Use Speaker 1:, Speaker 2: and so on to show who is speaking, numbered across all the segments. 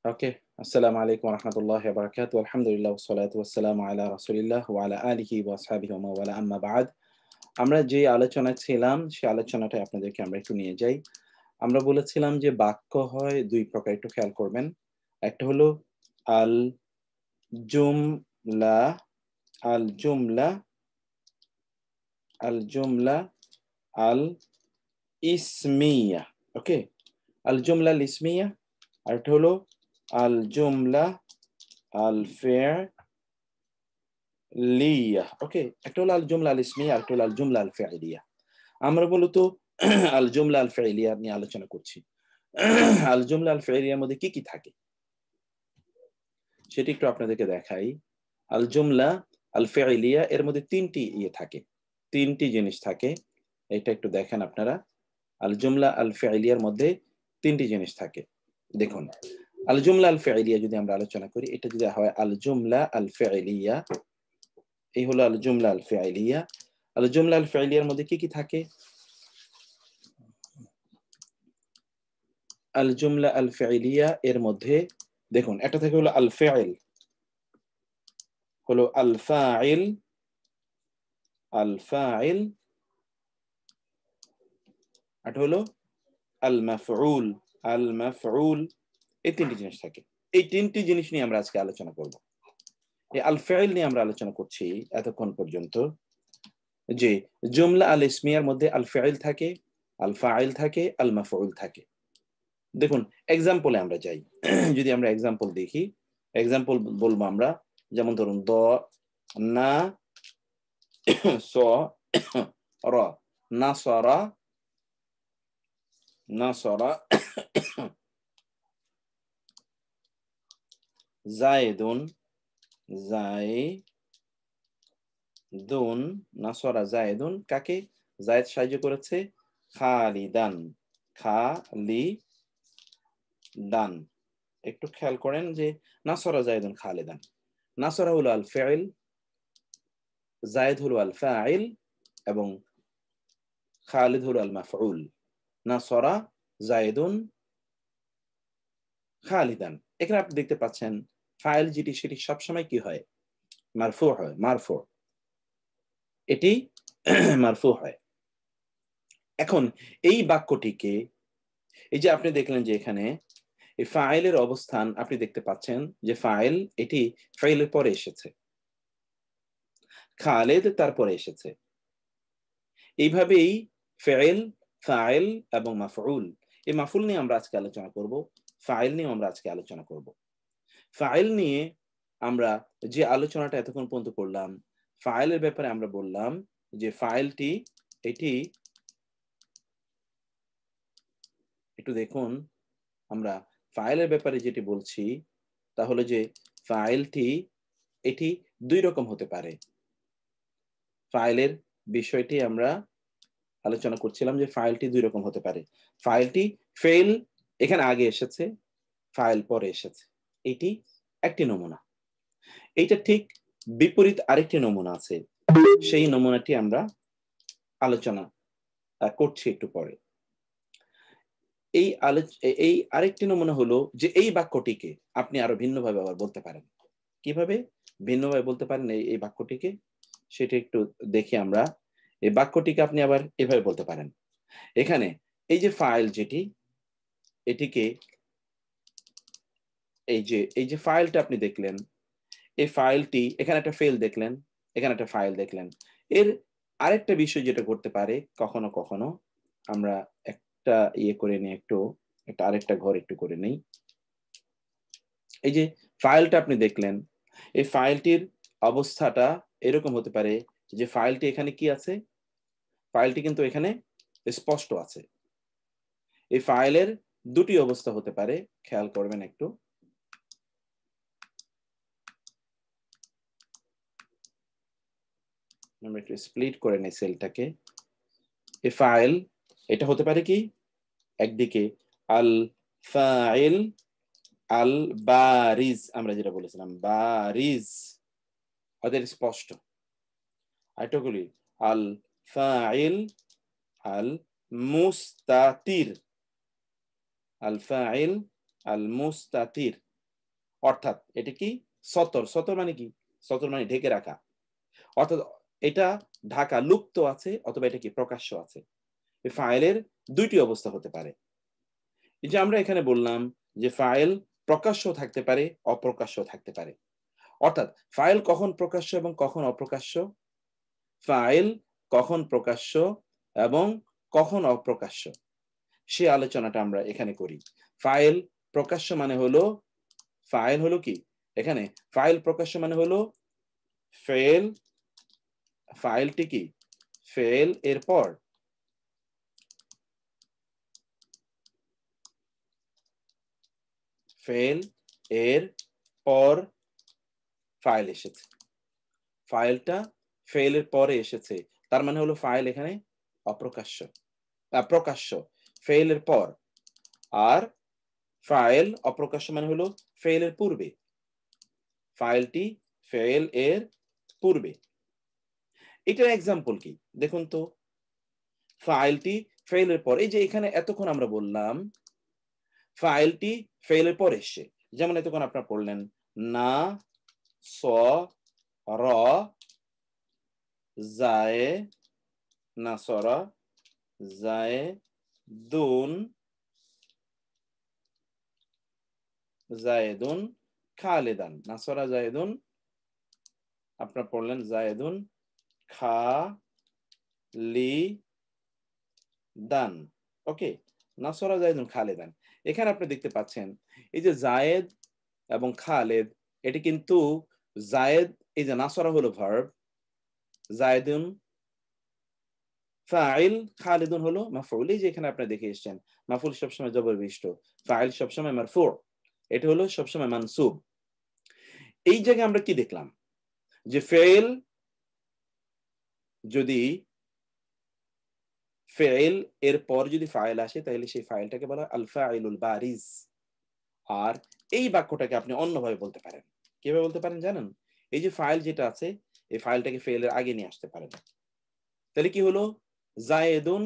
Speaker 1: ওকে, আসসালামু আলাইকুম ওয়া রাহমাতুল্লাহি ওয়া বারাকাতুহু। আলহামদুলিল্লাহ ওয়াসসালাতু ওয়াসসালামু আলা রাসূলিল্লাহ ওয়া আলা আলিহি ওয়া আসহাবিহি ওয়া মাওয়ালা, আম্মা বা'দ। আমরা যে আলোচনায় ছিলাম, সে আলোচনাটায় আপনাদেরকে আমরা একটু নিয়ে যাই। আমরা বলেছিলাম যে বাক্য হয় ২ প্রকার, একটু খেয়াল করবেন। একটা হলো আল জুমলা, আল জুমলা, আল জুমলা আল ইসমিয়া। ওকে? আল জুমলা আল ইসমিয়া। আরেকটা হলো আল জুমলা আল লিয়া। ওকে? একটা হলো আল জুমলা আল ইসমিয়া, আরেকটা হলো আল জুমলা আল ফি'লিয়া। আমরা মূলত আল জুমলা আল ফি'লিয়া নিয়ে আলোচনা করছি। আল জুমলা আল ফি'লিয়ার মধ্যে কি থাকে? সেটি একটু আপনাদেরকে দেখাই। আল জুমলা আল ফি'লিয়া এর মধ্যে ৩ টি থাকে। ৩ টি জিনিস থাকে। এটা একটু দেখেন আপনারা। আল জুমলা আল ফি'লিয়ার মধ্যে ৩ টি জিনিস থাকে। দেখুন, আল জুমলা আল ফি'লিয়া যদি আমরা আলোচনা করি, এটা যদি হয় আল জুমলা আল ফি'লিয়া, এই হলো আল জুমলা আল ফি'লিয়া। আল জুমলা আল ফি'লিয়ার মধ্যে কি থাকে? আল জুমলা আল ফি'লিয়া এর মধ্যে দেখুন, একটা থেকে হলো আল ফি'ল, হলো আল ফাইল, আল ফাইল, আর হলো আল মাফউল, আল মাফউল। এই ৩ টি জিনিস থাকে। এই ৩ টি জিনিস নিয়ে আমরা আজকে আলোচনা করব। এই আল ফাইল নিয়ে আমরা আলোচনা করছি এতক্ষণ পর্যন্ত, যে জুমলা আল ইসমিয়ার মধ্যে আল ফাইল থাকে, আল ফাইল থাকে, আল মাফউল থাকে। দেখুন, এক্সাম্পলে আমরা যাই। যদি আমরা এক্সাম্পল দেখি, এক্সাম্পল বলবো আমরা, যেমন ধরুন দ, না, স, র, নাসরা, নাসরা, জায়েদুন, জায়েদুন, নাসরা জায়েদুন। কাকে জায়েদ সাহায্য করেছে? খালিদান, খালিদান। একটু খেয়াল করেন যে নাসরা জায়েদুন খালিদান। নাসরা হলো আল ফাইল, জায়েদ হলো আল ফাইল, এবং খালিদ হলো আল মাফউল। নাসরা জায়েদুন খালিদান। এখানে আপনি দেখতে পাচ্ছেন ফাইল যেটি, সেটি সবসময় কি হয়? মারফু হয়, মারফু। এটি মারফু হয়। এখন এই বাক্যটিকে, এই যে আপনি দেখলেন যে এখানে এই ফাইলের অবস্থান আপনি দেখতে পাচ্ছেন যে ফাইল এটি ফাইলের পরে এসেছে। খালেদ তারপরে এসেছে। এইভাবেই ফেইল, ফাইল এবং মাফউল। এই মাফউল নিয়ে আমরা আজকে আলোচনা করব। ফাইল নিয়ে আমরা আজকে আলোচনা করব। ফাইল নিয়ে আমরা যে আলোচনাটা এতক্ষণ পর্যন্ত করলাম, ফাইলের ব্যাপারে আমরা বললাম যে ফাইলটি, এটি একটু দেখুন, আমরা ফাইলের ব্যাপারে যেটি বলছি তা হলো যে ফাইলটি, এটি ২ রকম হতে পারে। ফাইলের বিষয়টি আমরা আলোচনা করছিলাম যে ফাইলটি ২ রকম হতে পারে। ফাইলটি ফেইল এখানে আগে এসেছে, ফাইল পরে এসেছে। এটি একটি নমুনা। এইটা ঠিক বিপরীত আরেকটি নমুনা আছে। সেই নমুনাটি আমরা আলোচনা করছি একটু পরে। এই আরেকটি নমুনা হলো যে এই বাক্যটিকে আপনি আরো ভিন্নভাবে আবার বলতে পারেন। কিভাবে ভিন্নভাবে বলতে পারেন এই বাক্যটিকে? সেটা একটু দেখি আমরা। এই বাক্যটিকে আপনি আবার এভাবে বলতে পারেন। এখানে এই যে ফাইল যেটি, এটিকে এই যে ফাইলটা আপনি দেখলেন, এই ফাইলটি এখানে একটা ফেল দেখলেন, এখানে একটা ফাইল দেখলেন। এর আরেকটা বিষয় যেটা করতে পারে কখনো, কখনো আমরা একটা করে নিই একটু, একটা আরেকটা ঘর একটু করে নেই। এই যে ফাইলটা আপনি দেখলেন, এই ফাইলটির অবস্থাটা এরকম হতে পারে যে ফাইলটি এখানে কি আছে? ফাইলটি কিন্তু এখানে স্পষ্ট আছে। এই ফাইলের ২ টি অবস্থা হতে পারে, খেয়াল করবেন একটু। আমরা একটু স্প্লিট করে নেই সেলটাকে। এই ফাইল, এটা হতে পারে কি? একদিকে আল ফাইল, আল বারিজ, আমরা যেটা বলেছিলাম বারিজ, ওদের স্পষ্ট। আরেকটা বলি আল ফাইল, আল মুস্তাতির, আল ফাইল, আল মুস্তাতির। অর্থাৎ এটা কি সতর, সতর মানে কি, সতর মানে ঢেকে রাখা, অর্থাৎ এটা ঢাকা লুপ্ত আছে অথবা এটা কি প্রকাশ্য আছে। এই ফাইলের দুইটি অবস্থা হতে পারে। এই যে আমরা এখানে বললাম যে ফাইল প্রকাশ্য থাকতে পারে, অপ্রকাশ্য থাকতে পারে। অর্থাৎ ফাইল কখন প্রকাশ্য এবং কখন অপ্রকাশ্য, ফাইল কখন প্রকাশ্য এবং কখন অপ্রকাশ্য, সে আলোচনাটা আমরা এখানে করি। ফাইল প্রকাশ্য মানে হলো, ফাইল হলো কি এখানে, ফাইল প্রকাশ্য মানে হলো ফেল, ফাইলটি কি ফেল এর পর ফেল এর পর ফাইল এসেছে, ফাইলটা ফেলের পরে এসেছে, তার মানে হলো ফাইল এখানে অপ্রকাশ্য, প্রকাশ্য ফেলের পর। আর ফাইল অপ্রকাশ্য মানে হলো ফেলের পূর্বে, ফাইলটি ফেল এর পূর্বে। এটার এক্সাম্পল কি দেখুন তো, ফাইলটি ফেলের পর, এই যে এখানে এতক্ষণ আমরা বললাম ফাইলটি ফেলের পর এসছে, যেমন এতক্ষণ আপনারা পড়লেন না স র জায়ে, নাসরা জায়ে দুন, জায়েদুন খালেদান, নাসরা জায়েদুন আপনারা পড়লেন জায়েদুন খা লি দান। ওকে, নাসরা জায়েদুন খালেদান। এখানে আপনি দেখতে পাচ্ছেন এই যে জায়েদ এবং খালেদ, এটি কিন্তু জায়েদ, এই যে নাসরা হলো ভার্ব, জায়েদুন ফাইল, খালিদুন হলো মাফউল। এই যে এখানে আপনি দেখে এসেছেন মাফউল সবসময় জবর বিশিষ্ট, ফাইল সবসময় মারফু, এটা হলো সবসময় মানসুব। এই জায়গায় আমরা কি দেখলাম যে ফেল, যদি ফেল এর পর যদি ফাইল আসে তাহলে সেই ফাইলটাকে বলা হয় আল ফাইলুল বারিজ। আর এই বাক্যটাকে আপনি অন্যভাবে বলতে পারেন, কিভাবে বলতে পারেন জানেন, এই যে ফাইল যেটা আছে এই ফাইলটাকে ফেলের আগে নিয়ে আসতে পারেন, তাহলে কি হলো জায়েদুন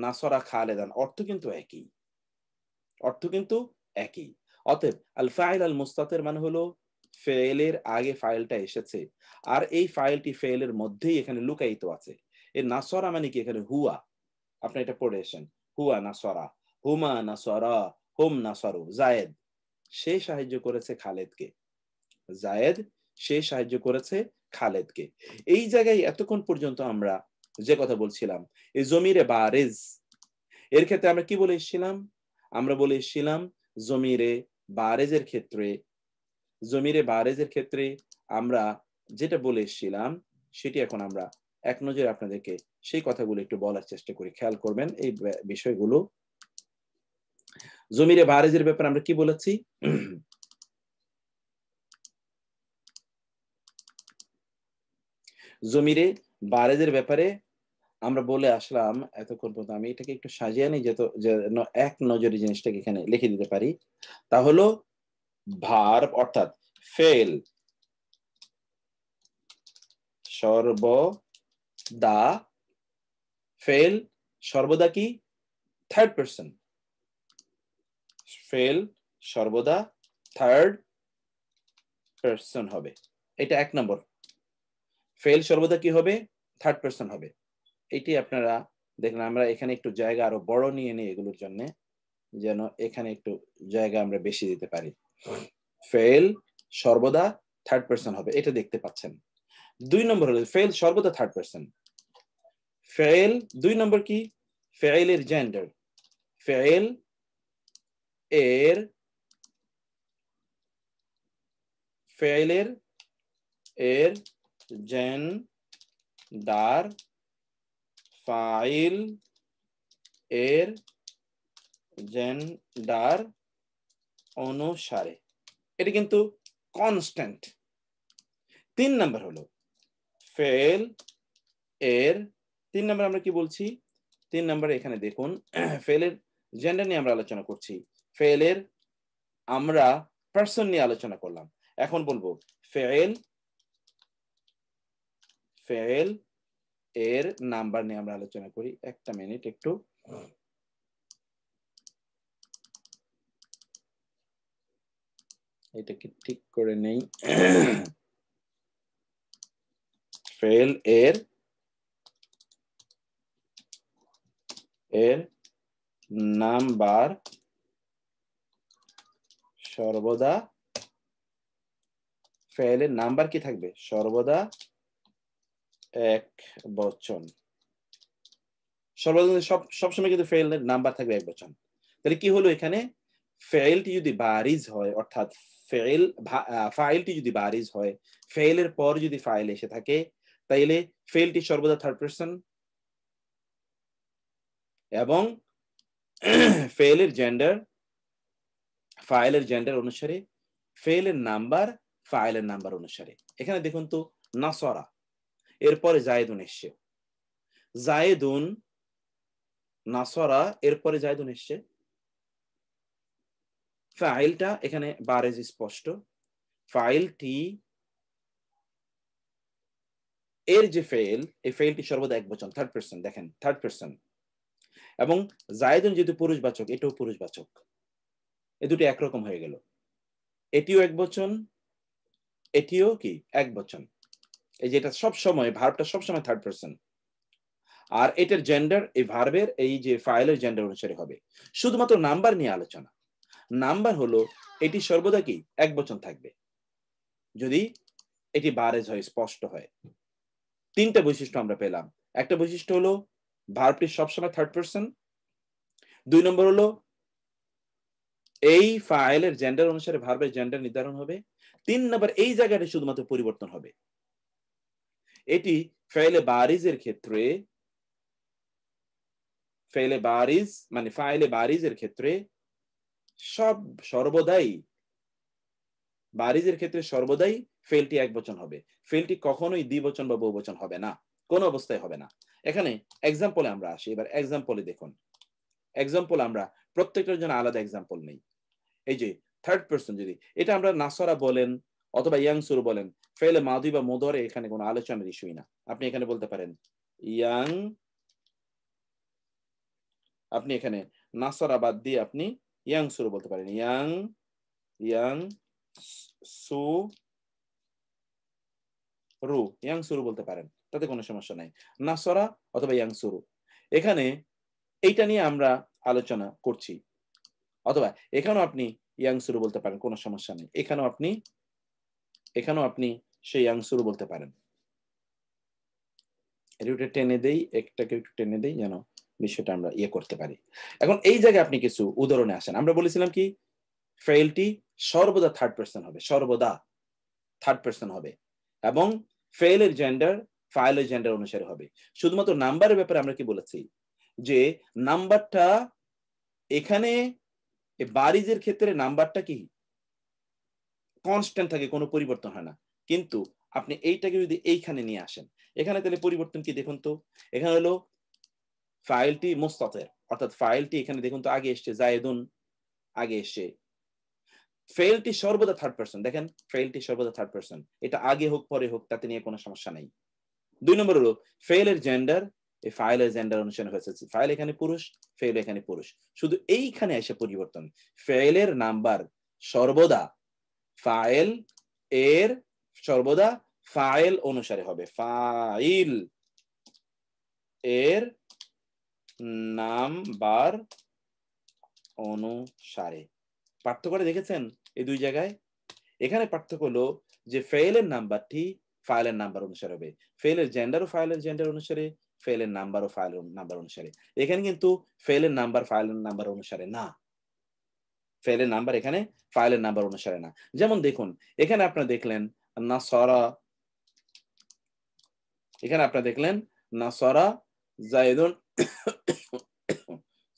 Speaker 1: নাসরা খালেদান, অর্থ কিন্তু একই, অর্থ কিন্তু একই। অতএব আল ফাইল আল মুস্তাতির মানে হলো ফেলের আগে ফাইলটা এসেছে, আর এই ফাইলটি ফেলের মধ্যেই এখানে লুকায়িত আছে। এই নাসরা মানে কি এখানে হুয়া, আপনি এটা পড়ে এসেছেন, হুয়া নাসরা, হুমা নাসরা, হুম নাসরু, জায়েদ সে সাহায্য করেছে খালেদকে, জায়েদ সে সাহায্য করেছে খালেদকে। এই জায়গায় এতক্ষণ পর্যন্ত আমরা যে কথা বলছিলাম এই জমিরে বারিজ, এর ক্ষেত্রে আমরা কি বলে এসেছিলাম, আমরা বলে এসেছিলাম জমিরে বারেজের ক্ষেত্রে, জমিরে বারেজের ক্ষেত্রে আমরা যেটা বলে এসেছিলাম সেটি এখন আমরা এক নজরে আপনাদেরকে সেই কথাগুলো একটু বলার চেষ্টা করি, খেয়াল করবেন এই বিষয়গুলো। জমিরে বারেজের ব্যাপারে আমরা কি বলেছি, জমিরে বারেজের ব্যাপারে আমরা বলে আসলাম এতক্ষণ পর্যন্ত, আমি এটাকে একটু সাজিয়ে নিই যেন এক নজরে জিনিসটাকে এখানে লিখে দিতে পারি। তা হলো ভার্ব অর্থাৎ ফেল সর্বদা, ফেল সর্বদা কি থার্ড পারসন, ফেল সর্বদা থার্ড পারসন হবে, এটা এক নম্বর। ফেল সর্বদা কি হবে থার্ড পারসন হবে, এটি আপনারা দেখলেন। আমরা এখানে একটু জায়গা আরো বড় নিয়ে নিই এগুলোর জন্য, যেন এখানে একটু জায়গা আমরা বেশি দিতে পারি। ফেল সর্বদা থার্ড পারসন হবে, এটা দেখতে পাচ্ছেন। দুই নম্বর হলো ফেল সর্বদা থার্ড পারসন, ফেল দুই নম্বর কি ফেলের জেন্ডার, ফেল এর ফেলের এর জেন্ডার ফাইল এর জেন্ডার অনুসারে, এটা কিন্তু কনস্ট্যান্ট। তিন নাম্বার হলো ফেল এর, তিন নাম্বার আমরা কি বলছি, তিন নাম্বারে এখানে দেখুন ফেলের জেন্ডার নিয়ে আমরা আলোচনা করছি, ফেলের আমরা পার্সন নিয়ে আলোচনা করলাম, এখন বলবো ফেল, ফেল এর নাম্বার নিয়ে আমরা আলোচনা করি। একটা মিনিট একটু, এটাকে ঠিক করে নেই। ফেল এর নাম্বার সর্বদা, ফেলের নাম্বার কি থাকবে? সর্বদা এক বচন। সর্বদা সবসময় কিন্তু ফেলের নাম্বার থাকবে এক বচন। তাহলে কি হলো এখানে? ফেলটি যদি বারিজ হয়, অর্থাৎ ফাইলটি যদি বারিজ হয়, ফেলের পর যদি ফাইল এসে থাকে, তাইলে ফেলটি সর্বদা থার্ড পারসন এবং ফেলের জেন্ডার ফাইলের জেন্ডার অনুসারে, ফেলের নাম্বার ফাইলের নাম্বার অনুসারে। এখানে দেখুন তো, নাসরা এরপরে জায়েদুন এসছে, জায়েদুন নাসরা এরপরে জায়েদুন এসছে, ফাইলটা এখানে বারেজ স্পষ্ট, ফাইলটি এর যে ফেল, এই ফেলটি সর্বদা এক বচন, থার্ড পারসন। দেখেন থার্ড পারসন, এবং জায়েদুন যেহেতু পুরুষবাচক, এটাও পুরুষবাচক, এ দুটো একরকম হয়ে গেল। এটিও এক বচন, এটিও কি এক বচন। এই যে এটা সব সময়, ভার্বটা সব সময় থার্ড পারসন, আর এটার জেন্ডার এই ভার্বের এই যে ফাইলের জেন্ডার অনুসারে হবে। শুধুমাত্র নাম্বার নিয়ে আলোচনা। নাম্বার হলো এটি সর্বদা কি এক বচন থাকবে যদি এটি বারেজ হয়, স্পষ্ট হয়। তিনটা বৈশিষ্ট্য আমরা পেলাম। একটা বৈশিষ্ট্য হলো ভার্বটি সবসময় থার্ড পারসন। 2 নম্বর হলো এই ফাইলের জেন্ডার অনুসারে ভার্বের জেন্ডার নির্ধারণ হবে। 3 নম্বর, এই জায়গাটা শুধুমাত্র পরিবর্তন হবে। এটি ফেলে বারিজের ক্ষেত্রে, ফেলে বারিজ মানে ফাইলে বারিজের ক্ষেত্রে সর্বদাই, বারিজের ক্ষেত্রে সর্বদাই ফেলটি এক বচন হবে। ফেলটি কখনোই দ্বিবচন বা বহুবচন হবে না, কোন অবস্থায় হবে না। এখানে এক্সাম্পলে আমরা আসি। এবার এক্সাম্পলে দেখুন, এক্সাম্পল আমরা প্রত্যেকটার জন্য আলাদা এক্সাম্পল নেই। এই যে থার্ড পারসন, যদি এটা আমরা নাসরা বলেন অথবা ইয়াংসুর বলেন, ফেলে মাদি বা মুদরে এখানে কোনো আলোচনার ইস্যুই না। আপনি এখানে বলতে পারেন ইয়াং, আপনি এখানে নাসরা বাদ দিয়ে আপনি ইয়াংসুর বলতে পারেন, ইয়াং ইয়াং সু রু, ইয়াংসুরু বলতে পারেন, তাতে কোনো সমস্যা নাই। নাসরা অথবা ইয়াংসুরু, এখানে এইটা নিয়ে আমরা আলোচনা করছি। অথবা এখানেও আপনি ইয়াংসুরু বলতে পারেন, কোনো সমস্যা নেই। এখানেও আপনি সেই ইয়াংসুরু বলতে পারেন। এটা টেনে দেই, একটাকে একটু টেনে দেই যেন বিষয়টা আমরা ইয়ে করতে পারি। এখন এই জায়গায় আপনি কিছু উদাহরণে আসেন। আমরা বলেছিলাম কি, ফেলটি সর্বদা থার্ড পারসন হবে, সর্বদা থার্ড পারসন হবে, এবং ফেলের জেন্ডার ফাইলের জেন্ডার অনুসারে হবে। শুধুমাত্র নাম্বারের ব্যাপারে আমরা কি বলেছি, যে নাম্বারটা এখানে বারিজের ক্ষেত্রে নাম্বারটা কি কনস্ট্যান্ট থাকে, কোনো পরিবর্তন হয় না। কিন্তু আপনি এইটাকে যদি এইখানে নিয়ে আসেন, এখানে তাহলে পরিবর্তন কি দেখুন তো। এখানে হলো ফাইলটি মুস্তাতির, অর্থাৎ ফাইলটি এখানে দেখুন তো আগে এসছে জায়েদুন, আগে এসছে, ফেলটি সর্বদা থার্ড পারসন। দেখেন ফেলটি সর্বদা থার্ড পারসন, এটা আগে হোক পরে হোক তাতে নিয়ে কোনো সমস্যা নাই। 2 নম্বর হলো ফেলের জেন্ডার, এই ফাইলের জেন্ডার অনুসারে হয়েছে, ফাইল এখানে পুরুষ, ফেল এখানে পুরুষ। শুধু এইখানে এসে পরিবর্তন, ফেলের নাম্বার সর্বদা ফাইল এর সর্বদা ফাইল অনুসারে হবে, ফাইল এর নাম্বার অনুসারে। পার্থক্যটা দেখেছেন এই দুই জায়গায়? এখানে পার্থক্য হলো যে ফেলের নাম্বারটি ফাইলের নাম্বার অনুসারে হবে, ফেলের জেন্ডারও ফাইলের জেন্ডার অনুসারে, ফেলের নাম্বারও ফাইলের নাম্বার অনুসারে। এখানে কিন্তু ফেলের নাম্বার ফাইলের নাম্বার অনুসারে না, ফেলের নাম্বার এখানে ফাইলের নাম্বার অনুসারে না। যেমন দেখুন, এখানে আপনারা দেখলেন নাসরা, এখানে আপনারা দেখলেন নাসরা জায়েদুন,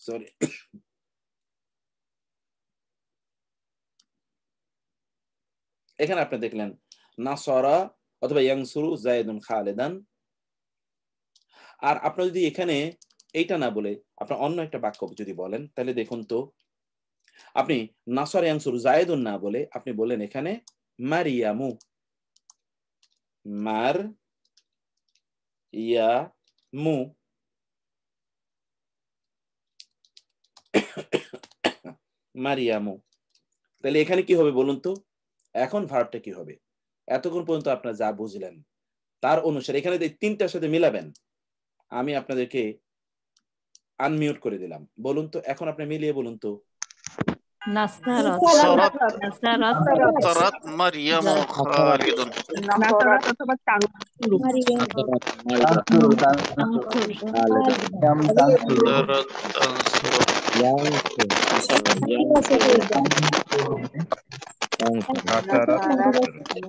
Speaker 1: সরি, এখানে আপনি দেখলেন নাসরা অথবা ইয়াংসুরু জায়েদুন খালেদান। আর আপনার যদি এখানে এইটা না বলে আপনার অন্য একটা বাক্য যদি বলেন, তাহলে দেখুন তো, আপনি নাসরা ইয়াংসুরু জায়েদুন না বলে আপনি বললেন এখানে মারিয়ামু, মার ইয়ামু, মারিয়ামু। তাহলে এখানে কি হবে বলুন তো? এখন ভার্বটা কি হবে? এতক্ষণ পর্যন্ত আপনারা যা বুঝলেন তার অনুসারে এখানে তিনটার সাথে মিলাবেন। আমি আপনাদেরকে আনমিউট করে দিলাম। বলুন তো, এখন আপনি মিলিয়ে বলুন তো।
Speaker 2: নাসারত
Speaker 3: নাসারত
Speaker 2: নাসারত
Speaker 3: নাসারত মারিয়াম খালিদুন।
Speaker 4: নাসারত অথবা তানসুরু।
Speaker 5: তানসুরু
Speaker 3: নাসারত তানসুরু
Speaker 4: নাসারত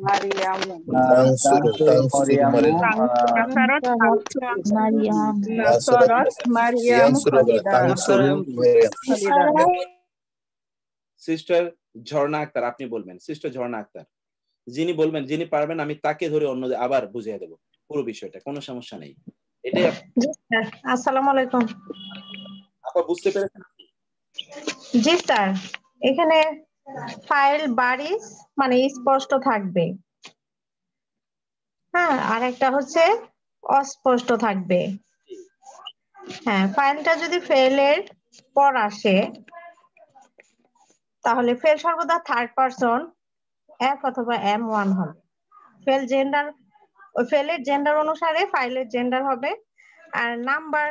Speaker 4: মারিয়াম।
Speaker 5: মরিয়ামু
Speaker 4: নাসারত তানসুরু।
Speaker 2: মারিয়াম
Speaker 4: নাসারত মারিয়াম খালিদান।
Speaker 1: সিস্টার ঝর্ণা আক্তার আপনি বলবেন। সিস্টার ঝর্ণা আক্তার যিনি বলবেন, যিনি পারবেন আমি তাকে ধরে অন্য আবার বুঝিয়ে দেব পুরো বিষয়টা, কোনো সমস্যা নেই। এটাই
Speaker 6: আসসালামু আলাইকুম।
Speaker 1: আপা বুঝতে পেরেছেন?
Speaker 6: জি স্যার, এখানে ফাইল বারিশ মানে স্পষ্ট থাকবে, হ্যাঁ, আর একটা হচ্ছে অস্পষ্ট থাকবে। হ্যাঁ, ফাইলটা যদি ফেলের পর আসে তাহলে ফেল সর্বদা থার্ড পারসন এফ অথবা M1 হবে। ফেল জেন্ডার, ফেলের জেন্ডার অনুসারে ফাইলের জেন্ডার হবে, আর নাম্বার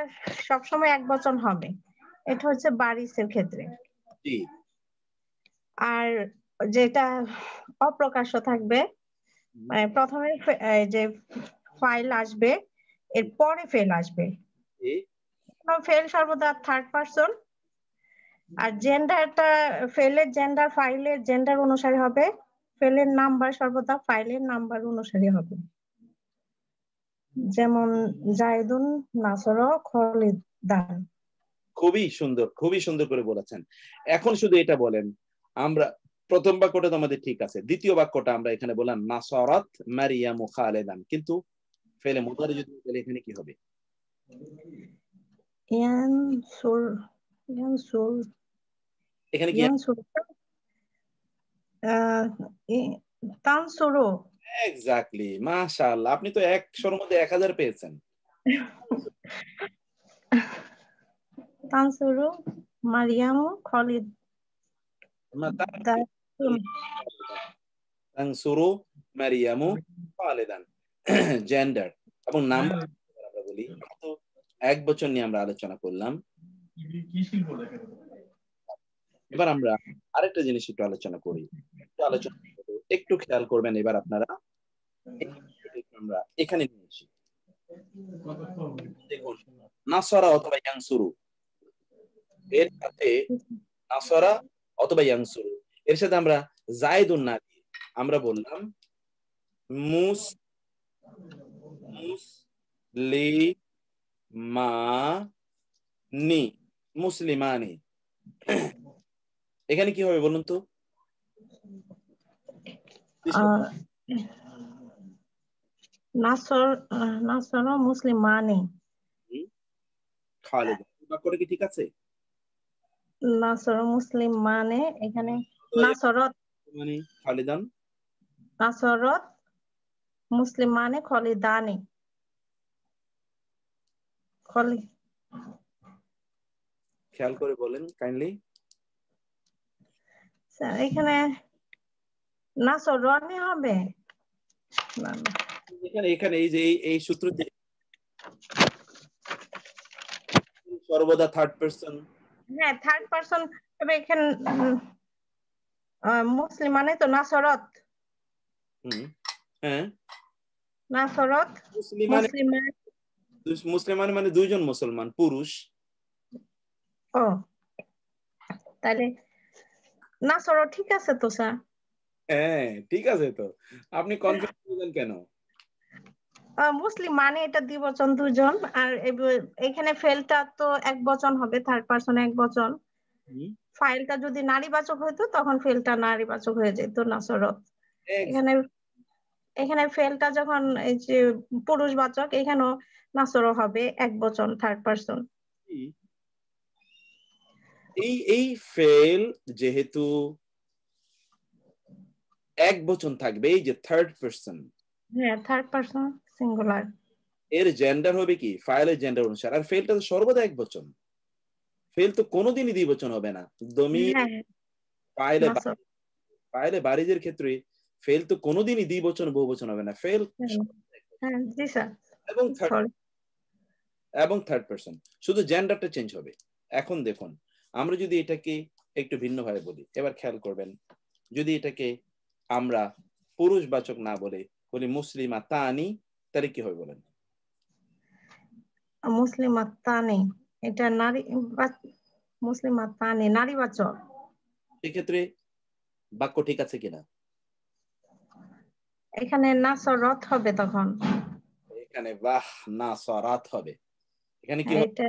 Speaker 6: সবসময় একবচন হবে। এটা হচ্ছে বারিশের ক্ষেত্রে।
Speaker 1: জি।
Speaker 6: আর যেটা অপ্রকাশ্য থাকবে, মানে প্রথমে যে ফাইল আসবে এর পরে ফেল আসবে, ফেল সর্বদা থার্ড পারসন। আর জেন্ডারটা ফেলের জেন্ডার ফাইলের জেন্ডার অনুসারে হবে, ফেলের নাম্বার সর্বদা ফাইলের নাম্বার অনুসারে হবে। যেমন জায়দুন নাসর খলিদান।
Speaker 1: খুবই সুন্দর, খুবই সুন্দর করে বলেছেন। এখন শুধু এটা বলেন, আমরা প্রথম বাক্যটা তো আমাদের ঠিক আছে, দ্বিতীয় বাক্যটা আমরা এখানে বললাম নাসারাত মারিয়াম খালিদান, কিন্তু ফেলে মুদারি যদি বলে এখানে কি হবে?
Speaker 6: ইয়ানসুর, ইয়ানসুর,
Speaker 1: এখানে কি?
Speaker 6: ইয়ানসুর, তানসুরু।
Speaker 1: এক্স্যাক্টলি, মাশাআল্লাহ, আপনি তো 100-এর মধ্যে 1000 পেয়েছেন।
Speaker 6: তানসুরু মারিয়াম খলিদ
Speaker 1: তানসুরু মারিয়ামু খালিদান। জেন্ডার এবং নাম্বার আমরা বলি, তো এক বচন নিয়ে আমরা আলোচনা করলাম। এবার আমরা আরেকটা জিনিস একটু আলোচনা করি, একটু খেয়াল করবেন। এবার আপনারা আমরা এখানে নিয়ে আসি, দেখুন নাসরা অথবা ইয়ানসুরু এর সাথে, নাসরা অথবা ইয়ানসুরু এর সাথে আমরা জায়দুন না দিয়ে আমরা বললাম মুসলিমানি, মুসলিমানি। এখানে কি হবে বলুন তো?
Speaker 6: নাসর মুসলিমানি
Speaker 1: খালিদ, বাক্যটা কি ঠিক আছে?
Speaker 6: নাসর মুসলিম মানে এখানে নাসরত
Speaker 1: মানে খালিদান,
Speaker 6: নাসরত মুসলিম মানে খলিদানি,
Speaker 1: খেয়াল করে বলেন কাইন্ডলি।
Speaker 6: এখানে নাসরনি হবে না,
Speaker 1: এখানে এখানে এই যে এই সূত্রতে সর্বদা থার্ড পারসন।
Speaker 6: হ্যাঁ, থার্ড পারসন। তবে এখানে মুসলিম মানে তো নাসরত।
Speaker 1: হ্যাঁ,
Speaker 6: নাসরত
Speaker 1: মুসলিমান মানে দুইজন মুসলমান পুরুষ।
Speaker 6: ও, তাহলে নাসরত ঠিক আছে তো স্যার?
Speaker 1: হ্যাঁ ঠিক আছে তো, আপনি কনফিউজ হলেন কেন?
Speaker 6: মুসলিম মানে এটা দ্বিবচন দুজন, আর এখানে ফেলটা তো এক বচন হবে, থার্ড পারসন এক বচন। ফাইলটা যদি নারীবাচক হইতো তখন ফেলটা নারীবাচক হয়ে যেত নাসরত। এখানে ফেলটা যখন এই যে পুরুষবাচক, এখানেও নাসর হবে এক বচন থার্ড পারসন।
Speaker 1: এই ফেল যেহেতু এক বচন থাকবে, এই যে থার্ড পারসন,
Speaker 6: হ্যাঁ থার্ড পারসন সিঙ্গুলার,
Speaker 1: এর জেন্ডার হবে কি ফাইলের জেন্ডার অনুসারে। আর ফেলটা তো সর্বদা এক বচন, ফেল তো কোনোদিনই দ্বিবচন হবে না। দমির ফাইলে বারিজের ক্ষেত্রে ফেল তো কোনোদিনই দ্বিবচন বহুবচন হবে না, ফেল
Speaker 6: হ্যাঁ জি স্যার,
Speaker 1: এবং থার্ড পারসন, শুধু জেন্ডারটা চেঞ্জ হবে। এখন দেখুন আমরা যদি এটাকে একটু ভিন্নভাবে বলি, এবার খেয়াল করবেন, যদি এটাকে আমরা পুরুষবাচক না বলে বলি মুসলিমাতানি, তাহলে কি হবে বলেন?
Speaker 6: মুসলিমাতানি, এটা নারী, মুসলিমাতানি নারীবাচক।
Speaker 1: সেক্ষেত্রে বাক্য ঠিক আছে কিনা?
Speaker 6: এখানে নাসরত হবে তখন,
Speaker 1: এখানে বাহ নাসরাত হবে। এখানে কি হবে?
Speaker 6: এটা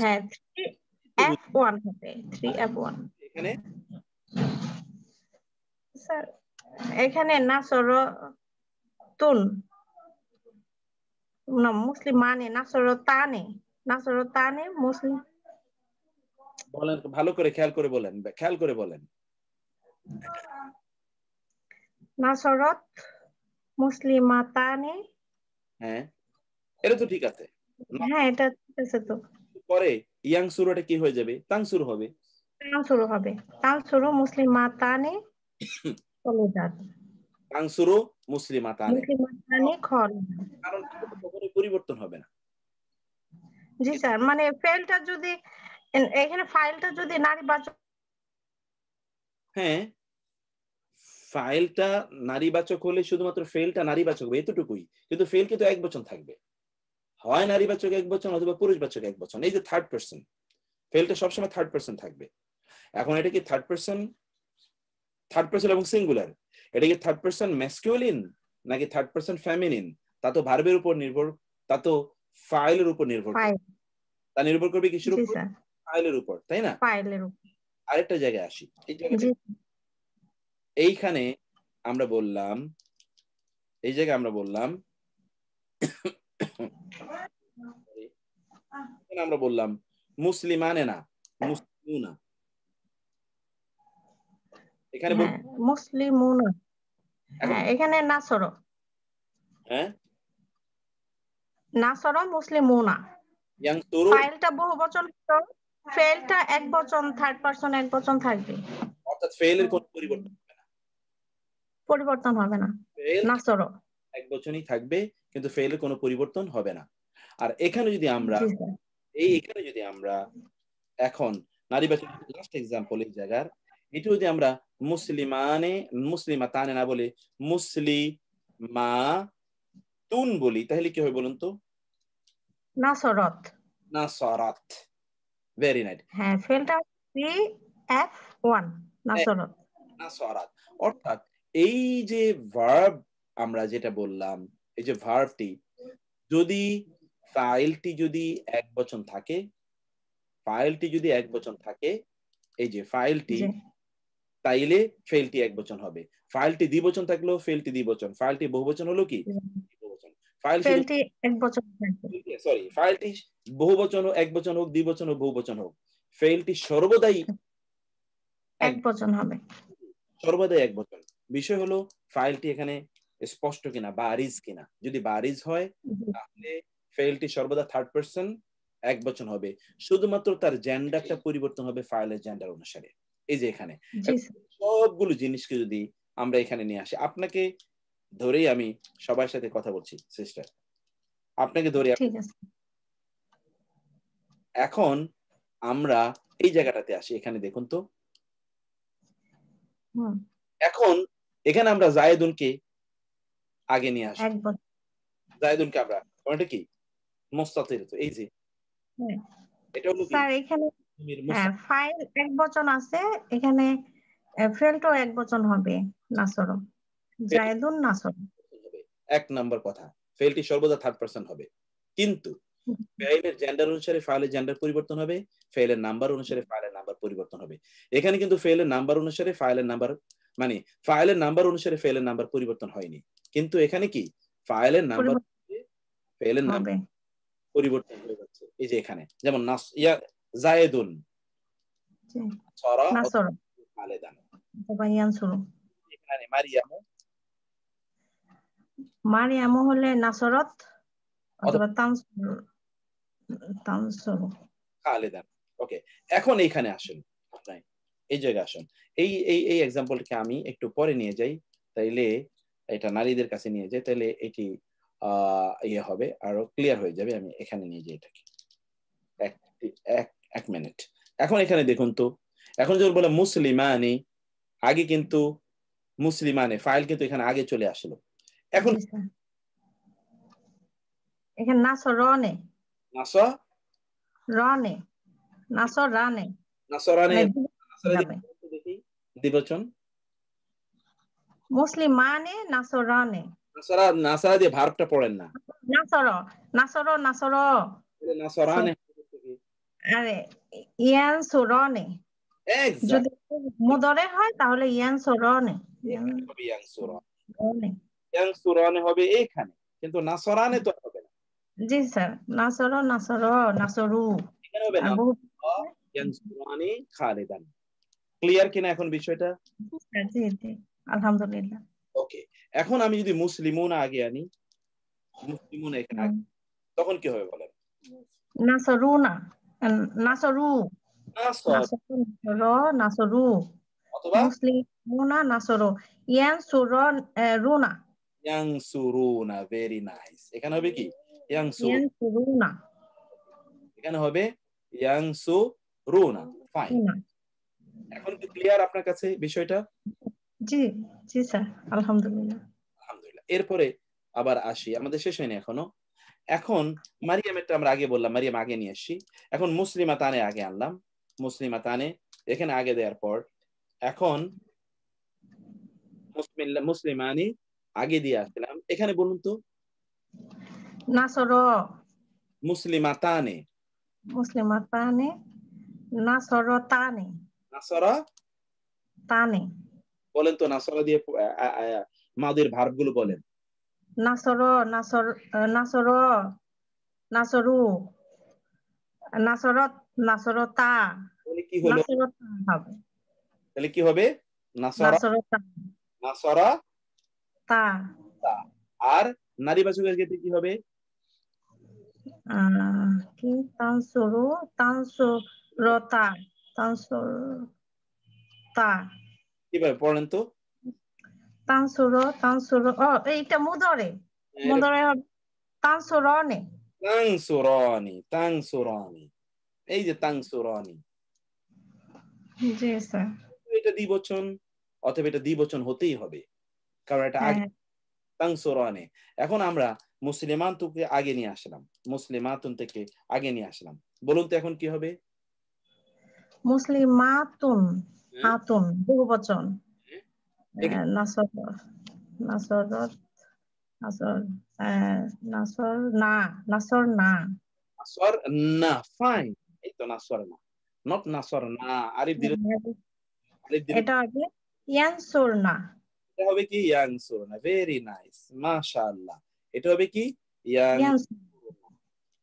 Speaker 6: হ্যাঁ 3F1 হবে, 3F1।
Speaker 1: এখানে
Speaker 6: স্যার এখানে নাসরতুন না মুসলিমানে, নাসরতানে মুসলিম।
Speaker 1: বলেন ভালো করে, খেয়াল করে বলেন, খেয়াল করে বলেন।
Speaker 6: নাসরত মুসলিমাতানে,
Speaker 1: হ্যাঁ এটা তো ঠিক আছে।
Speaker 6: হ্যাঁ এটা ঠিক আছে। তো
Speaker 1: পরে ইয়াং সুরটা কি হয়ে যাবে? তাংসুর হবে।
Speaker 6: তানসুরু হবে, তানসুরু মুসলিমাতানে খলিদাত,
Speaker 1: তাংসুরু মুসলিমাতানে,
Speaker 6: মুসলিমাতানে খলিদাত।
Speaker 1: কারণ কখনোই পরিবর্তন হবে না।
Speaker 6: জি স্যার, মানে ফেলটা যদি এখানে ফাইলটা যদি নারীবাচক,
Speaker 1: হ্যাঁ ফাইলটা নারীবাচক হলে শুধুমাত্র ফেলটা নারীবাচক হবে, এতটুকুই। কিন্তু ফেল কিন্তু এক বচন থাকবে, হয় নারীবাচক এক বচন অথবা পুরুষবাচক এক বচন। এই যে থার্ড পারসন, ফেলটা সবসময় থার্ড পারসন থাকবে। এখন এটা কি থার্ড পারসন এবং সিঙ্গুলার, এটা কি থার্ড পারসন ম্যাসকুলিন নাকি থার্ড পারসন ফেমিনিন, তা তো ভার্বের উপর নির্ভর, তা তো ফাইলের উপর নির্ভর করবে। তা নির্ভর করবে কিসের উপর? ফাইলের উপর, তাই না?
Speaker 6: ফাইলের উপর।
Speaker 1: আরেকটা জায়গায় আসি, এই জায়গাটা এইখানে আমরা বললাম, এই জায়গায় আমরা বললাম আমরা বললাম মুসলিমানে না মুসলিমুনা, এখানে
Speaker 6: মুসলিমুনা, হ্যাঁ এখানে নাসর,
Speaker 1: হ্যাঁ
Speaker 6: নাসর মুসলিমুনা।
Speaker 1: ইয়ানসুরু,
Speaker 6: ফাইলটা বহুবচন, ফেলটা এক বচন, থার্ড পারসন এক বচন থাকবে,
Speaker 1: অর্থাৎ ফেলের কোনো পরিবর্তন হবে না,
Speaker 6: পরিবর্তন হবে না, নাসর
Speaker 1: এক বচনই থাকবে, কিন্তু ফেলের কোনো পরিবর্তন হবে না। আর এখানে যদি আমরা এখানে যদি আমরা এখন নারীবাচক লাস্ট এক্সাম্পল এই জায়গার, এটা যদি আমরা মুসলিমাতানে না বলে মুসলিমাতুন বলি, তাহলে কি হবে বলুন তো?
Speaker 6: নাসরত,
Speaker 1: নাসরাত। Very nice.
Speaker 6: হ্যাঁ ফেলটা 3F1 নাসরত,
Speaker 1: নাসরাত। অর্থাৎ এই যে ভার্ব আমরা যেটা বললাম, এই যে ভার্বটি যদি ফাইলটি যদি এক বচন থাকে, ফাইলটি যদি এক বচন থাকে, এই যে ফাইলটি, তাইলে ফেলটি এক বচন হবে। ফাইলটি দ্বিবচন থাকলেও ফেলটি দ্বিবচন, ফাইলটি বহুবচন হলো কি বহুবচন।
Speaker 6: ফেলটি এক বচন,
Speaker 1: সরি ফাইলটি বহুবচন হোক, এক বচন হোক, দ্বিবচন হোক, বহুবচন হোক, ফেলটি সর্বদাই
Speaker 6: এক বচন হবে,
Speaker 1: সর্বদাই এক বচন। বিষয় হলো ফাইলটি এখানে স্পষ্ট কিনা, বারিজ কিনা। যদি বারিজ হয় তাহলে ফেলটি সর্বদা থার্ড পারসন এক বচন হবে, শুধুমাত্র তার জেন্ডারটা পরিবর্তন হবে ফাইলের জেন্ডার অনুসারে। এই যে এখানে সবগুলো জিনিসকে যদি আমরা এখানে নিয়ে আসি, আপনাকে ধরেই আমি সবার সাথে কথা বলছি সিস্টার, আপনাকে ধরে এখন আমরা এই জায়গাটাতে আসি। এখানে দেখুন তো, এখন এখানে আমরা জায়েদুনকে আগে নিয়ে আসি, জায়েদুনকে আমরা কোনটা কি মুস্তাতির, তো এই যে এটা হলো কি
Speaker 6: স্যার এখানে ফাইল এক বচন আছে, এখানে ফেলটাও এক বচন হবে, নাসর, জায়েদুন নাসর।
Speaker 1: এক নাম্বার কথা, ফেলটি সর্বদা থার্ড পারসন হবে, কিন্তু ফাইলের জেন্ডার অনুসারে ফাইলের জেন্ডার পরিবর্তন হবে, ফাইলের নাম্বার অনুসারে ফাইলের নাম্বার পরিবর্তন হবে। এখানে কিন্তু ফাইলের নাম্বার অনুসারে ফাইলের নাম্বার, মানে ফাইলের নাম্বার অনুসারে ফাইলের নাম্বার পরিবর্তন হয়নি, কিন্তু এখানে কি ফাইলের নাম্বার ফাইলের নাম্বার পরিবর্তন হয়ে যাচ্ছে। এই যে এখানে যেমন জায়েদুন নাসর খালেদান, এখানে
Speaker 6: মারিয়ামু হলে নাসরত অথবা তানসুর
Speaker 1: খালেদান। ওকে, এখন এইখানে আসুন, এই জায়গায় আসুন, এই এই এই এক্সাম্পলটাকে আমি একটু পরে নিয়ে যাই, তাইলে এটা নারীদের কাছে নিয়ে যায়, তাহলে এটি ইয়ে হবে, আরো ক্লিয়ার হয়ে যাবে। আমি এখানে নিয়ে যাই এটাকে, এক মিনিট। এখন এখানে দেখুন তো, এখন যখন বলে মুসলিমানি, আগে কিন্তু মুসলিমানে ফাইল কিন্তু এখানে আগে চলে আসলো। এখন
Speaker 6: জি স্যার। এখানে নাসরনে
Speaker 1: নাসা
Speaker 6: রনে নাসরানে
Speaker 1: নাসরানে
Speaker 6: মানে যাবে।
Speaker 1: দেখি দ্বিবচন
Speaker 6: মুসলিমানে নাসরানে
Speaker 1: নাসারা দিয়ে ভার্বটা পড়েন না,
Speaker 6: নাসর নাসর নাসর
Speaker 1: নাসরানে
Speaker 6: আরে ইয়ানসুরনে
Speaker 1: এক্সাক্ট
Speaker 6: যদি মুদরে হয় তাহলে ইয়ানসুরনে
Speaker 1: হবে ইয়ানসুরানে হবে এখানে, কিন্তু নাসরানে তো হবে না।
Speaker 6: জি স্যার। নাসর নাসর নাসরু
Speaker 1: এখানে হবে
Speaker 6: আর
Speaker 1: না
Speaker 6: বহু
Speaker 1: ইয়ানসুরানি খালিদান। ক্লিয়ার কিনা এখন বিষয়টা?
Speaker 6: জি জি আলহামদুলিল্লাহ।
Speaker 1: ওকে, এখন আমি যদি মুসলিমুন আগে আনি, মুসলিমুন এখানে আগে, তখন কি হবে বলেন?
Speaker 6: নাসরুনা নাসরু
Speaker 1: নাসর
Speaker 6: নাসরু
Speaker 1: অথবা
Speaker 6: মুসলিমুনা নাসরু ইয়ানসুরন রুনা
Speaker 1: ইয়ানসুরুনা। Very nice. এখানে হবে কি?
Speaker 6: ইয়ানসুরুনা
Speaker 1: এখানে হবে ইয়ানসুরুনা। ফাইন। এখন কি ক্লিয়ার আপনার কাছে বিষয়টা?
Speaker 6: জি জি স্যার আলহামদুলিল্লাহ।
Speaker 1: আলহামদুলিল্লাহ। এরপরে আবার আসি, আমাদের শেষ হয়নি এখনো। এখন মারিয়ামেরটা আমরা আগে বললাম, মারিয়াম আগে নিয়ে আসছি। এখন মুসলিমা তানে আগে আনলাম, মুসলিমা তানে এখানে আগে দেওয়ার পর এখন মুসলিমানি আগে দিয়ে আসলাম। এখানে বলুন তো
Speaker 6: নাসর
Speaker 1: মুসলিমাতানে
Speaker 6: মুসলিমাতানে নাসরতানে
Speaker 1: নাসরা
Speaker 6: তানে
Speaker 1: বলেন তো, নাসরা দিয়ে মাদের ভার্ব গুলো বলেন।
Speaker 6: নাসর নাসর নাসর নাসরু নাসরত নাসরতা
Speaker 1: তাহলে কি হলো?
Speaker 6: নাসরতা হবে।
Speaker 1: তাহলে কি হবে? নাসরা
Speaker 6: নাসরতা
Speaker 1: নাসরা
Speaker 6: তা
Speaker 1: আর নারীবাচকের ক্ষেত্রে কি হবে?
Speaker 6: কি তানসুরু তানসুরতা তানসুরতা
Speaker 1: কিভাবে পড়েন তো?
Speaker 6: তানসুরু এইটা মুদরে মুদরে হবে তানসুরনে
Speaker 1: তাংসুরানি তাংসুরানি, এই যে তাংসুরানি,
Speaker 6: জি স্যার।
Speaker 1: এটা দ্বিবচন, অথবা এটা দ্বিবচন হতেই হবে, কারণ এটা আগে তাংসুরানি। এখন আমরা মুসলিমান থেকে আগে নিয়ে আসলাম, মুসলিমাতুন থেকে আগে নিয়ে আসলাম। বলুন তো এখন কি হবে?
Speaker 6: মুসলিমাতুন আতুন বহুবচন নাসর নাসরত নাসর নাসর না নাসর না
Speaker 1: নাসর না। ফাইন, এই তো নাসর না, নট নাসর না। আরিফ দিলে
Speaker 6: এটা হবে ইয়ানসুর না।
Speaker 1: এটা হবে কি? ইয়ানসুর না। ভেরি নাইস, মাশাআল্লাহ। এটা হবে কি?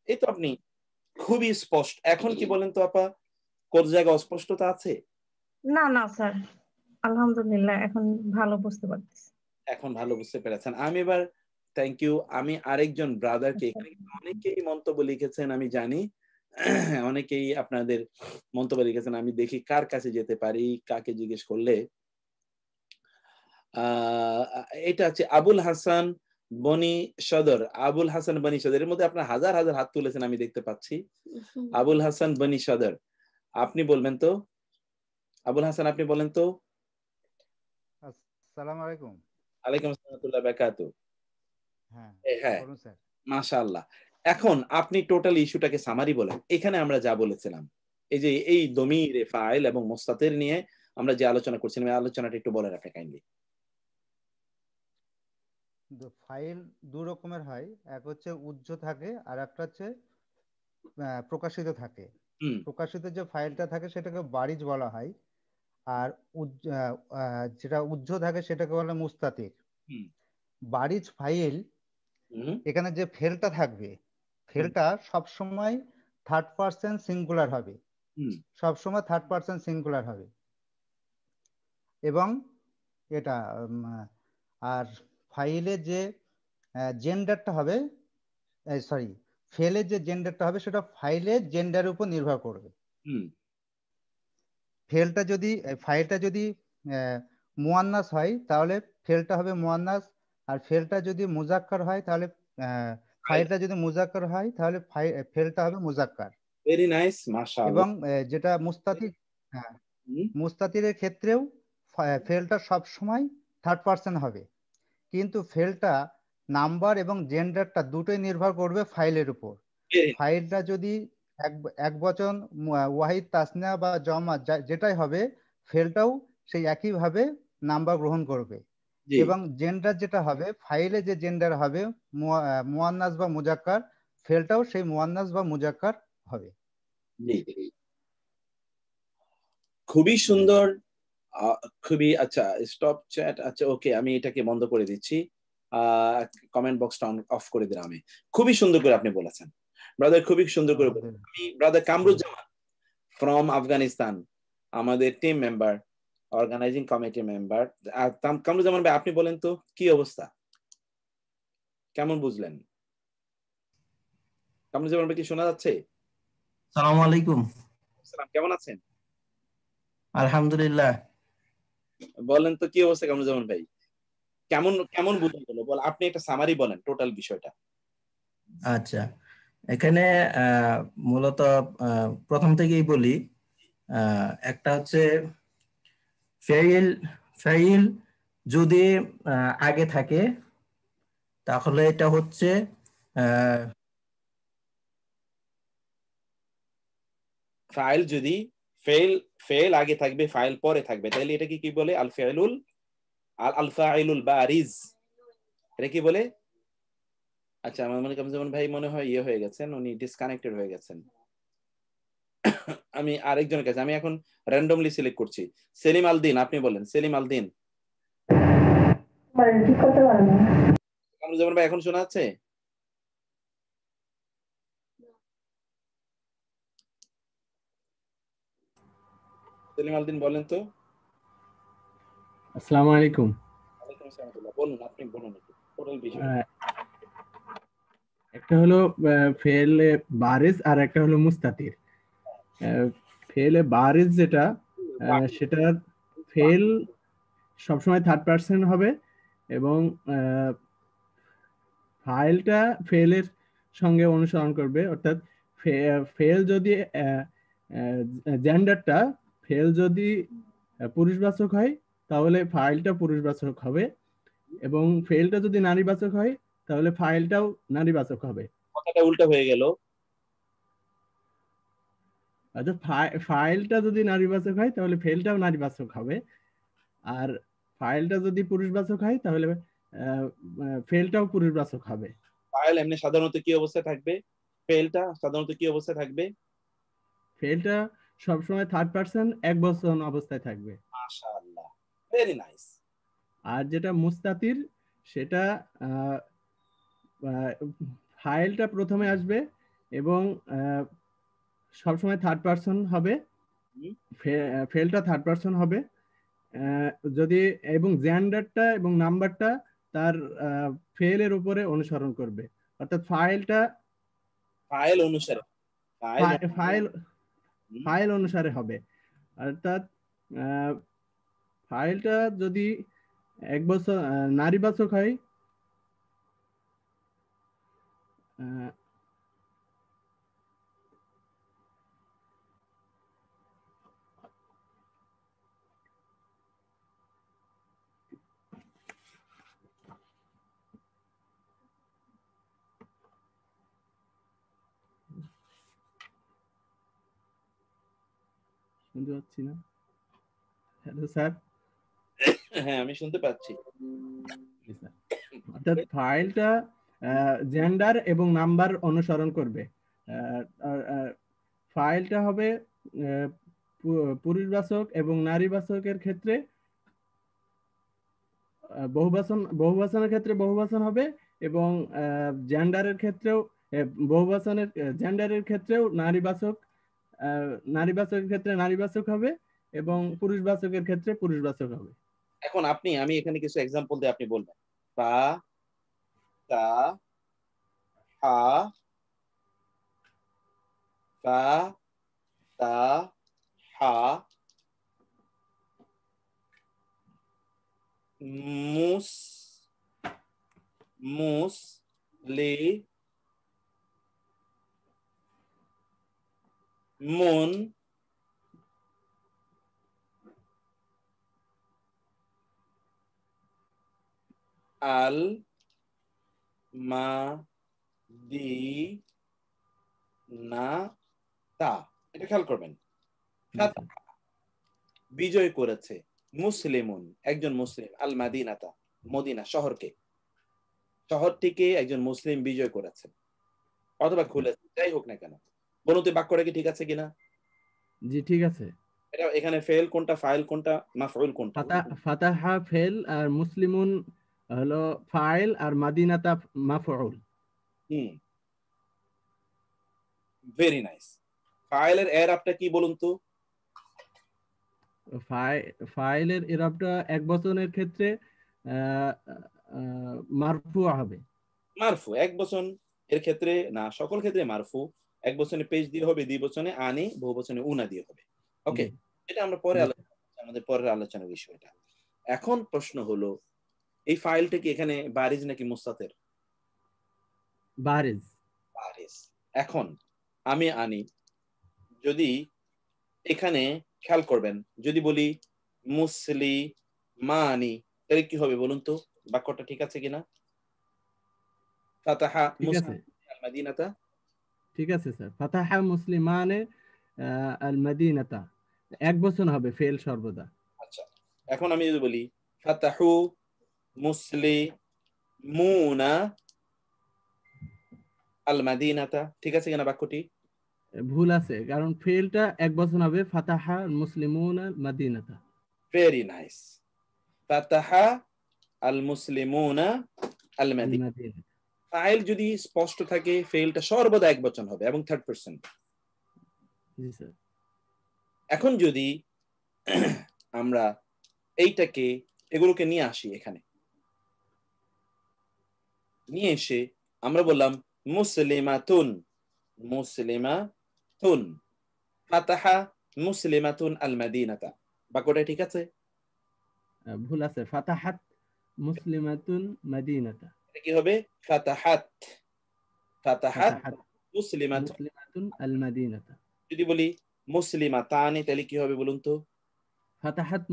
Speaker 1: এই তো আপনি খুবই স্পষ্ট। এখন কি বলেন তো আপা, কোন জায়গায় অস্পষ্টতা আছে?
Speaker 6: না না স্যার আলহামদুলিল্লাহ এখন ভালো বুঝতে পারতেছি।
Speaker 1: এখন ভালো বুঝতে পেরেছেন। আমি এবার থ্যাংক ইউ। আমি আরেকজন ব্রাদারকে, এখানে অনেকেই মন্তব্য লিখেছেন আমি জানি, অনেকেই আপনাদের মন্তব্য লিখেছেন। আমি দেখি কার কাছে যেতে পারি, কাকে জিজ্ঞেস করলে। এটা হচ্ছে আবুল হাসান বনি সদর। আবুল হাসান বনি সদর, এর মধ্যে আপনার হাজার হাজার হাত তুলেছেন আমি দেখতে পাচ্ছি। আবুল হাসান বনি সদর, আপনি বলবেন তো? আবুল হাসান আপনি বলেন তো।
Speaker 7: আসসালামু আলাইকুম।
Speaker 1: ওয়ালাইকুম আসসালাম ওয়া রাহমাতুল্লাহি ওয়া বারাকাতুহু। হ্যাঁ
Speaker 7: বলুন স্যার।
Speaker 1: মাশাআল্লাহ। এখন আপনি টোটাল ইস্যুটাকে সামারি বলেন। এখানে আমরা যা বলেছিলাম, এই যে এই দমিরে ফাইল এবং মুস্তাতির নিয়ে আমরা যে আলোচনা করছিলাম, এই আলোচনাটা একটু বলেন আপনি কাইন্ডলি।
Speaker 7: ফাইল দু রকমের হয়, এক হচ্ছে উজ্জ্ব থাকে আর একটা হচ্ছে প্রকাশিত থাকে। প্রকাশিত যে ফাইলটা থাকে সেটাকে বারিজ বলা হয়, আর যেটা উজ্জ্ব থাকে সেটাকে বলে মুস্তাতির। বারিজ ফাইল, এখানে যে ফেলটা থাকবে, ফেলটা সবসময় থার্ড পারসন সিঙ্গুলার হবে, সবসময় থার্ড পারসন সিঙ্গুলার হবে। এবং এটা আর ফাইলের যে জেন্ডারটা হবে, সরি ফেলের যে জেন্ডারটা হবে সেটা ফাইলের জেন্ডারের উপর নির্ভর করবে। ফাইলটা যদি মুয়ান্নাস হয় তাহলে ফেলটা হবে মুয়ান্নাস, আর ফেলটা যদি মুজাক্কার হয় তাহলে ফাইলটা যদি মুজাক্কার হয় তাহলে ফেলটা হবে মুজাক্কার।
Speaker 1: ভেরি নাইস,
Speaker 7: এবং
Speaker 1: মাশাআল্লাহ।
Speaker 7: যেটা মুস্তাতির, হ্যাঁ মুস্তাতিরের ক্ষেত্রেও ফেলটা সব সময় থার্ড পার্সন হবে, কিন্তু ফেলটা নাম্বার এবং জেন্ডারটা দুটোই নির্ভর করবে ফাইলের উপর। ফাইলটা যদি এক বচন ওয়াহিদ তাসনিয়া বা জমা যেটাই হবে, ফেলটাও সেই একইভাবে নাম্বার গ্রহণ করবে। এবং জেন্ডার যেটা হবে, ফাইলে যে জেন্ডার হবে মুয়ান্নাস বা মুজাক্কার, ফেলটাও সেই মুয়ান্নাস বা মুজাক্কার হবে।
Speaker 1: খুবই সুন্দর, খুবই আচ্ছা। স্টপ চ্যাট, আচ্ছা ওকে, আমি এটাকে বন্ধ করে দিচ্ছি, কমেন্ট বক্সটা অফ করে দিলাম আমি। খুবই সুন্দর করে আপনি বলেছেন ব্রাদার, খুবই সুন্দর করে। আমি ব্রাদার কামরুজ্জামান ফ্রম আফগানিস্তান, আমাদের team member, organizing committee member. Kamruzzaman ভাই, আপনি বলেন তো কি অবস্থা, কেমন বুঝলেন? কামরুজ্জামান ভাই কি শোনা যাচ্ছে?
Speaker 8: সালামু আলাইকুম।
Speaker 1: সালাম, কেমন আছেন?
Speaker 8: আলহামদুলিল্লাহ।
Speaker 1: বলেন তো কি অবস্থা কামরুজ্জামান ভাই, কেমন কেমন বুঝলেন বল, আপনি একটা সামারি বলেন টোটাল বিষয়টা।
Speaker 8: আচ্ছা, এখানে মূলত প্রথম থেকেই বলি, একটা হচ্ছে ফাইল যদি আগে থাকে তাহলে এটা হচ্ছে
Speaker 1: ফাইল যদি ফেল আগে থাকবে, ফাইল পরে থাকবে, তাহলে এটা কি বলে? আল ফাইলুল বারিজ, এটা কি বলে? আচ্ছা, আমার মনে কামরুজ্জামান ভাই মনে হয় ইয়ে হয়ে গেছেন, উনি ডিসকানেক্টেড হয়ে গেছেন। আমি আরেকজনের কাছে, আমি এখন র্যান্ডমলি সিলেক্ট করছি। সেলিম আলদিন, আপনি বলেন। সেলিম আলদিন। কামরুজ্জামান ভাই এখন শোনা যাচ্ছে? সেলিম আলদিন বলেন তো।
Speaker 9: আসসালামু আলাইকুম।
Speaker 1: ওয়ালাইকুম আসসালাম, বলুন, আপনি বলুন টোটাল বিষয়।
Speaker 9: একটা হলো ফেলে বারিজ আর একটা হলো মুস্তাতির। ফেলে বারিজ যেটা, সেটা ফেল সবসময় থার্ড পার্সন হবে এবং ফাইলটা ফেলের সঙ্গে অনুসরণ করবে, অর্থাৎ ফেল যদি জেন্ডারটা ফেল যদি পুরুষবাচক হয় তাহলে ফাইলটা পুরুষবাচক হবে, এবং ফেলটা যদি নারীবাচক হয় তাহলে ফাইলটাও নারীবাচক হবে।
Speaker 1: কথাটা উল্টো হয়ে গেল।
Speaker 9: আচ্ছা, ফাইলটা যদি নারীবাচক হয় তাহলে ফেলটাও নারীবাচক হবে, আর ফাইলটা যদি পুরুষবাচক হয় তাহলে ফেলটাও পুরুষবাচক হবে।
Speaker 1: ফাইল এমনি সাধারণত কি অবস্থায় থাকবে? ফেলটা সাধারণত কি অবস্থায় থাকবে?
Speaker 9: ফেলটা সবসময় থার্ড পারসন একবচন অবস্থায় থাকবে।
Speaker 1: মাশাআল্লাহ, ভেরি নাইস।
Speaker 9: আর যেটা মুস্তাতির, সেটা ফাইলটা প্রথমে আসবে এবং সবসময় থার্ড পারসন হবে, ফেলটা থার্ড পারসন হবে যদি, এবং জেন্ডারটা এবং নাম্বারটা তার ফেলের উপরে অনুসরণ করবে, অর্থাৎ ফাইলটা
Speaker 1: ফাইল অনুসারে
Speaker 9: ফাইল অনুসারে হবে। অর্থাৎ ফাইলটা যদি এক বছর নারীবাচক হয়, শুনতে পাচ্ছি না। Hello sir.
Speaker 1: হ্যাঁ, আমি শুনতে পাচ্ছি।
Speaker 9: অর্থাৎ ফাইলটা জেন্ডার এবং নাম্বার অনুসরণ করবে। ফাইলটা হবে পুরুষবাচক এবং নারীবাচকের ক্ষেত্রে বহুবচনের ক্ষেত্রে বহুবচন হবে, এবং জেন্ডারের ক্ষেত্রেও বহুবচনের জেন্ডারের ক্ষেত্রেও নারীবাচকের ক্ষেত্রে নারীবাচক হবে এবং পুরুষবাচকের ক্ষেত্রে পুরুষবাচক হবে।
Speaker 1: এখন আমি এখানে কিছু এক্সাম্পল দিয়ে আপনি বলবেন। ফা, তা, হা, ফা, তা, হা, মুন আল মাদিনাতা, এটা খেয়াল করবেন। বিজয় করেছে মুসলিমুন, একজন মুসলিম, আল মাদিনাতা, মদিনা শহরকে, শহরটিকে একজন মুসলিম বিজয় করেছে অথবা খুলেছে, যাই হোক না কেন। বলুন তো বাক্যটা কি ঠিক আছে কিনা?
Speaker 9: জি ঠিক আছে।
Speaker 1: এটা এখানে ফেল কোনটা, ফাইল কোনটা, মাফউল কোনটা?
Speaker 9: ফাতাহা ফেল আর মুসলিমুন হলো ফাইল আর মাদিনাতা মাফউল।
Speaker 1: Very nice. ফাইলের এরাবটা কি বলুন তো?
Speaker 9: ফাইলের এরাবটা এক বচনের ক্ষেত্রে মারফু হবে।
Speaker 1: মারফু এক বচন এর ক্ষেত্রে না, সকল ক্ষেত্রে মারফু। এক বচনে পেশ দিয়ে হবে, দ্বি বচনে আনে, বহু বচনে উনা দিয়ে হবে। ওকে, এটা আমরা পরে আলোচনা করব, আমাদের পরের আলোচনার বিষয়টা। এখন প্রশ্ন হলো এই ফাইলটা কি এখানে বারিজ নাকি মুস্তাতির?
Speaker 9: বারিজ।
Speaker 1: বারিজ। এখন আমি আনি, যদি এখানে খেয়াল করবেন, যদি বলি মুসলিমানি, তাহলে কি হবে বলুন তো? বাক্যটা ঠিক আছে কিনা? ফাতাহা মুসলিমান মাদিনাতা,
Speaker 9: ঠিক আছে স্যার। ফাতাহা মুসলিমানে আল মাদিনাতা এক বচন হবে ফেল সর্বদা।
Speaker 1: আচ্ছা, এখন আমি যদি বলি ফাতাহু মুসলিমুনা আল মাদিনাতা, ঠিক আছে কিনা বাক্যটি?
Speaker 9: ভুল আছে, কারণ ফেলটা এক বচন হবে ফাতাহা মুসলিমুনা মাদিনাতা।
Speaker 1: Very nice. ফাতাহা আল মুসলিমুনা আল মাদিনাতা। ফাইল যদি স্পষ্ট থাকে ফেলটা সর্বদা এক বচন হবে এবং থার্ড পারসন।
Speaker 9: জি স্যার।
Speaker 1: এখন যদি আমরা এইটাকে এগুলোকে নিয়ে আসি, এখানে নিয়ে এসে আমরা বললাম মুসলিমাতুন, মুসলিমাতুন ফাতাহা মুসলিমাতুন আল মাদিনাতা, বাক্যটা ঠিক আছে?
Speaker 9: ভুল আছে, ফাতাহাত মুসলিমাতুন মাদিনাতা।
Speaker 1: এটা কি হবে? ফাতাহাত, ফাতাহাত মুসলিমাতুন
Speaker 9: আল মাদিনাতা।
Speaker 1: যদি বলি মুসলিমাতানি, তাহলে কি হবে বলুন তো?
Speaker 9: ফাতাহাত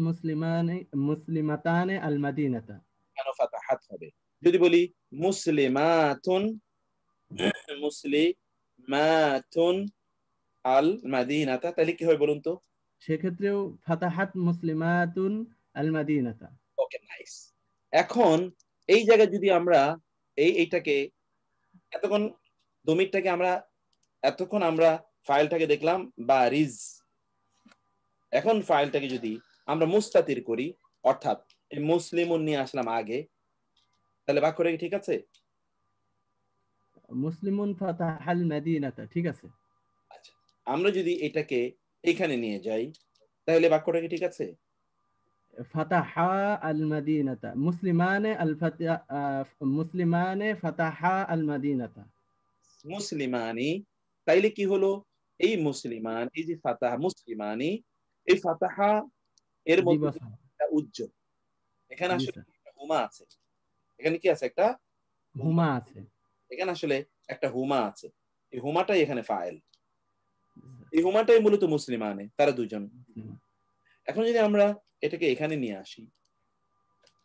Speaker 9: মুসলিমাতানে আল মাদিনাতা।
Speaker 1: কেন ফাতাহাত হবে? যদি বলি মুসলিমাতুন আল মাদিনাতা, তাহলে কি হবে বলুন তো?
Speaker 9: সেক্ষেত্রেও ফাতাহাত মুসলিমাতুন আল মাদিনাতা।
Speaker 1: ওকে, নাইস। এখন এই জায়গায় যদি আমরা এইটাকে এতক্ষণ আমরা ফাইলটাকে দেখলাম বারিজ। এখন ফাইলটাকে যদি আমরা মুস্তাতির করি, অর্থাৎ এই মুসলিমুন নিয়ে আসলাম আগে, তাহলে বাক্যটা কি ঠিক আছে?
Speaker 9: মুসলিমুন ফাতাহাল মাদিনাতা, ঠিক আছে।
Speaker 1: আচ্ছা, আমরা যদি এটাকে এখানে নিয়ে যাই, তাহলে বাক্যটা কি ঠিক আছে?
Speaker 9: ফাতাহা আল মাদিনাতা মুসলিমানে ফাতাহা আল মাদিনাতা।
Speaker 1: মুসলিমানি, তাইলে কি হলো? এই মুসলিমান, এই যে ফাতাহা মুসলিমানি, এই ফাতাহা এর মধ্যে উজ্জ্বল, এখানে আসলে হুমা আছে। এখানে কি আছে? একটা
Speaker 9: হুমা আছে।
Speaker 1: এখানে আসলে একটা হুমা আছে, এই হুমাটাই এখানে ফাইল। এই হুমাটাই মূলত মুসলিমানে, তারা দুজন। এখন যদি আমরা এটাকে এখানে নিয়ে আসি,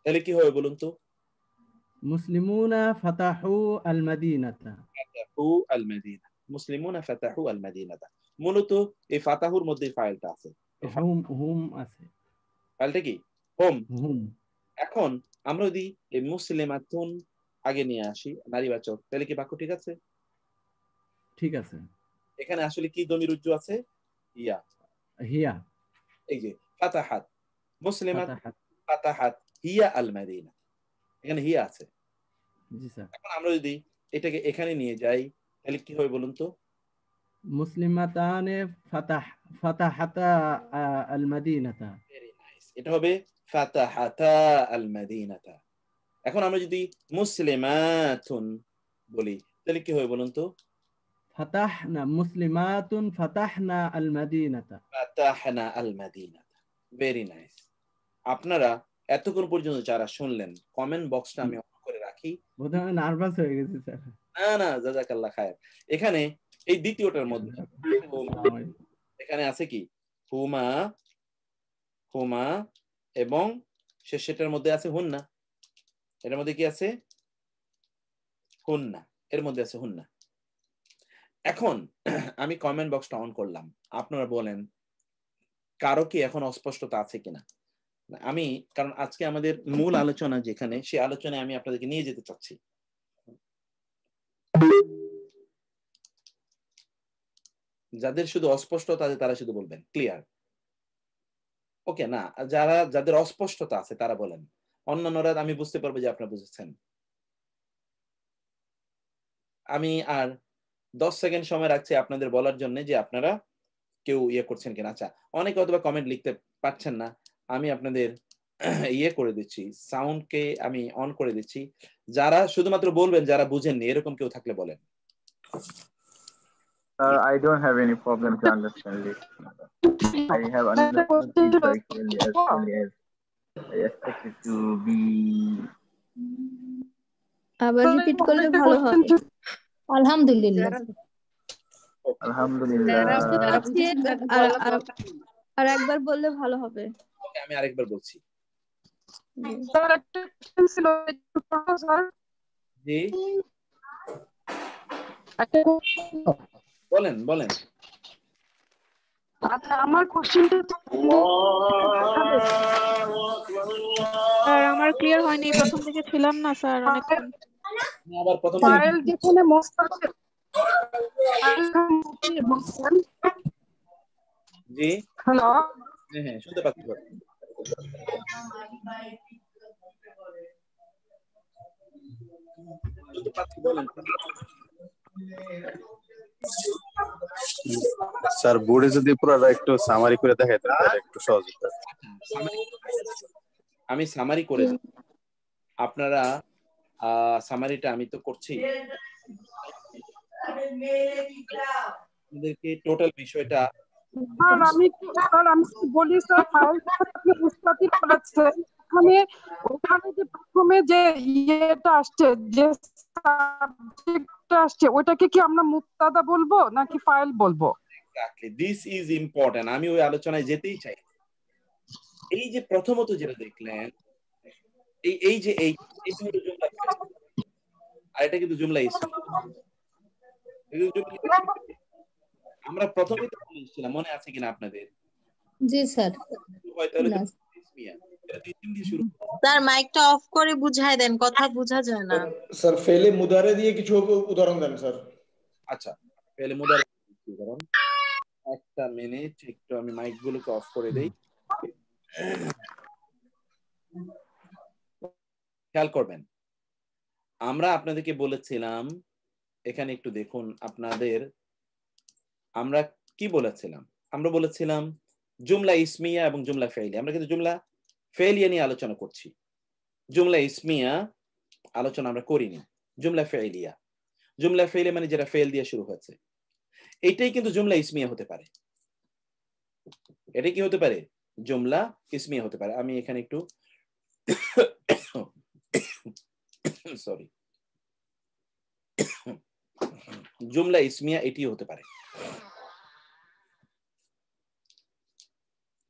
Speaker 1: তাহলে কি হবে বলুন তো?
Speaker 9: মুসলিমুনা ফাতাহু আল মাদিনাতা,
Speaker 1: ফাতাহু আল মাদিনা, মুসলিমুনা ফাতাহু আল মাদিনাতা। মূলত এই ফাতাহুর মধ্যে ফাইলটা আছে,
Speaker 9: হুম আছে।
Speaker 1: ফাইলটা কি? হুম।
Speaker 9: এখন
Speaker 1: আমরা যদি এই মুসলিমাতুন আগে নিয়ে আসি, নারীবাচক, তাহলে কি বাক্য ঠিক আছে?
Speaker 9: ঠিক আছে।
Speaker 1: এখানে আসলে কি দমির উজ্জু আছে? ইয়া,
Speaker 9: হিয়া।
Speaker 1: এই যে ফাতাহাত মুসলিমাত ফাতাহাত হিয়া আল মাদিনা, এখানে হিয়া আছে।
Speaker 9: জি স্যার।
Speaker 1: এখন আমরা যদি এটাকে এখানে নিয়ে যাই, তাহলে কি হবে বলুন তো?
Speaker 9: মুসলিমাতানে ফাতাহাতা আল মাদিনাতা।
Speaker 1: ভেরি নাইস, এটা হবে ফাতাহাতা আল মাদিনাতা। এখন আমরা যদি মুসলিমাতুন বলি, তাহলে কি হবে বলুন তো?
Speaker 9: ফাতাহনা মুসলিমাতুন ফাতাহনা আল মাদিনাতা।
Speaker 1: ফাতাহনা আল মাদিনাতা। Very nice. আপনারা এতক্ষণ পর্যন্ত যারা শুনলেন কমেন্ট বক্সটা আমি অন করে রাখি।
Speaker 9: বোধহয় নার্ভাস হয়ে গেছি স্যার।
Speaker 1: না জাযাকাল্লাহ খায়ের। এখানে এই দ্বিতীয়টার মধ্যে এখানে আছে কি হুমা হুমা এবং শেষেরটার মধ্যে আছে হুন্না। এর মধ্যে কি আছে? হুন্না। এর মধ্যে আছে হুন্না। এখন আমি কমেন্ট বক্সটা অন করলাম, আপনারা বলেন কারো কি এখন অস্পষ্টতা আছে কিনা। আমি কারণ আজকে আমাদের মূল আলোচনা যেখানে, সেই আলোচনায় আমি আপনাদেরকে নিয়ে যেতে চাচ্ছি। যাদের শুধু অস্পষ্টতা আছে তারা শুধু বলবেন ক্লিয়ার। ওকে, না যাদের অস্পষ্টতা আছে তারা বলেন, অন্যান্যরা আমি বুঝতে পারবো যে আপনারা বুঝেছেন। আমি আর 10 সেকেন্ড সময় রাখছি আপনাদের বলার জন্য যে আপনারা কেউ ইয়ে করছেন কিনা। আচ্ছা, অনেকে অথবা কমেন্ট লিখতে পারছেন না, আমি আপনাদের ইয়ে করে দিচ্ছি, সাউন্ডকে আমি অন করে দিচ্ছি। যারা শুধুমাত্র বলবেন যারা বুঝেননি, এরকম কেউ থাকলে বলেন।
Speaker 5: I don't have any problem to understand it. I have understood it very clearly as I expect it to be.
Speaker 2: আবার রিপিট করলে ভালো হয়। আলহামদুলিল্লাহ।
Speaker 5: আলহামদুলিল্লাহ।
Speaker 2: আর একবার বললে ভালো হবে।
Speaker 1: ওকে, আমি আরেকবার বলছি।
Speaker 4: স্যার একটা কোশ্চেন ছিল, একটু করবো স্যার?
Speaker 1: জি
Speaker 4: একটা
Speaker 1: বলেন।
Speaker 4: আচ্ছা, আমার কোশ্চেনটা
Speaker 10: স্যার আমার ক্লিয়ার হয়নি, প্রথম থেকে ছিলাম না স্যার অনেকক্ষণ।
Speaker 1: আবার প্রথম
Speaker 4: ফাইল যেখানে মোস্তাফিজ
Speaker 1: জি
Speaker 4: হ্যালো,
Speaker 1: হ্যাঁ শুনতে পাচ্ছি। বলেন।
Speaker 11: স্যার বোর্ডে যদি পুরোটা একটু সামারি করে দেখায় তাহলে একটু সহজ হতো।
Speaker 1: আমি সামারি করে দিই, আপনারা সামারিটা আমি তো করছি, আপনাদেরকে টোটাল বিষয়টা।
Speaker 4: স্যার আমি বলি স্যার, ফাইলটা আপনি মুস্তাফিজ বলেছেন, ওখানে যে প্রথমে যে ইয়েটা আসছে, যে সাবজেক্টটা আসছে, ওটাকে কি আমরা মুক্তাদা বলবো নাকি ফাইল বলবো?
Speaker 1: Exactly, this is important. আমি ওই আলোচনায় যেতেই চাই। এই যে প্রথমত যেটা দেখলেন, এই যে এই জুমলা, আর এটা কিন্তু জুমলা ইসমি। আমরা প্রথমেই তো বলেছিলাম, মনে আছে কিনা আপনাদের?
Speaker 2: জি স্যার।
Speaker 12: স্যার মাইকটা অফ করে বুঝায় দেন, কথা বোঝা যায় না।
Speaker 13: স্যার ফেলে মুদারে দিয়ে কিছু উদাহরণ দেন স্যার।
Speaker 1: আচ্ছা, ফেলে মুদারে উদাহরণ, একটা মিনিট, একটু আমি মাইক গুলোকে অফ করে দেই। খেয়াল করবেন, আমরা আপনাদেরকে বলেছিলাম, এখানে একটু দেখুন আপনাদের, আমরা কি বলেছিলাম? আমরা বলেছিলাম জুমলা ইসমিয়া এবং জুমলা ফেইলিয়া। আমরা কিন্তু জুমলা ফেইলিয়া নিয়ে আলোচনা করছি, জুমলা ইসমিয়া আলোচনা আমরা করিনি। জুমলা ফেইলিয়া, জুমলা ফেইলিয়া মানে যেটা ফেল দিয়ে শুরু হয়েছে, এটাই কিন্তু জুমলা ইসমিয়া হতে পারে। এটা কি হতে পারে? জুমলা ইসমিয়া হতে পারে। আমি এখানে একটু সরি, জুমলা ইসমিয়া এটি হতে পারে,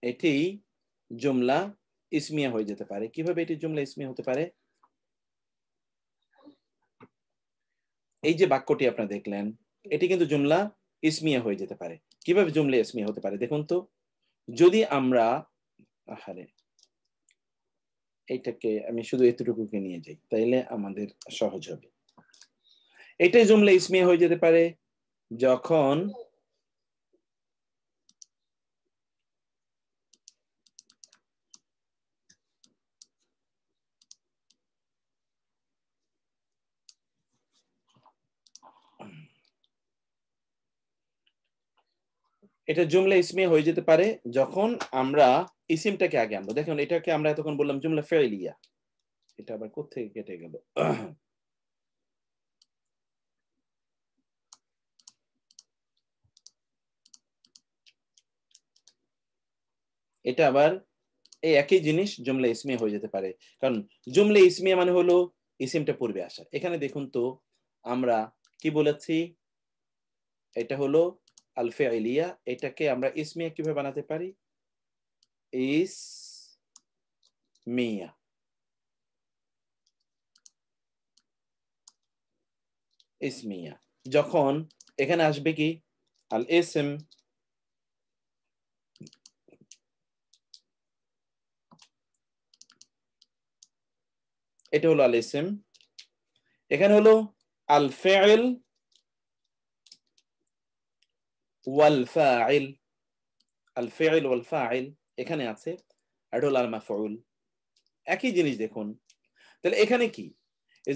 Speaker 1: এটি জুমলা ইসমিয়া হয়ে যেতে পারে। কিভাবে এটি জুমলা ইসমিয়া হতে পারে? এই যে বাক্যটি আপনারা দেখলেন, এটি কিন্তু জুমলা ইসমিয়া হয়ে যেতে পারে। কিভাবে জুমলা ইসমিয়া হতে পারে দেখুন তো। যদি আমরা এইটাকে আমি শুধু এতটুকুকে নিয়ে যাই, তাইলে আমাদের সহজ হবে। এটাই জুমলা ইসমিয়া হয়ে যেতে পারে যখন এটা জুমলা ইসমিয়া হয়ে যেতে পারে যখন আমরা ইসিমটাকে আগে আনবো। দেখুন, এটাকে আমরা এতক্ষণ বললাম জুমলা ফেইলিয়া, এটা আবার কোত্থেকে কেটে গেল? এটা আবার এই একই জিনিস জুমলা ইসমিয়া হয়ে যেতে পারে, কারণ জুমলা ইসমিয়া মানে হলো ইসিমটা পূর্বে আসা। এখানে দেখুন তো আমরা কি বলেছি, এটা হলো আল ফি'লিয়া, এটাকে আমরা ইসমিয়া কিভাবে বানাতে পারি, ইসমিয়া। ইসমিয়া যখন এখানে আসবে কি আল ইসম, এটা হলো আল ইসম, এখানে হলো আল ফি'ল ওয়াল ফাইল, আল ফি'ল ওয়াল ফাইল এখানে আছে, এটা হলো আল মাফউল। একই জিনিস দেখুন, তাহলে এখানে কি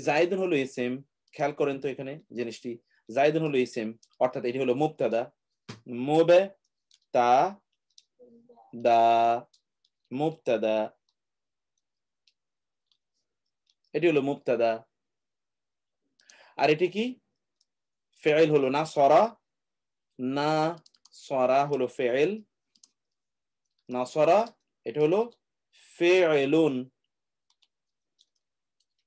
Speaker 1: জাইদুন হলো ইসম, খেয়াল করেন তো এখানে জিনিসটি, জাইদুন হলো ইসম অর্থাৎ এটি হলো মুবতাদা, মুবতাদা, মুবতাদা, এটি হলো মুবতাদা। আর এটি কি ফি'ল হলো নাসরা, নাসরা হলো ফি'ল, নাসরা এটা হলো ফি'লুন।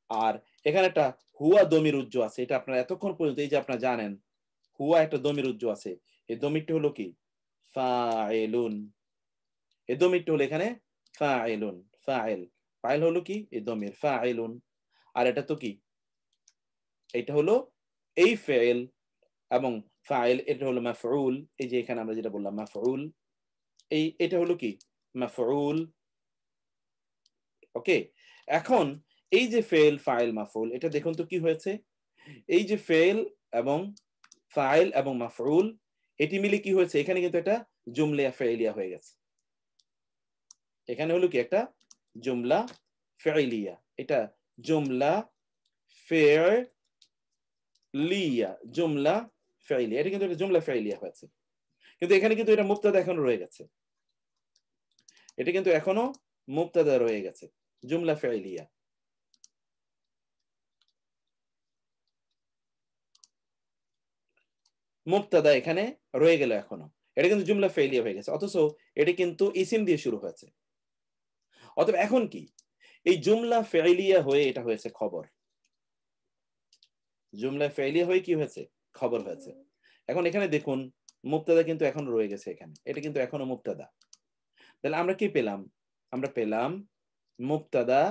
Speaker 1: আর এখানে একটা হুয়া দমির উজ্জ আছে, এটা আপনারা এতক্ষণ পর্যন্ত এই যে আপনারা জানেন হুয়া একটা দমির উজ্জ আছে, এই দমিরটা হলো কি ফাইলুন, এই দমিরটা হলো এখানে ফাইলুন, ফাইল, ফাইল হলো কি এই দমির ফাইলুন। আর এটা তো কি এটা হলো এই ফি'ল এবং ফাইল, এটা হলো মাফউল, এই যে এখানে আমরা যেটা বললাম মাফউল, এটা হলো কি মাফউল। ওকে, এখন এই যে ফেল ফাইল মাফউল, এটা দেখুন তো কি হয়েছে, এই যে ফেল এবং ফাইল এবং মাফউল এটি মিলে কি হয়েছে, এখানে কিন্তু এটা জুমলা ফি'লিয়া হয়ে গেছে। এখানে হলো কি একটা জুমলা ফি'লিয়া, এটা জুমলা ফি'লিয়া, জুমলা ফি'লিয়া, এটা কিন্তু একটা জুমলা ফি'লিয়া হয়েছে। কিন্তু এখানে কিন্তু এটা মুবতাদা এখনো রয়ে গেছে, এটা কিন্তু এখনো মুবতাদা রয়ে গেছে, জুমলা ফি'লিয়া। মুবতাদা এখানে রয়ে গেল এখনো, এটা কিন্তু জুমলা ফি'লিয়া হয়ে গেছে, অথচ এটা কিন্তু ইসিম দিয়ে শুরু হয়েছে। অতএব এখন কি এই জুমলা ফি'লিয়া হয়ে এটা হয়েছে খবর, জুমলা ফি'লিয়া হয়ে কি হয়েছে খবর হয়েছে। এখন এখানে দেখুন মুবতাদা কিন্তু এখনো রয়ে গেছে এখানে, এটা কিন্তু এখনো মুবতাদা। তাহলে আমরা কি পেলাম, আমরা পেলাম মুবতাদা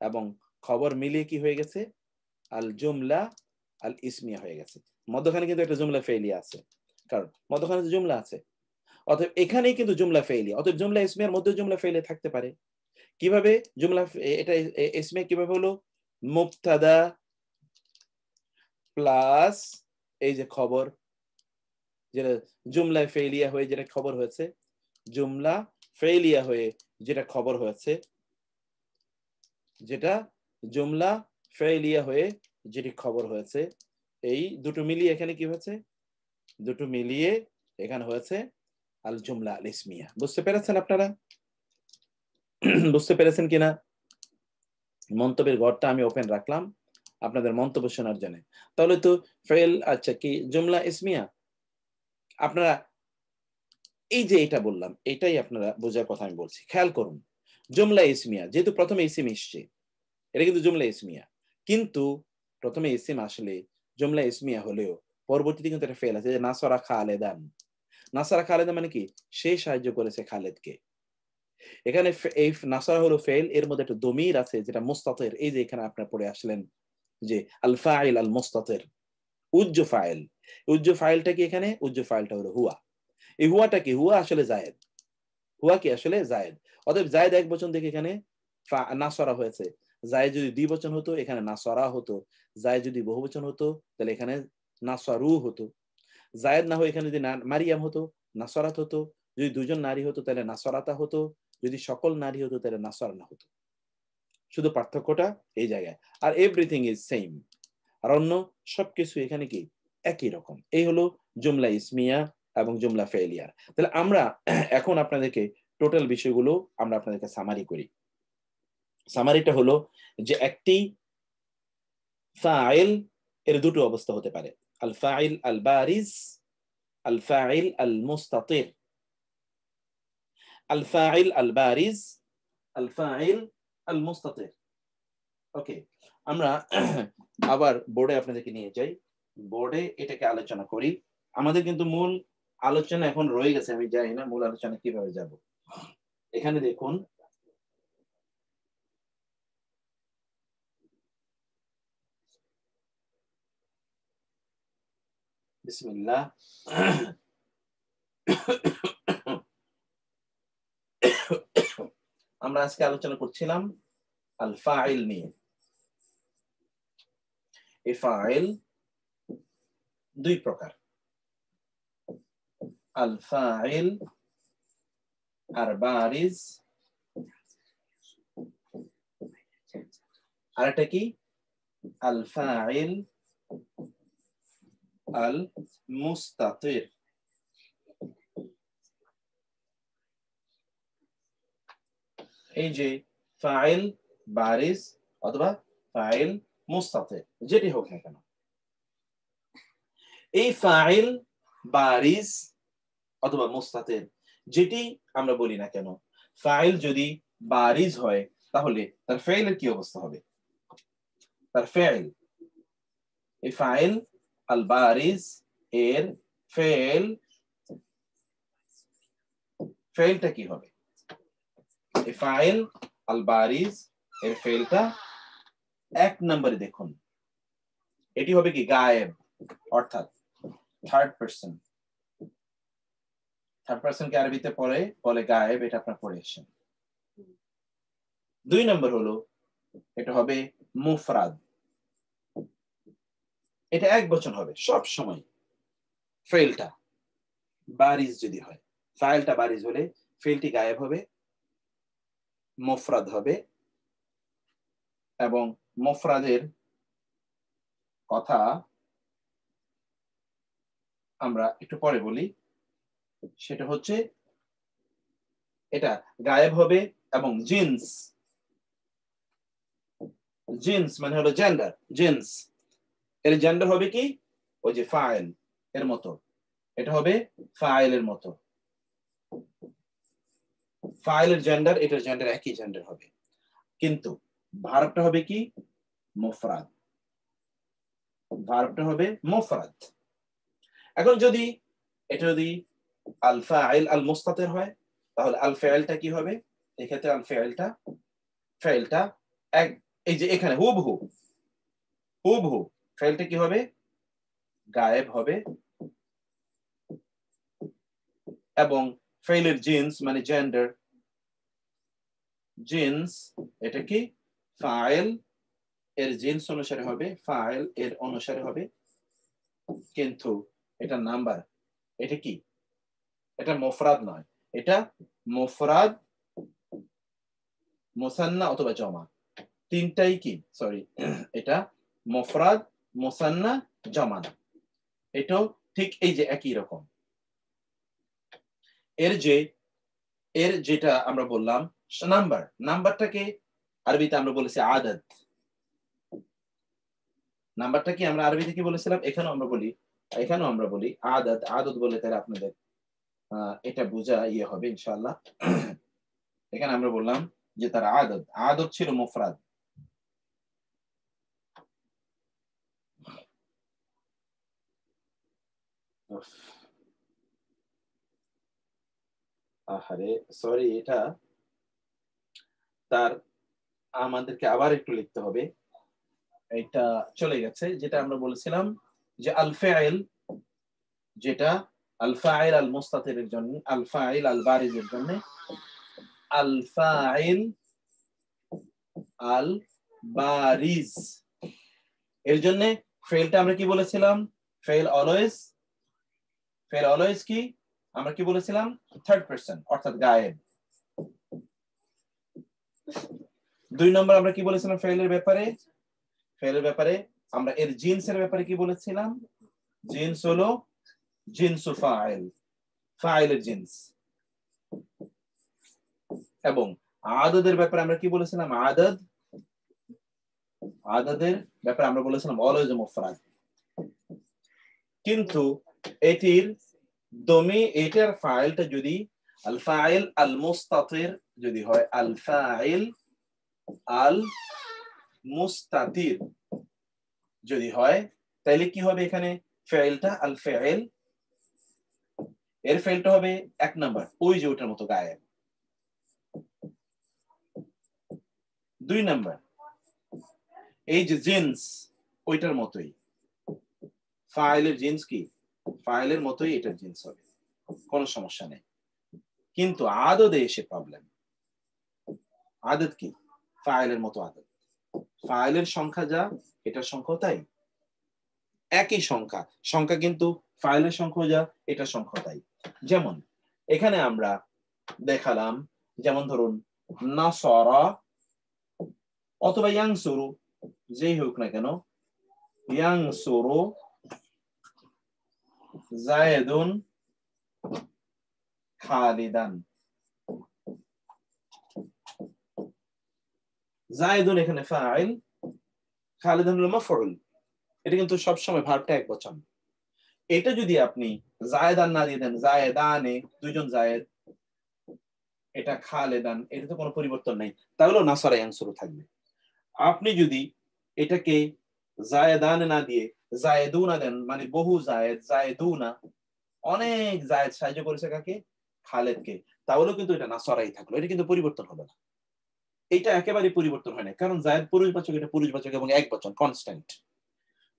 Speaker 1: এবং খবর মিলিয়ে কি হয়ে গেছে আল জুমলা আল ইসমিয়া হয়ে গেছে। মধ্যখানে কিন্তু একটা জুমলা ফি'লিয়া আছে, কারণ মধ্যখানে তো জুমলা আছে, অতএব এখানেই কিন্তু জুমলা ফি'লিয়া, অতএব জুমলা ইসমিয়ার মধ্যে জুমলা ফি'লিয়া থাকতে পারে। কিভাবে জুমলা এটা ইসমিয়া কিভাবে হলো, মুবতাদা প্লাস এই যে খবর, যেটা জুমলা ফি'লিয়া হয়ে যেটা খবর হয়েছে, জুমলা ফি'লিয়া হয়ে যেটা খবর হয়েছে, যেটা জুমলা ফি'লিয়া হয়ে যেটি খবর হয়েছে, এই দুটো মিলিয়ে এখানে কি হয়েছে, দুটো মিলিয়ে এখানে হয়েছে আল জুমলা আল ইসমিয়া। বুঝতে পেরেছেন আপনারা, বুঝতে পেরেছেন কিনা? মন্তব্যের ঘরটা আমি ওপেন রাখলাম আপনাদের মন্তব্য শোনার জন্য। তাহলে তো ফেল আচ্ছা কি জুমলা ইসমিয়া, আপনারা এই যে এটা বললাম এটাই আপনারা বোঝার কথা আমি বলছি। খেয়াল করুন, জুমলা ইসমিয়া যেহেতু প্রথমে ইসিম এসছে, এটা কিন্তু জুমলা ইসমিয়া, কিন্তু প্রথমে ইসিম আসলে জুমলা ইসমিয়া হলেও পরবর্তীতে কিন্তু একটা ফেল আছে, যে নাসরা খালেদান। নাসরা খালেদান মানে কি, সে সাহায্য করেছে খালেদকে। এখানে এই নাসরা হলো ফেল, এর মধ্যে একটা দমির আছে যেটা মুস্তাতির, এই যে এখানে আপনারা পড়ে আসলেন যে আল ফাইল আল মুস্তাতির, উজ্জ ফাইল। উজ্জ ফাইলটা কি, এখানে উজ্জ ফাইলটা হলো হুয়া। এই হুয়াটা কি, হুয়া আসলে জায়েদ, হুয়া কি আসলে জায়েদ। অতএব জায়েদ এক বচন দেখে এখানে নাসরা হয়েছে, জায়েদ যদি দ্বিবচন হতো এখানে নাসরা হতো, জায়েদ যদি বহুবচন হতো তাহলে এখানে নাসরু হতো, জায়েদ না হয়ে এখানে যদি মারিয়াম হতো নাসরাত হতো, যদি দুজন নারী হতো তাহলে নাসরাতা হতো, যদি সকল নারী হতো তাহলে নাসরানা হতো। শুধু পার্থক্যটা এই জায়গায়, আর এভরিথিং ইজ সেম, আর অন্য সবকিছু এখানে কি একই রকম। এই হলো জুমলা ইসমিয়া এবং জুমলা ফেলিয়ার। তাহলে আমরা এখন আপনাদেরকে টোটাল বিষয়গুলো আমরা আপনাদেরকে সামারি করি। সামারিটা হলো যে একটি ফাইল এর দুটো অবস্থা হতে পারে, আল ফাইল আল বারিজ, আল ফাইল আল মুস্তাতির। আল ফাইল আল বারিজ আল ফাইল আল মুস্তাতির। ওকে, আমরা আবার বোর্ডে আপনাদেরকে নিয়ে যাই, বোর্ডে এটাকে আলোচনা করি। আমাদের কিন্তু মূল আলোচনা এখন রয়ে গেছে, আমি জানি না মূল আলোচনা কিভাবে যাব। এখানে দেখুন বিসমিল্লাহ। আমরা আজকে আলোচনা করছিলাম আল ফাইল নিয়ে। এই ফাইল দুই প্রকার, আল ফাইল আর বারিজ, আর এটা কি আল ফাইল আল মুস্তাতির। এই যে ফাইল বারিজ অথবা ফাইল মুস্তাতির যেটি হোক না কেন, এই ফাইল বারিজ অথবা মুস্তাতির যেটি আমরা বলি না কেন, ফাইল যদি বারিজ হয় তাহলে তার ফাইলের কি অবস্থা হবে? তার ফাইল, এই ফাইল আল বারিজ এর ফাইলটা কি হবে? এই ফাইল আল বারিজ এর ফাইলটা এক নম্বরে দেখুন, এটি হবে কি গায়েব, অর্থাৎ থার্ড পারসন। থার্ড পারসন কে আরবিতে বলে গায়েব, এটা আপনার পড়ে এসেছেন। দুই নম্বর হলো এটা হবে মুফরাদ, এটা এক বচন হবে সব সময়। ফাইলটা বারিজ যদি হয়, ফাইলটা বারিজ হলে ফাইলটি গায়েব হবে, মুফরাদ হবে, এবং মুফরাদের কথা আমরা একটু পরে বলি। সেটা হচ্ছে এটা গায়েব হবে এবং জিন্স, জিন্স মানে হলো জেন্ডার, জিন্স এর জেন্ডার হবে কি ওই যে ফাইল এর মতো, এটা হবে ফাইলের মতো। ফাইলের জেন্ডার এটার জেন্ডার একই জেন্ডার হবে, কিন্তু ভার্বটা হবে কি মুফরাদ, ভার্বটা হবে মুফরাদ। এখন যদি এটা যদি আল ফাইল আল মুস্তাতির হয় তাহলে আল ফাইলটা কি হবে? এক্ষেত্রে আল ফাইলটা এক, এই যে এখানে হুবহু ফাইলটা কি হবে? গায়েব হবে, এবং ফাইলের জিন্স মানে জেন্ডার, জিন্স এটা কি ফাইল এর জিন্স অনুসারে হবে, ফাইল এর অনুসারে হবে, কিন্তু এটা নাম্বার, এটা কি? এটা মুফরাদ নয়, এটা মুফরাদ, মুসান্না অথবা জমা, তিনটাই কি, সরি, এটা মুফরাদ, মুসান্না, জমা, এটাও ঠিক এই যে একই রকম। এর যেটা আমরা বললাম নাম্বার, নাম্বারটাকে আরবিতে আমরা বলেছি আদদ। নাম্বারটা কি আমরা আরবিতে কি বলেছিলাম? এখানেও আমরা বলি আদদ। আদদ বলে তাহলে আপনাদের এটা বোঝা ইয়ে হবে ইনশাআল্লাহ। এখানে আমরা বললাম যে তার আদদ ছিল মুফরাদ। আহারে সরি, এটা তার আমাদেরকে আবার একটু লিখতে হবে, এটা চলে গেছে। যেটা আমরা বলেছিলাম যে আল ফাইল, যেটা আল ফাইল আল মুস্তাতিরের জন্য, আল ফাইল আল বারিজের জন্য আল ফাইল আল বারিজ এর জন্য ফাইলটা আমরা কি বলেছিলাম? ফাইল অলওয়েজ কি আমরা কি বলেছিলাম? থার্ড পারসন, অর্থাৎ গায়েব। দুই নম্বর আমরা কি বলেছিলাম ফাইলের ব্যাপারে? আমরা এর জিন্সের ব্যাপারে কি বলেছিলাম? জিন্স হলো জিনসু ফাইল, ফাইলের জিন্স। এবং আদদের ব্যাপারে আমরা কি বলেছিলাম? আদদের ব্যাপারে আমরা বলেছিলাম অলওয়েজ মুফরাদ। কিন্তু এটার ফাইলটা যদি আল ফাইল আল মুস্তাতির যদি হয় আল ফাইল আল মুস্তাতির যদি হয়, তাহলে কি হবে এখানে? ফাইলটা আল ফাইল, এর ফাইলটা হবে 1 নাম্বার, ওই যে ওটার মতো গায়েব। 2 নাম্বার, এই যে জিন্স ওইটার মতোই, ফাইলের জিন্স কি? ফাইলের মতোই এটার জিন্স হবে, কোনো সমস্যা নেই। কিন্তু আদদে এসে প্রবলেম। আদত কি? ফাইলের মতো আদত। ফাইলের সংখ্যা যা, এটার সংখ্যা তাই, একই সংখ্যা, সংখ্যা কিন্তু ফাইলের সংখ্যা যা, এটার সংখ্যা তাই। যেমন এখানে আমরা দেখালাম, যেমন ধরুন নাসরা অথবা ইয়ানসুরু, যেই হোক না কেন, ইয়ানসুরু যায়েদুন খালিদান। যায়েদুন এখানে ফাইল, খালিদান হলো মাফউল। এটা কিন্তু সবসময় ভার্বটা একবচন। এটা যদি আপনি জায়েদান না দিয়ে দেন, জায়েদানে, দুইজন জায়েদ, এটা খালিদান, এটা তো কোনো পরিবর্তন নাই, তাহলেও নাসরা ইয়ানসুরু থাকবে। আপনি যদি এটাকে জায়েদানে না দিয়ে জায়েদুনা দেন, মানে বহু জায়েদ, জায়েদুনা, অনেক জায়েদ সাহায্য করেছে কাকে? খালেদকে, তাহলেও কিন্তু এটা নাসরাই থাকলো, এটা কিন্তু পরিবর্তন হলো না। এটা একেবারে পরিবর্তন হয় না, কারণ জায়েদ পুরুষবাচক, এটা পুরুষবাচক এবং একবচন কনস্ট্যান্ট।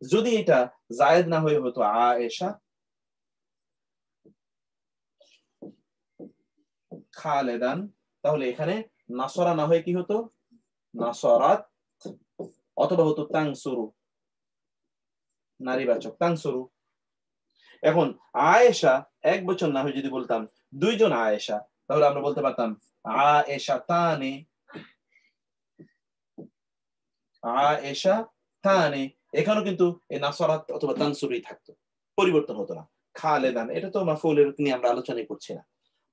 Speaker 1: যদি এটা জায়েদ না হয়ে হতো আয়েশা খালেদান, তাহলে এখানে নাসরা না হয়ে কি হতো? নাসরাত, অথবা হতো তানসুরু, নারীবাচক তানসুরু। এখন আয়েশা একবচন না হয়ে যদি বলতাম দুইজন আয়েশা, তাহলে আমরা বলতে পারতাম আয়েশা তানে, আয়েশা তানে। এখানেও কিন্তু এই নাসরাত অথবা তানসুরই থাকতো, পরিবর্তন হতো না। খালেদান, এটা তো মাফউলের নিয়ে আমরা আলোচনা করছি না।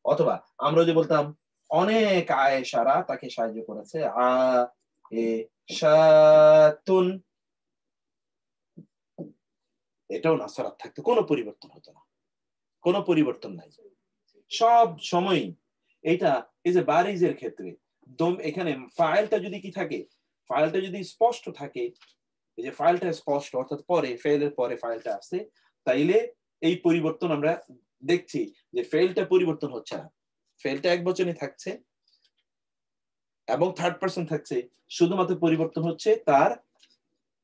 Speaker 1: অথবা আমরা যদি বলতাম অনেক আয়েশারা তাকে সাহায্য করেছে, আয়েশাতুন, এটাও নাসরাত থাকতো, কোনো পরিবর্তন হতো না, কোনো পরিবর্তন নাই সব সময়। এটা এই যে বারিজের ক্ষেত্রে এখানে ফাইলটা যদি কি থাকে, ফাইলটা যদি স্পষ্ট থাকে, এই যে ফাইলটা স্পষ্ট, অর্থাৎ পরে ফেলের পরে ফাইলটা আসছে, তাইলে এই পরিবর্তন আমরা দেখছি যে ফেলটা পরিবর্তন হচ্ছে না, ফেলটা একবচনে থাকছে এবং থার্ড পারসন থাকছে, শুধুমাত্র পরিবর্তন হচ্ছে তার,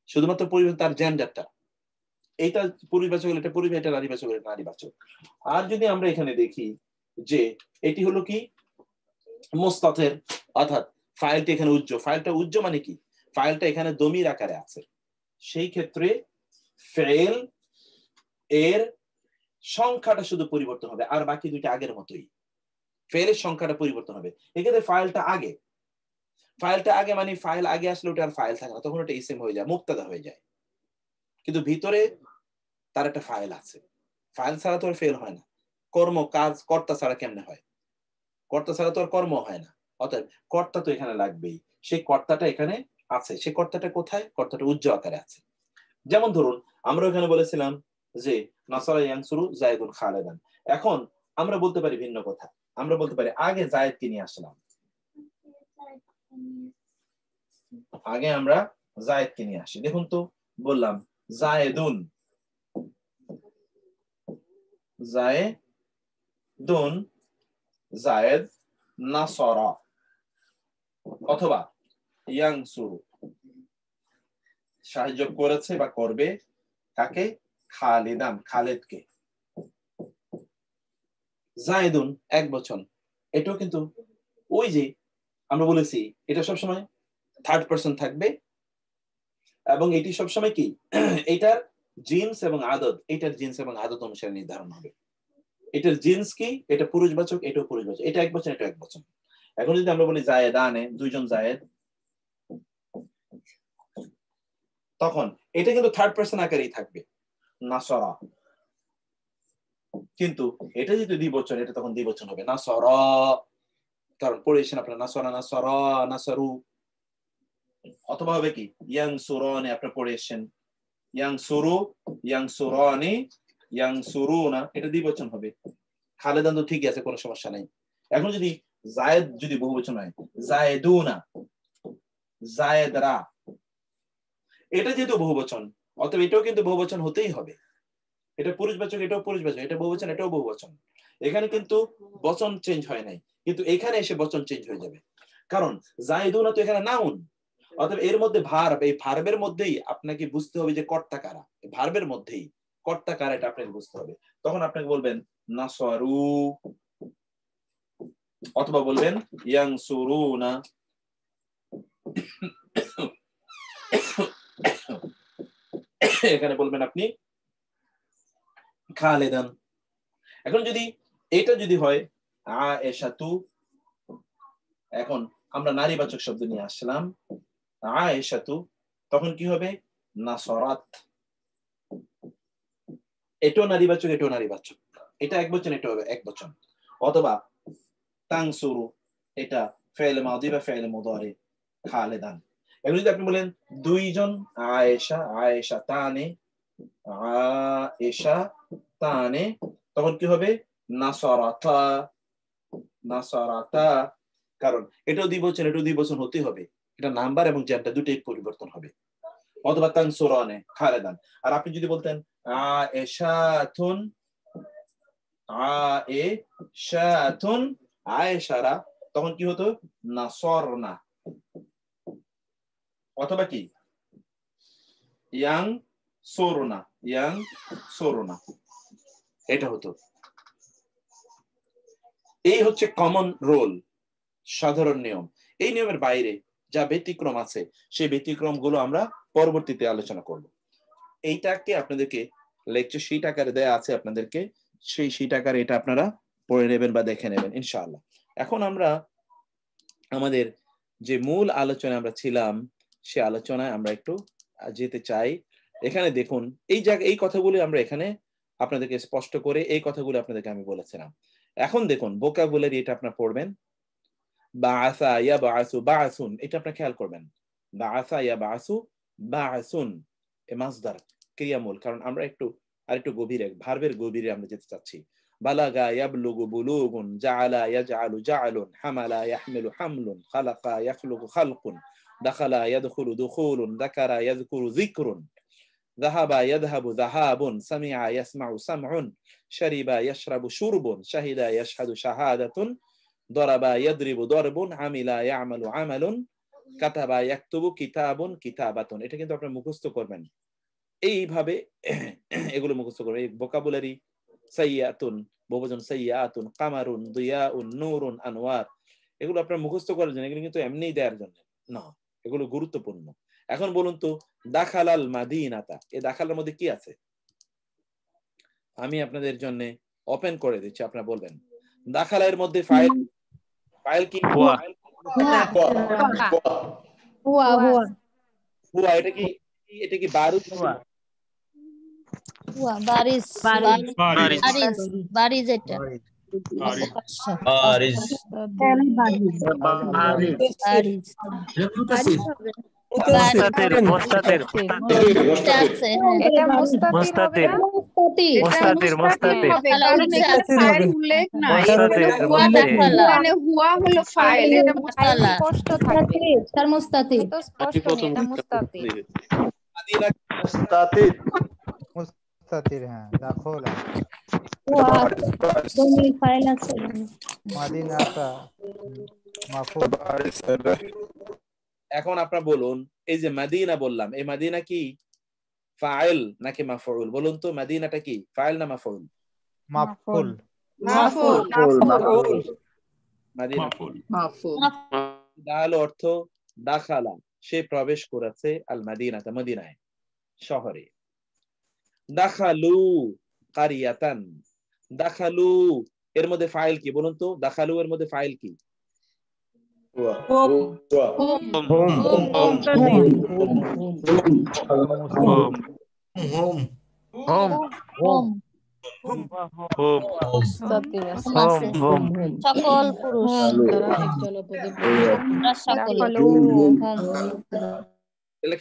Speaker 1: শুধুমাত্র পরিবর্তন তার জেন্ডারটা। এইটা পুরুষবাচক হলে এটা পুরুষ, এটা নারীবাচক হলে নারীবাচক। আর যদি আমরা এখানে দেখি যে এটি হলো কি মুস্তাতির, অর্থাৎ ফাইলটা এখানে উজ্জ্ব, ফাইলটা উজ্জ্ব মানে কি? ফাইলটা এখানে দমির আকারে আছে, সেই ক্ষেত্রে ফেল এর সংখ্যাটা শুধু পরিবর্তন হবে, আর বাকি দুইটা আগের মতোই। ফেলের সংখ্যাটা পরিবর্তন হবে, এক্ষেত্রে ফাইলটা আগে, ফাইলটা আগে মানে ফাইল আগে আসলে ওটা আর ফাইল থাকে না, তখন ওটা ইসম হয়ে যায়, মুক্তাদা হয়ে যায়। কিন্তু ভিতরে তার একটা ফাইল আছে, ফাইল ছাড়া তো আর ফেল হয় না। কর্ম, কাজ, কর্তা ছাড়া কেমনে হয়? কর্তা ছাড়া তো আর কর্ম হয় না, অতএব কর্তা তো এখানে লাগবেই। সেই কর্তাটা এখানে আছে, সেই কর্তাটা কোথায়? কর্তাটা উজ্জ্বল আকারে আছে। যেমন ধরুন আমরা এখানে বলেছিলাম যে নাসরা ইয়ানসুরু যায়েদুন খালেদান। এখন আমরা বলতে পারি ভিন্ন কথা, আমরা বলতে পারি আগে জায়েদকে নিয়ে আসলাম, আগে আমরা জায়েদকে নিয়ে আসি। দেখুন তো, বললাম জায়েদুন, জায়েদুন, জায়েদ নাসরা, অথবা ইয়ানসুরু, সাহায্য করেছে বা করবে কাকে? খালিদান, খালেদকে। জায়েদুন একবচন, এটাও কিন্তু ওই যে আমরা বলেছি এটা সবসময় থার্ড পারসন থাকবে, এবং এটি সবসময় কি এটার জিন্স এবং আদত, এটার জিন্স এবং আদত অনুসারে নির্ধারণ হবে। এটার জিন্স কি? এটা পুরুষবাচক, এটাও পুরুষবাচক, এটা একবচন, এটা একবচন। এখন যদি আমরা বলি জায়েদানে, দুইজন জায়েদ, তখন এটা কিন্তু থার্ড পারসন আকারেই থাকবে, নাসরা। কিন্তু এটা যদি দ্বিবচন, এটা তখন দ্বিবচন হবে নাসরা, কারণ পড়েছেন আপনারা নাসরা, নাসরা, নাসরু। অথবা হবে কি ইয়ানসুরানি, আপনারা পড়েছেন ইয়ানসুরু, ইয়ানসুরানি, ইয়ানসুরুনা, এটা দ্বিবচন হবে। খালেদান তো ঠিকই আছে, কোনো সমস্যা নাই। এখন যদি জায়েদ যদি বহুবচন হয় জায়েদুনা, জায়েদরা, এটা যেহেতু বহুবচন অতএব এটাও কিন্তু বহুবচন হতেই হবে। এটা পুরুষবাচক, এটাও পুরুষবাচক, এটা বহুবচন, এটাও বহুবচন। এখানে কিন্তু বচন চেঞ্জ হয় নাই, কিন্তু এখানে এসে বচন চেঞ্জ হয়ে যাবে, কারণ জায়েদুনা তো এখানে নাউন। অতএব এর মধ্যে ভার্ব, এই ভার্বের মধ্যেই আপনাকে বুঝতে হবে যে কর্তা কারা, ভার্বের মধ্যেই কর্তা কারা এটা আপনাকে বুঝতে হবে। তখন আপনাকে বলবেন নাসরু, অথবা বলবেন ইয়ানসুরুনা। এখানে বলবেন আপনি খালেদান। এখন যদি এটা যদি হয় আয়েশাতু, এখন আমরা নারীবাচক শব্দ নিয়ে আসলাম আয়েশাতু, তখন কি হবে নাসরাত। এটাও নারীবাচক, এটাও নারীবাচক, এটা একবচন, এটাও একবচন। অথবা তানসুরু, এটা ফেল মাদি বা ফেল মুদারি খালেদান। এখন যদি আপনি বলেন দুইজন আয়েশা, আয়েশা তানে, আয়েশা তানে, তখন কি হবে নাসরাতা, নাসরাতা, কারণ এটাও দ্বিবচন, এটাও দ্বিবচন হতে হবে, এটা নাম্বার এবং জেন্ডার দুটোই পরিবর্তন হবে। অথবা তানসুরানে খালেদান। আর আপনি যদি বলতেন আয়েশাতুন, আয়েশাতুন, আয়েশারা, তখন কি হতো নাসরনা। অথবা কি ইয়াং সোরনা, ইয়াং সোরনা, এটা হতো। এই হচ্ছে কমন রোল, সাধারণ নিয়ম। এই নিয়মের বাইরে যা ব্যতিক্রম আছে সেই ব্যতিক্রম গুলো আমরা পরবর্তীতে আলোচনা করব। এইটাকে আপনাদেরকে লেকচার শীট আকারে দেয়া আছে আপনাদেরকে, সেই শীট আকারে এটা আপনারা পড়ে নেবেন বা দেখে নেবেন ইনশাআল্লাহ। এখন আমরা আমাদের যে মূল আলোচনায় আমরা ছিলাম সে আলোচনায় আমরা একটু যেতে চাই। এখানে দেখুন এই জায়গা, এই কথাগুলি আমরা এখানে আপনাদেরকে স্পষ্ট করে এই কথাগুলো আপনাদেরকে আমি বলেছিলাম। এখন দেখুন ভোকাবুলারি, এটা আপনারা পড়বেন। বাআসা ইয়াবআসু বাআসুন, এটা আপনারা খেয়াল করবেন। বাআসা ইয়াবআসু বাআসুন, এ মাসদার ক্রিয়ামূল, কারণ আমরা একটু আরেকটু গভীরে ভার্বের গভীরে আমরা যেতে চাচ্ছি। বালাগা ইয়াবলুগু বুলুগুন, জাআলা ইয়াজআলু জাআলুন, হামালা ইয়াহমিলু হামলুন, খালাকা ইয়াখলুকু খালকুন, দাখালা ইয়াদখুলু দুখুলুন, যাকারা ইয়াযকুরু যিকরুন, যাহাবা ইয়াযহাবু যাহাবুন, সামিআ ইয়াসমাউ সামউন, শারিবা ইয়াশরাবু শুরবুন, শাহিদা ইয়াশহাদু শাহাদাতুন, দরাবা ইয়াদরিবু দরবুন, আমিলা ইয়ামালু আমালুন, কাতাবা ইয়াকতুবু কিতাবুন কিতাবাতুন। এটা কিন্তু আপনারা মুখস্থ করবেন, এইভাবে এগুলো মুখস্থ করবেন। এই ভোকাবুলারি সাইয়াতুন, বহুবচন সাইয়াতুন, কামারুন, দিয়াউন, নূরুন, আনওয়ার, এগুলো আপনারা মুখস্থ করার জন্য, এগুলো কিন্তু এমনিই দেওয়ার জন্য না, এগুলো গুরুত্বপূর্ণ। এখন বলুন তো দাখালাল মাদিনাতা, এই দাখালার মধ্যে কি আছে? আমি আপনাদের জন্য ওপেন করে দিচ্ছি, আপনারা বলবেন দাখালার মধ্যে ফাইল, ফাইল কি? হুয়া, হুয়া, এটা কি? এটা কি বারুদ?
Speaker 2: হুয়া বারিস, বারিস, বারিস, এটা বারিস, বারিস,
Speaker 3: মুস্তাতির, মুস্তাতির,
Speaker 2: এটা মুস্তাতির, মুস্তাতির,
Speaker 3: মুস্তাতির,
Speaker 10: ফাইল উল্লেখ নাই, মানে হুয়া হলো ফাইল, এটা স্পষ্ট থাকবে
Speaker 2: তার মুস্তাতির,
Speaker 10: তো স্পষ্ট নেই, এটা মুস্তাতির।
Speaker 7: মুস্তাতির, মুস্তাতির, হ্যাঁ দাখলা
Speaker 2: হুয়া তুমি ফাইল আছে
Speaker 7: মাদিনাতা মাফুল।
Speaker 1: এখন আপনারা বলুন এই যে মাদিনা বললাম, এই মাদিনা কি ফাইল নাকি মাফউল? বলুন তো মাদিনাটা কি ফাইল না মাফউল?
Speaker 7: মাফুল,
Speaker 10: মাফুল,
Speaker 1: মাদিনা মাফুল। দাল অর্থ দাখালা, সে প্রবেশ করেছে, আল মাদিনাতা মদিনায়, শহরে। দাখালু কারিয়াতান, দাখালু এর মধ্যে ফাইল কি বলুন তো? দাখালু এর মধ্যে ফাইল কি?
Speaker 2: সকল পুরুষ,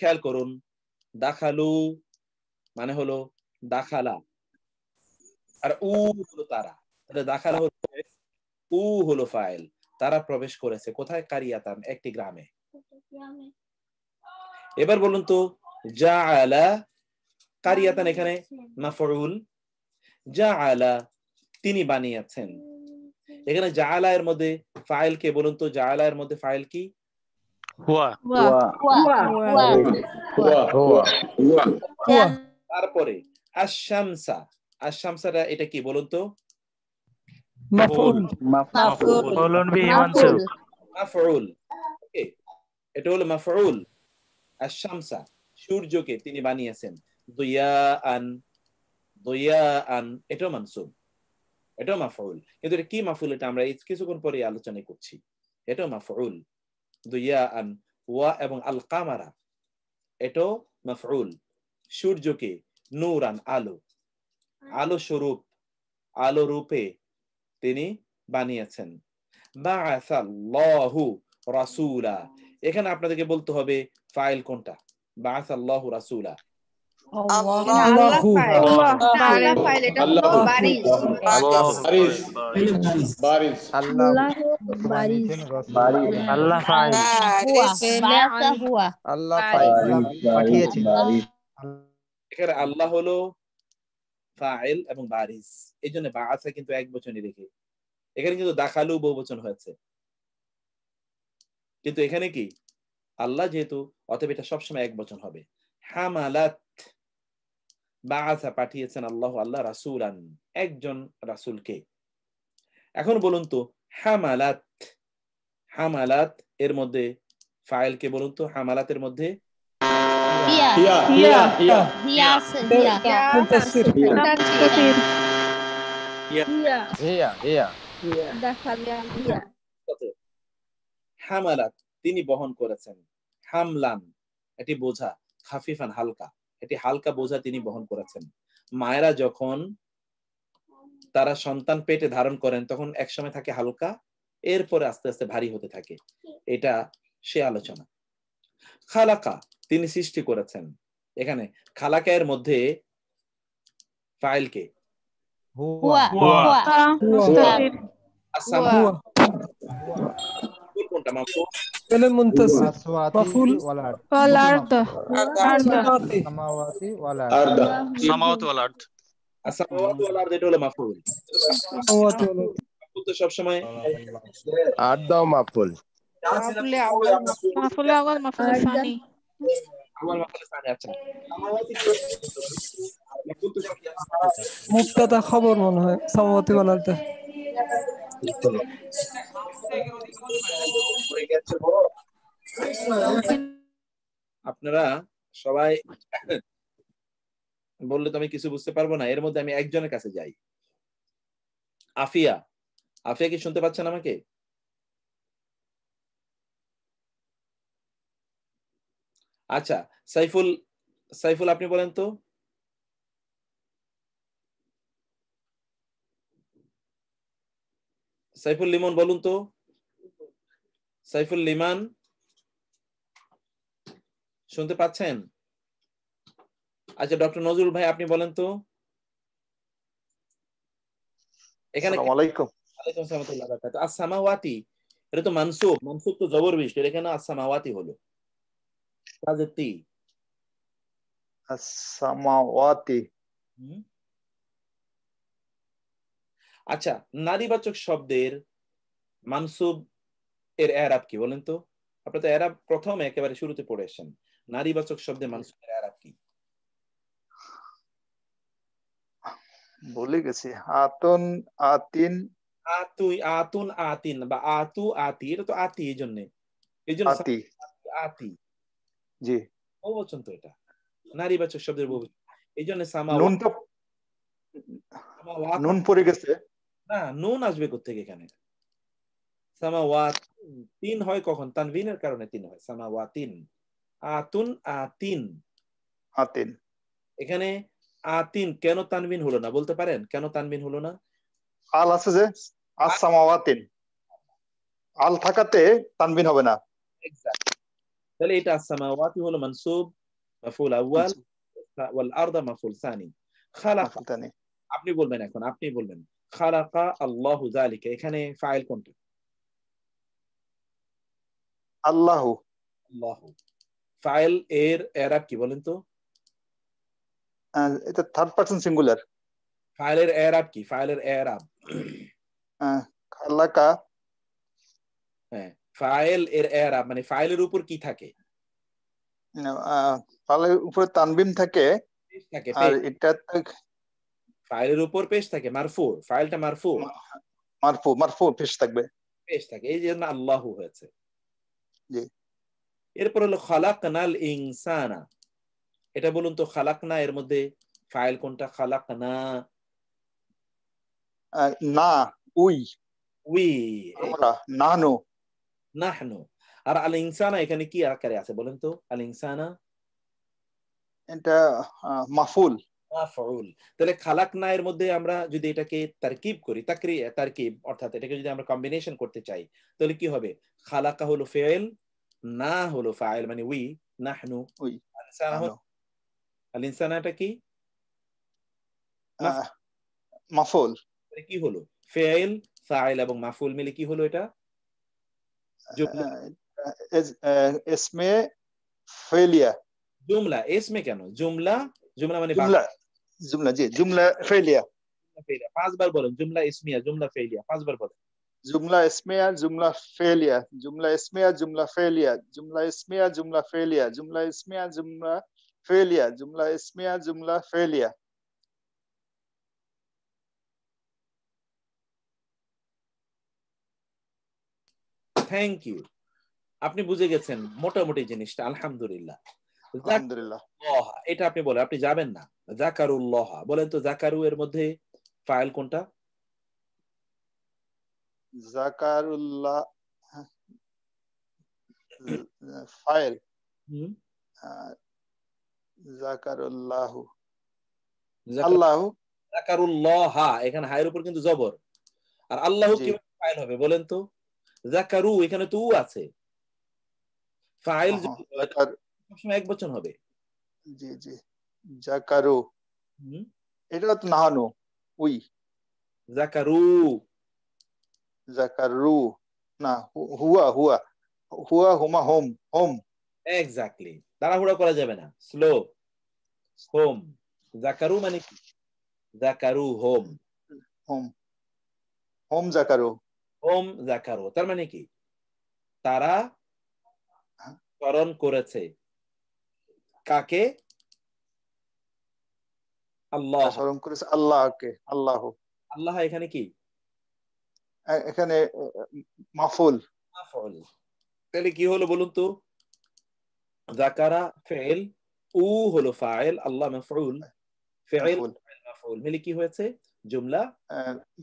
Speaker 1: খেয়াল করুন দাখালু মানে হলো দাখালা, আর উ হলো তারা। দাখালা হলো উ হলো ফাইল, তারা প্রবেশ করেছে কোথায়? কারিয়াতান, একটি গ্রামে। এবার বলুন তো জাআলা, কারিয়াতান এখানে মাফউল, জাআলা তিনি বানিয়েছেন। এখানে জাআলা এর মধ্যে ফাইল কে? বলুন তো জাআলা এর মধ্যে ফাইল কি?
Speaker 3: হুয়া।
Speaker 1: তারপরে আশ-শামসা, আশ-শামসাটা এটা কি বলুন তো?
Speaker 3: মাফউলুন বিহি মানসুব।
Speaker 1: মাফউল, ওকে, এটা হলো মাফউল। আশ-শামসা সূর্যকে তিনি বানিয়েছেন। দুয়াআন, দুয়াআন এটাও মানসুব, এটাও মাফউল। কিন্তু এটা কি মাফউল এটা আমরা এই কিছুক্ষণ পরে আলোচনা করছি। এটাও মাফউল। দুয়াআন, ওয়া এবং আল কামারা এটাও মাফউল। সূর্যকে নূরান, আলো, আলো স্বরূপ, আলো রূপে তিনি বানিয়েছেন। বাআসাল্লাহু রাসূলা, এখানে আপনাদেরকে বলতে হবে ফাইল কোনটা? বাআসাল্লাহু রাসূলা, এখানে আল্লাহ হলো ফাইল এবং বারিস, এই জন্য বাআসা কিন্তু এক বচনে রেখে, এখানে কিন্তু দাখালু বহুবচন হয়েছে, কিন্তু এখানে কি আল্লাহ যেহেতু, অতএব এটা সবসময় এক বচন হবে। হামালাত, বাআসা পাঠিয়েছেন আল্লাহ, আল্লাহ রাসূলান একজন রাসূলকে। এখন বলুন তো হামালাত, হামালাত এর মধ্যে ফাইল কে? বলুন তো হামালাতের মধ্যে হামালাত তিনি বহন করেছেন। হামলান এটি বোঝা, খাফিফান হালকা, এটি হালকা বোঝা তিনি বহন করেছেন। মায়েরা যখন তারা সন্তান পেটে ধারণ করেন তখন একসময় থাকে হালকা, এরপরে আস্তে আস্তে ভারী হতে থাকে, এটা সে আলোচনা। খালাকা তিনি সৃষ্টি করেছেন। এখানে খালাকা এর মধ্যে ফাইল কে? কোনটা মাফুল?
Speaker 4: মাফুল ওয়াল আরদ,
Speaker 3: সামাওয়াতি ওয়াল আরদ।
Speaker 1: as-samawati wal ard এটা হলো মাফুল। মাফুল তো সব সময়
Speaker 14: আরদ মাফুল,
Speaker 10: মাফুল আওয়াল মাফুল সানি,
Speaker 1: আওয়াল মাফুল সানি। আচ্ছা মাফুল তো
Speaker 15: মুবতাদা খবর মনে হয় সামাওয়াতি ওয়াল আরদ।
Speaker 1: আপনারা সবাই বললে তো আমি কিছু বুঝতে পারবো না, এর মধ্যে আমি একজনের কাছে যাই। আফিয়া, আফিয়া কি শুনতে পাচ্ছেন আমাকে? আচ্ছা সাইফুল, সাইফুল আপনি বলেন তো। সাইফুল লিমন বলুন তো। সাইফুল লিমান শুনতে পাচ্ছেন? আচ্ছা ডক্টর নজরুল ভাই আপনি বলেন তো। এখানে
Speaker 16: আসসালামু আলাইকুম।
Speaker 1: ওয়ালাইকুম আসসালাম ওয়া রাহমাতুল্লাহি ওয়া বারাকাতুহু। আস-সামাওয়াতি এটা তো মানসুব, মানসুব তো জবর বিশিষ্ট, এখানে আস-সামাওয়াতি হলো কাজেতি।
Speaker 16: আস-সামাওয়াতি,
Speaker 1: আচ্ছা নারীবাচক শব্দের মানসুব এর ইআরাব কি বলেন তো? আপনারা তো ইআরাব প্রথমে একেবারে শুরুতে পড়ে আসেন। নারীবাচক শব্দের মানসুবের ইআরাব কি?
Speaker 16: ভুলে গেছি। আতুন, আতিন,
Speaker 1: আতুই, আতুন, আতিন বা আতু, আতি, এটা তো আতি, এই জন্য
Speaker 16: আতি,
Speaker 1: আতি
Speaker 16: জি
Speaker 1: বহুবচন তো, এটা নারীবাচক শব্দের বহুবচন, এই জন্য
Speaker 16: নুন তো নুন পড়ে গেছে
Speaker 1: না, নুন আসবে কোত্থেকে এখানে? সামাওয়াত তিন হয় কখন? তানবিনের কারণে তিন হয়, সামাওয়াতিন। আতুন, আতিন,
Speaker 16: আতিন,
Speaker 1: এখানে আতিন কেন তানবিন হলো না বলতে পারেন? কেন তানবিন হলো না?
Speaker 16: আল আছে যে, আস-সামাওয়াতিন, আল থাকাতে তানবিন হবে না।
Speaker 1: এক্সাক্ট, তাহলে এটা আস-সামাওয়াতি হলো মানসুব মাফউল আউয়াল, ওয়াল আরদা মাফউল সানি। খালাকা আপনি বলবেন, এখন আপনি বলবেন খালাকা আল্লাহু যালিকা, এখানে ফাইল কোনটা?
Speaker 16: আল্লাহু।
Speaker 1: আল্লাহু। ফাইল এর এরাব কি বলেন তো?
Speaker 16: এটা থার্ড পারসন সিঙ্গুলার।
Speaker 1: ফাইলের এরাব কি? ফাইলের এরাব
Speaker 16: খালাকা।
Speaker 1: হ্যাঁ, ফাইল এর এরাব মানে ফাইলের উপর কি থাকে?
Speaker 16: ফাইলের উপরে তানবিন থাকে আর এটা
Speaker 1: ফাইলের উপর পেশ থাকে, মারফু। ফাইলটা মারফু,
Speaker 16: মারফু মারফু পেশ থাকবে,
Speaker 1: পেশ থাকে, এই জন্য আল্লাহু হয়েছে।
Speaker 16: জি।
Speaker 1: এরপর হলো খালাকনাল ইনসানা। এটা বলুন তো, খালাকনা এর মধ্যে ফাইল কোনটা? খালাকনা
Speaker 16: না, উই
Speaker 1: উই,
Speaker 16: আমরা, নাহনু
Speaker 1: নাহনু। আর আল ইনসানা এখানে কি আকারে আছে বলেন তো? আল ইনসানা
Speaker 16: এটা মাফুল।
Speaker 1: মাফউল। তাহলে খালাকনা এর মধ্যে আমরা যদি এটাকে তারকিব করি, তারকিব অর্থাৎ এটাকে যদি আমরা কম্বিনেশন করতে চাই, তাহলে কি হবে? খালাকা হলো ফেল, না হলো ফাইল মানে উই, নাহনু।
Speaker 16: উই,
Speaker 1: ইনসানা হলো, আল ইনসানাটা কি?
Speaker 16: মাফুল।
Speaker 1: কি হলো? ফেল, ফাইল এবং মাফুল মিলে কি হলো? এটা
Speaker 16: ইসমে ফেলিয়া।
Speaker 1: জুমলা। ইসমে কেন? জুমলা, জুমলা মানে
Speaker 16: জুমলা, জুমলা জি, জুমলা ফেলিয়া।
Speaker 1: পাঁচবার বলেন, জুমলা ইসমিয়া, জুমলা ফেলিয়া, পাঁচবার বলেন।
Speaker 16: জুমলা ইসমিয়া, জুমলা ফেলিয়া, জুমলা ইসমিয়া, জুমলা ফেলিয়া, জুমলা ইসমিয়া, জুমলা ফেলিয়া, জুমলা ইসমিয়া, জুমলা ফেলিয়া, জুমলা ইসমিয়া, জুমলা ফেলিয়া।
Speaker 1: থ্যাংক ইউ, আপনি বুঝে গেছেন মোটামুটি জিনিসটা, আলহামদুলিল্লাহ।
Speaker 16: আলহামদুলিল্লাহ।
Speaker 1: এটা আপনি বলেন, আপনি যাবেন না। জাকারুল্লাহ বলেন তো, জাকারু এর মধ্যে ফাইল কোনটা?
Speaker 16: জাকারুল্লাহ ফাইল জাকারুল্লাহ, আল্লাহ।
Speaker 1: জাকারুল্লাহ, এখানে হায়ের উপর কিন্তু জবর। আর আল্লাহ কিভাবে ফাইল হবে বলেন তো? জাকারু, এখানে তো উ আছে, ফাইল সবসময় এক বচন হবে।
Speaker 16: জি জি, জাকারু, এটা তো নাহানু, উই।
Speaker 1: জাকারু,
Speaker 16: জাকারু না, হুয়া হুয়া হুয়া, হুমা, হোম হোম।
Speaker 1: এক্স্যাক্টলি, তাড়াহুড়া করা যাবে না, স্লো। হোম, জাকারু মানে কি? জাকারু হোম,
Speaker 16: হোম, হোম জাকারু,
Speaker 1: হোম জাকারু। তার মানে কি? তারা স্মরণ করেছে কাকে? আল্লাহ।
Speaker 16: স্মরণ করেছে আল্লাহকে, আল্লাহ।
Speaker 1: আল্লাহ এখানে কি?
Speaker 16: এখানে মাফুল।
Speaker 1: মাফউল। তাহলে কি হলো বলুন তো? যাকারা ফেল, উ হলো ফাইল, আল্লাহ মাফউল। ফেল মাফউল মিলে কি হয়েছে? জুমলা,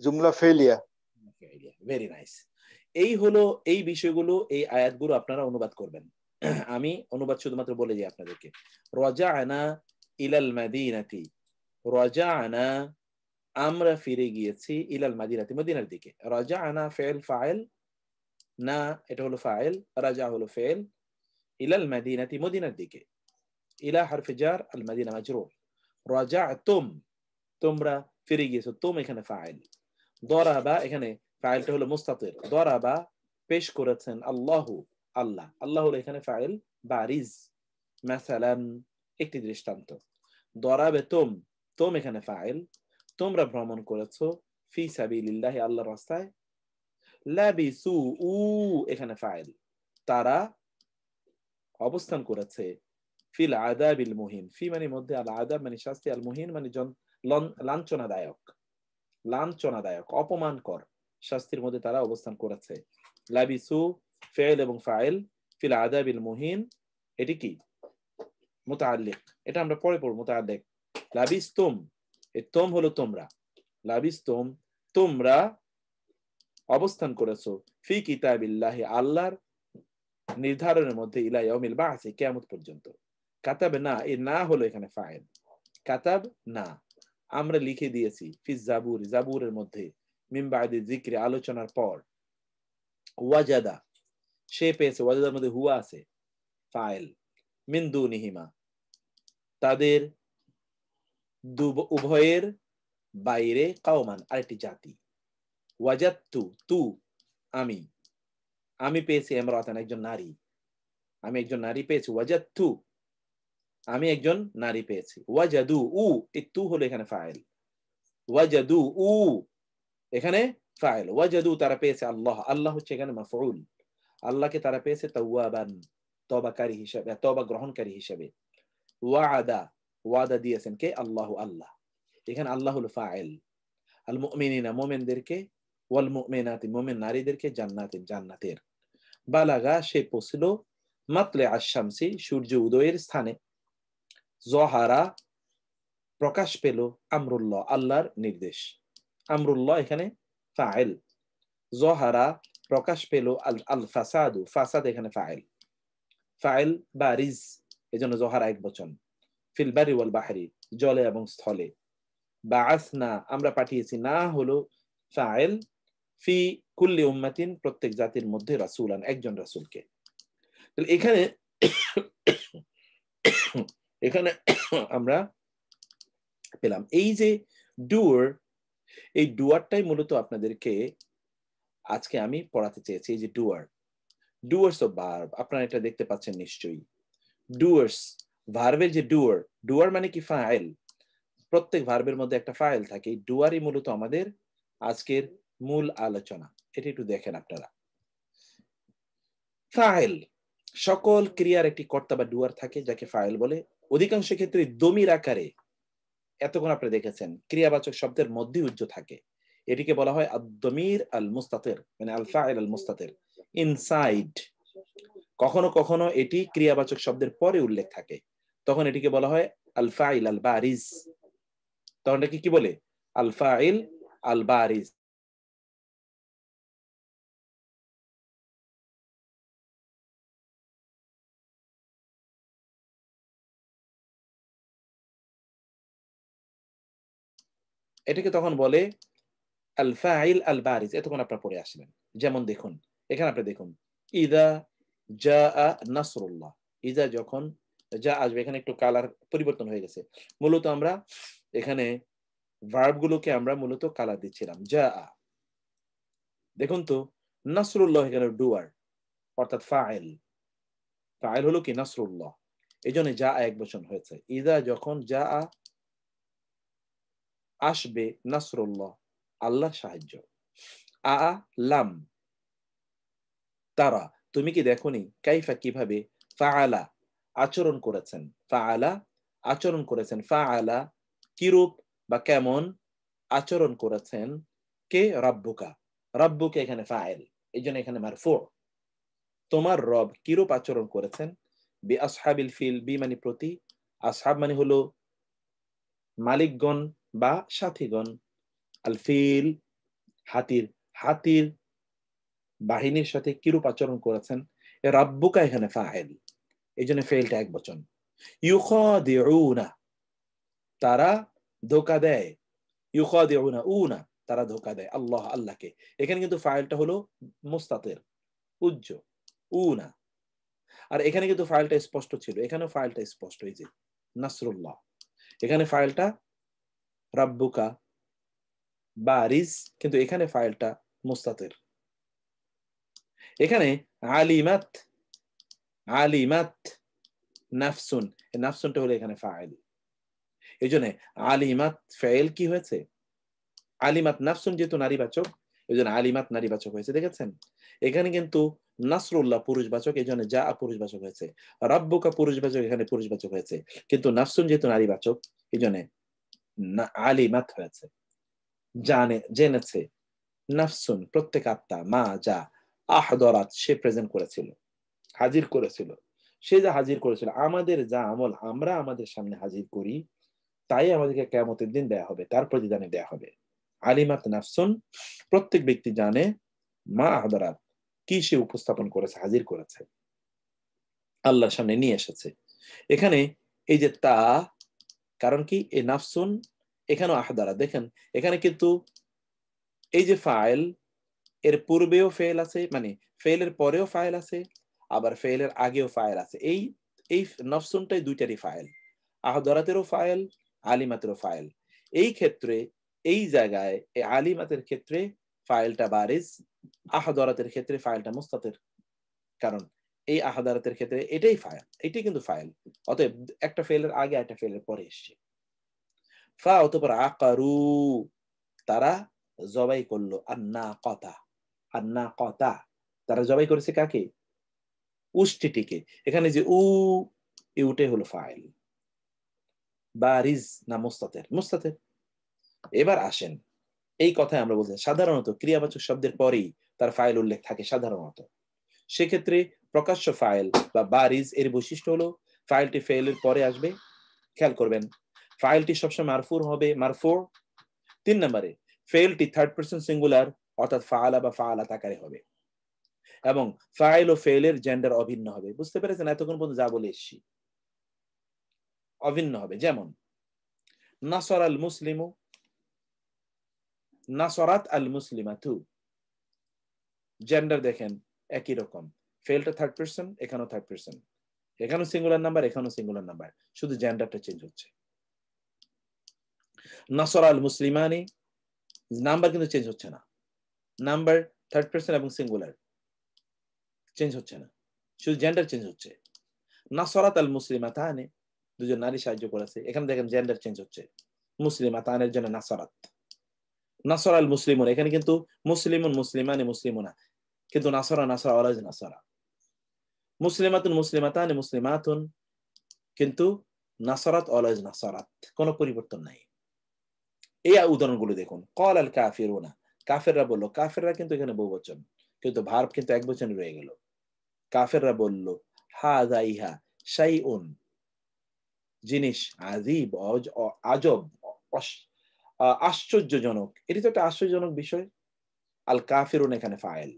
Speaker 16: জুমলা ফেলিয়া।
Speaker 1: Very nice. এই হলো এই বিষয়গুলো, এই আয়াতগুলো আপনারা অনুবাদ করবেন। আমি অনুবাদ শুধুমাত্র বলে দিই আপনাদেরকে। রাজা'না ইলাল মাদিনাতি, রাজা'না আমরা ফিরে গিয়েছি, ইলাল মাদিনাতি মদিনার দিকে। রাজা'না ফেল ফাইল, না এটা হলো ফাইল, রাজা হলো ফেল, ইলাল মাদিনাতি মদিনার দিকে, ইলা হারফে জার, আল মাদিনা মাজরুর। রাজা'তুম তোমরা ফিরে গিয়েছো, তুম এখানে ফাইল। দরাবা এখানে ফাইলটা হলো মুস্তাতির, দরাবা পেশ করেছেন আল্লাহু, আল্লাহ। আল্লাহ হলো এখানে ফাইল বারিজ, মাসালান একটি দৃষ্টান্ত। দরাবে তুম, তুম এখানে ফাইল, তোমরা ভ্রমণ করেছো, ফি সাবিলিল্লাহি আল্লাহর রাস্তায়। লাবিসু উ এখানে ফাইল, তারা অবস্থান করেছে, ফিল আযাবিল মুহিন, ফি মানে মধ্যে, আল আযাব মানে শাস্তি, আল মুহিন মানে লাঞ্ছনাদায়ক, লাঞ্ছনাদায়ক অপমানকর শাস্তির মধ্যে তারা অবস্থান করেছে। লাবিসু ফেল এবং ফাইল, ফিল আযাবিল মুহিন এটি কি? মুতাআল্লিক, এটা আমরা পরে পড়ব। মুতাআল্লিক লাবিস্তুম, এই তুম হলো তোমরা, লাবিস্তুম তোমরা অবস্থান করেছো, ফি কিতাবিল্লাহি আল্লাহর নির্ধারণের মধ্যে, ইলা ইয়াউমিল বা'সি কিয়ামত পর্যন্ত। কাতাব না, এই না হলো এখানে ফাইল, কাতাব না আমরা লিখে দিয়েছি, ফি জাবুর জাবুরের মধ্যে, মিন বাদি যিকরি আলোচনার পর, ওয়াজাদা সে পেয়েছে, ওয়াজাদার মধ্যে হুয়া আছে ফাইল, মিন দুনিহিমা তাদের উভয়ের বাইরে, কাওমান আরেকটি জাতি। ওয়াজাদতু তু আমি, আমি পেয়েছি ইমরাতান একজন নারী, আমি একজন নারী পেয়েছি, ওয়াজাদতু আমি একজন নারী পেয়েছি, ওয়াজাদু উ এই তু হলো এখানে ফাইল, ওয়াজাদু উ এখানে ফাইল, ওয়াজাদু তারা পেয়েছে আল্লাহ, আল্লাহ হচ্ছে এখানে মাফউল, আল্লাহকে তারা পেয়েছে তাওয়াবান তওবাকারী হিসেবে, তওবা গ্রহণকারী হিসেবে। ওয়াদা ওয়াদা দিয়েছেন কে? আল্লাহ আল্লাহ, এখানে আল্লাহ হলো ফাইল। আল মুমিনিনা মুমিনদেরকে, ওয়াল মুমিনাতি মুমিন নারীদেরকে, জান্নাতিন জান্নাতের। বালাগা সে পৌঁছল, মাতলে আশ-শামসি সূর্য উদয়ের স্থানে, জহারা প্রকাশ পেল, আমরুল্লাহ আল্লাহর নির্দেশ, আমরুল্লাহ এখানে ফাইল, জহারা প্রকাশ পেল, আল ফাসাদু ফাসাদ এখানে ফাইল, ফাইল বারিজ এজন্য জহারা এক বচন, ফিল বারি ওয়াল বাহরি জলে এবং স্থলে, বাআসনা আমরা পাঠিয়েছি, না হলো ফাইল, ফি কুল্লি উম্মাতিন প্রত্যেক জাতির মধ্যে রাসূলান একজন রাসূলকে। তাহলে এখানে এখানে আমরা পেলাম এই যে ডুয়ার, এই ডুয়ারটাই মূলত আপনাদেরকে আজকে আমি পড়াতে চেয়েছি। এই যে ডুয়ার, ডুয়ার্স অফ ভার্ব আপনারা এটা দেখতে পাচ্ছেন নিশ্চয়ই, ডুয়ার্স ভার্বের যে ডুয়ার, ডুয়ার মানে কি ফাইল, প্রত্যেক ভার্বের মধ্যে একটা ফাইল থাকে, এই ডুয়ারই মূলত আমাদের আজকের মূল আলোচনা। এটা একটু দেখেন আপনারা, ফাইল সকল ক্রিয়ার একটি কর্তা বা ডুয়ার থাকে যাকে ফাইল বলে, অধিকাংশ ক্ষেত্রে দমির আকারে, এতক্ষণ আপনি দেখেছেন ক্রিয়াবাচক শব্দের মধ্যে উজ্জ থাকে, এটিকে বলা হয় আদ-দমির আল মুস্তাতির, মানে আল ফাইল আল মুস্তাতির, ইনসাইড। কখনো কখনো এটি ক্রিয়াবাচক শব্দের পরে উল্লেখ থাকে, তখন এটিকে বলা হয় আল ফাইল আল বারিজ, তখন এটাকে কি বলে? আল ফাইল আল বারিজ। এটাকে তখন বলে আল ফাইল আল বারিজ, এতক্ষণ আপনারা পড়ে আসলেন। যেমন দেখুন এখানে আপনি দেখুন, ইদা জাআ নাসরুল্লাহ, ইদা যখন যা আসবে, এখানে একটু কালার পরিবর্তন হয়ে গেছে, মূলত আমরা এখানে ভার্ব গুলোকে আমরা মূলত কালার দিচ্ছিলাম। জাআ দেখুন তো, নাসরুল্লাহ এখানে ডুয়ার অর্থাৎ ফাইল, ফাইল হলো কি নাসরুল্লাহ, এই জন্য জাআ এক বচন হয়েছে। ইদা যখন জাআ আসবে, নাসরুল্লাহ আল্লাহ সাহায্য, আ লাম তারা তুমি কি দেখোনি, কাইফা কিভাবে, ফাআলা আচরণ করেছেন, ফাআলা আচরণ করেছেন, ফাআলা কিরূপ বা কেমন আচরণ করেছেন, কে? রাব্বুকা, রাব্বুকা এখানে ফাইল, এই জন্য এখানে মারফু, তোমার রব কিরূপ আচরণ করেছেন, বি আসহাবিল ফিল, বি মানে প্রতি, আসহাব মানে হলো মালিকগণ বা সাথীগণ, আল ফিল হাতির, হাতির বাহিনীর সাথে কিরূপ আচরণ করেছেন, রাব্বুকা এখানে ফাইল, এই জন্য ফেলটা এক বচন। ইউখাদিউনা তারা ধোঁকা দেয়, ইউখাদিউনা উনা তারা ধোঁকা দেয়, আল্লাহ আল্লাহকে, এখানে কিন্তু ফাইলটা হলো মুস্তাতির উজ্জ উনা, আর এখানে কিন্তু ফাইলটা স্পষ্ট ছিল, এখানে ফাইলটা স্পষ্ট, এই যে নাসরুল্লাহ, এখানে ফাইলটা রাব্বুকা বারিজ, কিন্তু এখানে ফাইলটা মুস্তাতির। এখানে আলিমাত, আলিমাত নাফসুন, নাফসুনটা হলো এখানে ফাইল, এই জন্য আলিমাত ফাইল কি হয়েছে, আলিমাত নাফসুন যেহেতু নারীবাচক, এই জন্য আলিমাত নারীবাচক হয়েছে, দেখেছেন। এখানে কিন্তু নাসরুল্লাহ পুরুষবাচক, এই জন্য যা পুরুষবাচক হয়েছে, রাব্বুকা পুরুষবাচক, এখানে পুরুষবাচক হয়েছে, কিন্তু নাফসুন যেহেতু নারীবাচক, এই জন্য আলিমাত হয়েছে, জানে জেনেছে, নাফসুন প্রত্যেক আত্মা, মা যা, আহদরাত সে প্রেজেন্ট করেছিল, হাজির করেছিল, সে যা হাজির করেছিল, আমাদের যা আমল আমরা আমাদের সামনে হাজির করি তাই আমাদেরকে কিয়ামতের দিন দেয়া হবে, তার প্রতিদানে দেয়া হবে। আলিমাত নাফসুন প্রত্যেক ব্যক্তি জানে, মা আহদরাত কি সে উপস্থাপন করেছে, হাজির করেছে, আল্লাহর সামনে নিয়ে এসেছে। এখানে এই যে তা, কারণ কি এই নাফসুন, এখানেও আহদারা, দেখেন এখানে কিন্তু এই যে ফাইল, এর পূর্বেও ফেল আছে, মানে ফেলের পরেও ফাইল আছে, আবার ফেলের আগেও ফাইল আছে, এই এই নাফসুনটাই দুইটারই ফাইল, আহদরাতেরও ফাইল, আলিমাতেরও ফাইল। এই ক্ষেত্রে এই জায়গায় এই আলিমাতের ক্ষেত্রে ফাইলটা বারিজ, আহদরাতের ক্ষেত্রে ফাইলটা মুস্তাতির, কারণ এই আহাদারাতের ক্ষেত্রে এটাই ফাইল, এটাই কিন্তু ফাইল। অতএব একটা ফেলের আগে একটা ফেলের পরে এসছে। ফা অতঃপর আকারু, তারা জবাই করলো, আন্নাকাতা, আন্নাকাতা, তারা জবাই করেছে কাকে? উষ্টিটিকে। এখানে যে উটাই হলো ফাইল। বারিজ না মুস্তাতির? মুস্তাতির। এবার আসেন, এই কথায় আমরা বলছি সাধারণত ক্রিয়াবাচক শব্দের পরেই তার ফাইল উল্লেখ থাকে সাধারণত। সেক্ষেত্রে প্রকাশ্য ফাইল বা বারিজ এর বৈশিষ্ট্য হলো ফাইলটি ফেলের পরে আসবে। খেয়াল করবেন, ফাইলটি সবসময় মারফুর হবে, মারফুর। 3 নম্বরে ফেলটি থার্ড পারসন সিঙ্গুলার অর্থাৎ ফাআলা বা ফাআলাত আকারে হবে এবং ফাইল ও ফেলের জেন্ডার অভিন্ন হবে। বুঝতে পেরেছেন এতক্ষণ পর্যন্ত যা বলে এসেছি? অভিন্ন হবে। যেমন নাসর আল মুসলিমু, নাসরাত আল মুসলিমাতু, জেন্ডার দেখেন একই রকম, ফেলটা থার্ড পারসন, এখানেও থার্ড পারসন, এখানেও সিঙ্গুলার নাম্বার, এখানেও সিঙ্গুলার নাম্বার, শুধু জেন্ডারটা চেঞ্জ হচ্ছে। নাসর আল মুসলিমানি, নাম্বার কিন্তু চেঞ্জ হচ্ছে না, নাম্বার থার্ড পারসন এবং সিঙ্গুলার চেঞ্জ হচ্ছে না, শুধু জেন্ডার চেঞ্জ হচ্ছে। নাসরাত আল মুসলিমাতানে, দুজন নারী সাহায্য করেছে, এখানে দেখেন জেন্ডার চেঞ্জ হচ্ছে, মুসলিমাতানের জন্য নাসরাত। নাসর আল মুসলিমুন, এখানে কিন্তু মুসলিমুন মুসলিমানে মুসলিমুনা, কিন্তু নাসরা নাসরা অলওয়েজ নাসরা। মুসলিমাতুন মুসলিমাতানে মুসলিমাতুন, কিন্তু নাসরাত অলওয়েজ নাসরাত, কোনো পরিবর্তন নাই। এই উদাহরণগুলো দেখুন। ক্বাল আল কাফিরুনা, কাফেররা বলল, কাফেররা কিন্তু এখানে বহুবচন, কিন্তু ভার্ব কিন্তু একবচনে রয়ে গেল। কাফেররা বলল হাযা ইহা শাইউন, জিনিস, আযীব আজব আশ্চর্যজনক, এটি তো একটা আশ্চর্যজনক বিষয়। আল কাফিরুন এখানে ফাইল,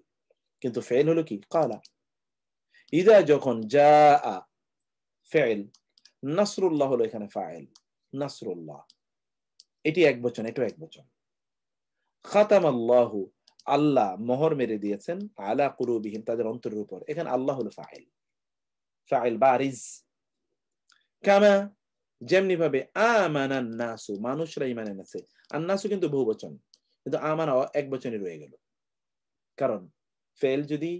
Speaker 1: কিন্তু ফেল হলো কি? ক্বালা। ইযা যখন জাআ ফেল, নাসরুল্লাহ হলো এখানে ফাইল, নাসরুল্লাহ, এটি একবচন, এটাও একবচন। খাতামাল্লাহু, আল্লাহ মোহর মেরে দিয়েছেন, আলা কুলুবিহিম, তাদের অন্তরের উপর, এখানে আল্লাহ হলো ফাইল, ফাইল বারিজ। কামা, যেমনি ভাবে আমানান নাসু, মানুষরা ঈমান এনেছে, আন-নাসু কিন্তু বহুবচন, কিন্তু আমানা একবচনে রয়ে গেল। কারণ ফেল যদি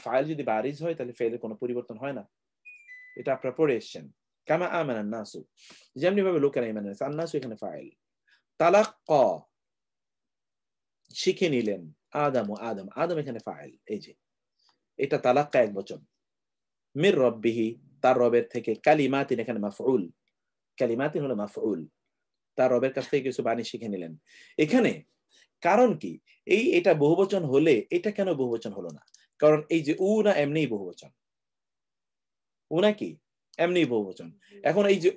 Speaker 1: ফাইল যদি বারিজ হয় তাহলে ফেলের কোনো পরিবর্তন হয় না, এটা আপনারা পড়ে এসেছেন। কামা আমানান নাসু, যেমনি ভাবে লোকেরা ঈমান এনেছে, আন-নাসু এখানে ফাইল। তালাক্কা, শিখে নিলেন, আদম, আদম, আদম এখানে ফাইল, এই যে এটা তালাক্কা একবচন। মির রব্বিহি, তার রবের থেকে, কালিমাতিন এখানে মাফউল, কালিমাতিন হলো মাফউল, তার রবের কাছ থেকে কিছু বাণী শিখে নিলেন। এখানে কারণ কি, এটা বহুবচন হলে এটা কেন বহুবচন হলো না? কারণ এই যে না এমনিই বহুবচন, না কি এমনি বহুবচন। এখন এই যে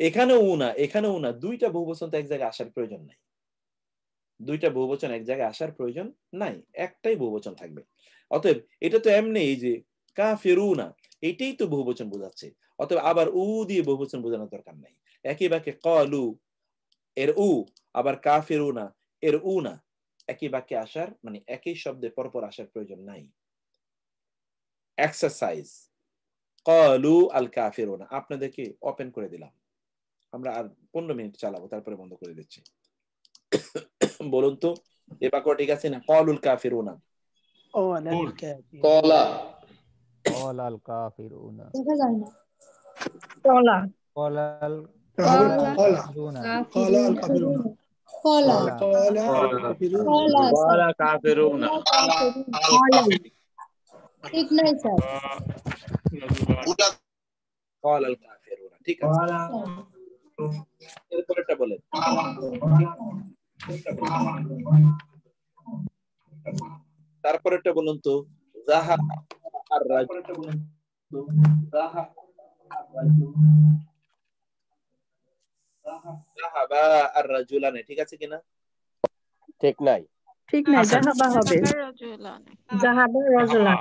Speaker 1: এখানে না, এখানে না, দুইটা বহুবচন তো এক জায়গায় আসার প্রয়োজন নাই, দুইটা বহুবচন এক জায়গায় আসার প্রয়োজন নাই, একটাই বহুবচন থাকবে। অতএব এটা তো এমনি, এই যে কাফিরুনা, এটাই তো বহুবচন বোঝাচ্ছে, অতএব আবার দিয়ে বহুবচন বোঝানোর দরকার নাই। একই বাক্যে ক্বালু এর আবার কাফিরুনা এর না, একই বাক্যে আসার মানে একই শব্দে পরপর আসার প্রয়োজন নাই। এক্সারসাইজ, ক্বালু আল কাফিরুনা, আপনাদেরকে ওপেন করে দিলাম, আমরা আর 15 মিনিট চালাবো, তারপরে বন্ধ করে দিচ্ছি। বলুন তো এই বাক্য ঠিক আছে না? ক্বালুল কাফিরুনা,
Speaker 13: ক্বালা,
Speaker 7: ক্বালাল কাফিরুনা,
Speaker 2: দেখা যায় না,
Speaker 6: ক্বালা,
Speaker 7: ক্বালাল
Speaker 2: কাফিরুনা, ক্বালা
Speaker 1: কাফিরুনা,
Speaker 2: ঠিক নাই স্যার,
Speaker 1: ক্বালাল কাফিরুনা, ঠিক আছে। এরপরটা বলেন, তারপরেরটা বলুন তো, যাহাবা আর-রাজুলানে, ঠিক আছে কিনা?
Speaker 14: ঠিক নাই,
Speaker 6: ঠিক নাই, যাহাবা হবে, যাহাবা রাজুলান,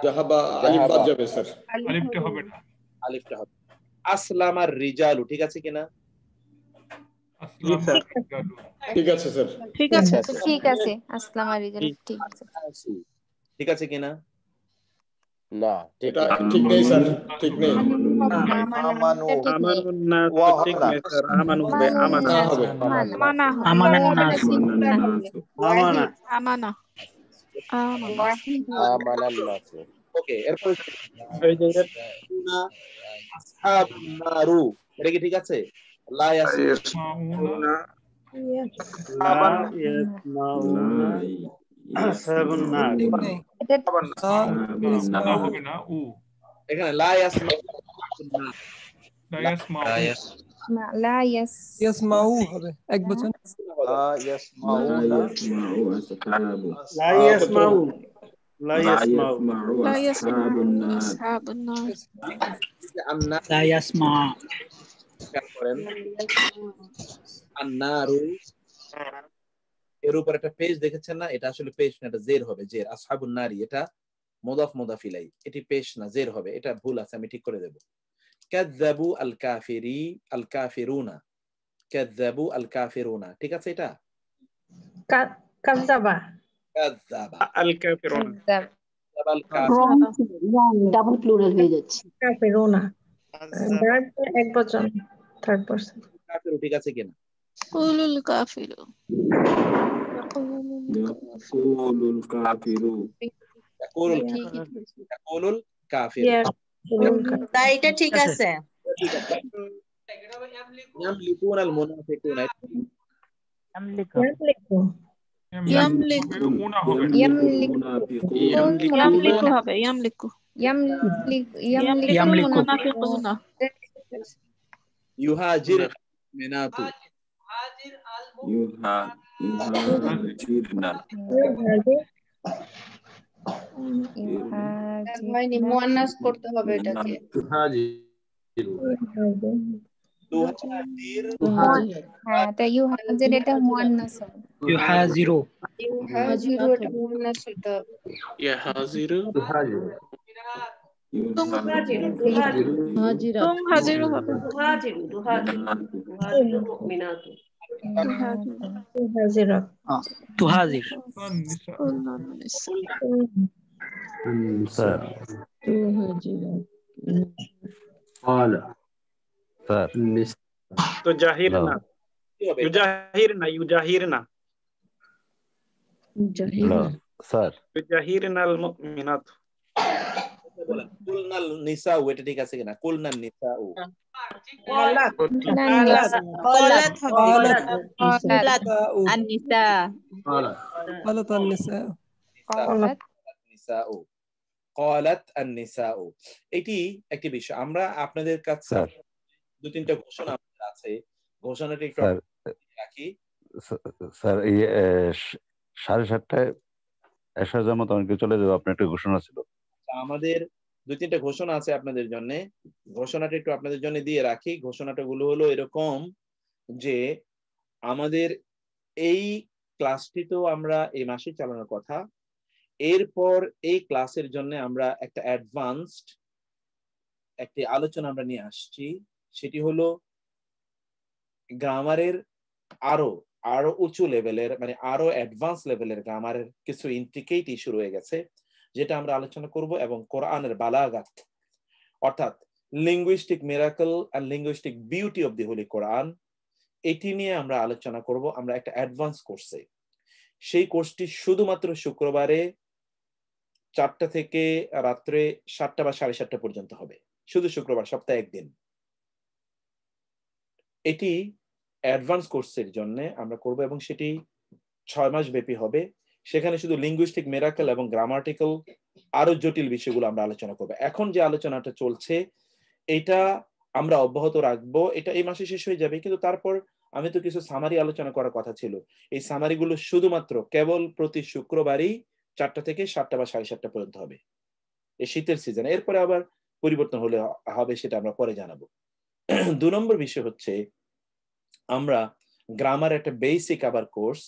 Speaker 13: যাহাবা আলিফ বাদ যাবে স্যার,
Speaker 3: আলিফটা হবে না,
Speaker 1: আলিফটা হবে। আসলামার রিজালু, ঠিক আছে কিনা?
Speaker 13: ঠিক আছে স্যার,
Speaker 6: ঠিক আছে,
Speaker 10: ঠিক আছে, আসলামার রিজাল, ঠিক আছে,
Speaker 1: ঠিক আছে কিনা?
Speaker 14: না ঠিক
Speaker 13: এটা ঠিক নেই স্যার, ঠিক নেই,
Speaker 10: আমানু
Speaker 3: আমানুন্নাস ঠিক নেই স্যার, আমানু হবে, আমানা
Speaker 13: হবে,
Speaker 10: আমানা
Speaker 14: আমানান নাস।
Speaker 1: ওকে, এরপর
Speaker 3: এই যে
Speaker 1: আসহাবুন নারু, এটা কি ঠিক আছে? লা
Speaker 3: ইয়াসমাউনা লা ইয়াসমাউনা আসহাবুন নার।
Speaker 17: না হবে না উ
Speaker 1: এখানে লা ইয়াসমাউন
Speaker 2: লা
Speaker 15: ইয়াসমাউ হবে এক বচন।
Speaker 16: লা ইয়াসমাউনা
Speaker 3: লা ইয়াসমাউ লা ইয়াসমাউ
Speaker 10: لا يسمع أصحاب النار
Speaker 18: لا يسمع
Speaker 1: আন্নারু, এর উপর একটা পেজ দেখেছেন না? এটা আসলে পেজ না, এটা জের হবে, জের। আসহাবুন নারি এটা মুদাফ মুদাফ ইলাই, এটি পেশ না, জের হবে। এটা ভুল আছে, আমি ঠিক করে দেব। কাযযাবু আল কাফিরুনা, কাযযাবু আল কাফিরুনা, ঠিক আছে? এটা
Speaker 6: কাযযাবা
Speaker 3: আল কাফিরুন,
Speaker 19: ডাবল প্লুরাল হয়ে যাচ্ছে।
Speaker 6: কাফিরুনা এক বচন, থার্ড পারসন।
Speaker 1: কাফিরু ঠিক আছে কিনা?
Speaker 10: يقول الكافر
Speaker 11: ইয়াকুলুল কাফিরু,
Speaker 1: ইয়াকুলুল কাফির,
Speaker 12: তাই এটা ঠিক আছে।
Speaker 1: ইয়ামলিকুনাল মুনাফিকুনা, ইউহাজির মিনাতু,
Speaker 11: ইউহাজিরনা,
Speaker 10: হয়নি, মুয়ান্নাস করতে হবে এটাকে।
Speaker 2: হ্যাঁ, তা ইউহাজির এটা মুয়ান্নাস হবে।
Speaker 18: ইউহাজিরু,
Speaker 10: ইউহাজিরু এটা মুয়ান্নাস হতে হবে।
Speaker 17: ইয়াহাজিরু
Speaker 10: তুমহাজিরু হবে।
Speaker 18: তুহাজির।
Speaker 20: স্যার
Speaker 3: তো জাহিরনা, ইউজাহিরনা, ইউজাহিরনা,
Speaker 20: স্যার
Speaker 3: ইউজাহিরনাল মুমিনাত।
Speaker 1: কুলনাল নিসাউ, এটা ঠিক আছে কিনা? কুলনান নিসাউ, ক্বালাত আন-নিসাউ, এটি একটি বিষয়। আমরা আপনাদের কাছে দু তিনটা ঘোষণা আছে, ঘোষণাটি একটু রাখি।
Speaker 20: স্যার এই 7:30টায় এশার জামাত অনেকে চলে যাবে, আপনার একটা ঘোষণা ছিল।
Speaker 1: আমাদের দুই তিনটা ঘোষণা আছে আপনাদের জন্য, ঘোষণাটা একটু আপনাদের জন্য দিয়ে রাখি। ঘোষণাটা গুলো হলো এরকম যে আমাদের এই ক্লাসটি তো আমরা এই মাসে চালানোর কথা, এরপর এই ক্লাসের জন্য আমরা একটা অ্যাডভান্সড একটি আলোচনা আমরা নিয়ে আসছি। সেটি হলো গ্রামারের আরো উঁচু লেভেলের, মানে আরো অ্যাডভান্স লেভেলের গ্রামারের কিছু ইন্ট্রিকেট ইস্যু রয়ে গেছে, যেটা আমরা আলোচনা করব। এবং কোরআনের বালাগাত, অর্থাৎ linguistic miracle and linguistic beauty of the holy Quran, এটি নিয়ে আমরা আলোচনা করব। আমরা একটা অ্যাডভান্স কোর্সে, সেই কোর্সটি শুধুমাত্র শুক্রবারে 4টা থেকে রাত্রে 7টা বা 7:30 পর্যন্ত হবে, শুধু শুক্রবার, সপ্তাহে একদিন। এটি অ্যাডভান্স কোর্সের জন্য আমরা করব এবং সেটি 6 মাস ব্যাপী হবে। সেখানে শুধু লিঙ্গুইস্টিক মিরাকল এবং গ্রামাটিক্যাল আরো জটিল বিষয়গুলো আমরা আলোচনা করব। এখন যে আলোচনাটা চলছে এটা আমরা অব্যাহত রাখবো, এটা এই মাসে শেষ হয়ে যাবে, কিন্তু তারপর আমি তো কিছু সামারি আলোচনা করার কথা ছিল। এই সামারিগুলো শুধুমাত্র কেবল প্রতি শুক্রবারই 4টা থেকে 7টা বা 7:30 পর্যন্ত হবে এই শীতের সিজনে। এরপরে আবার পরিবর্তন হলে হবে, সেটা আমরা পরে জানাবো। 2 নম্বর বিষয় হচ্ছে আমরা গ্রামার একটা বেসিক আবার কোর্স,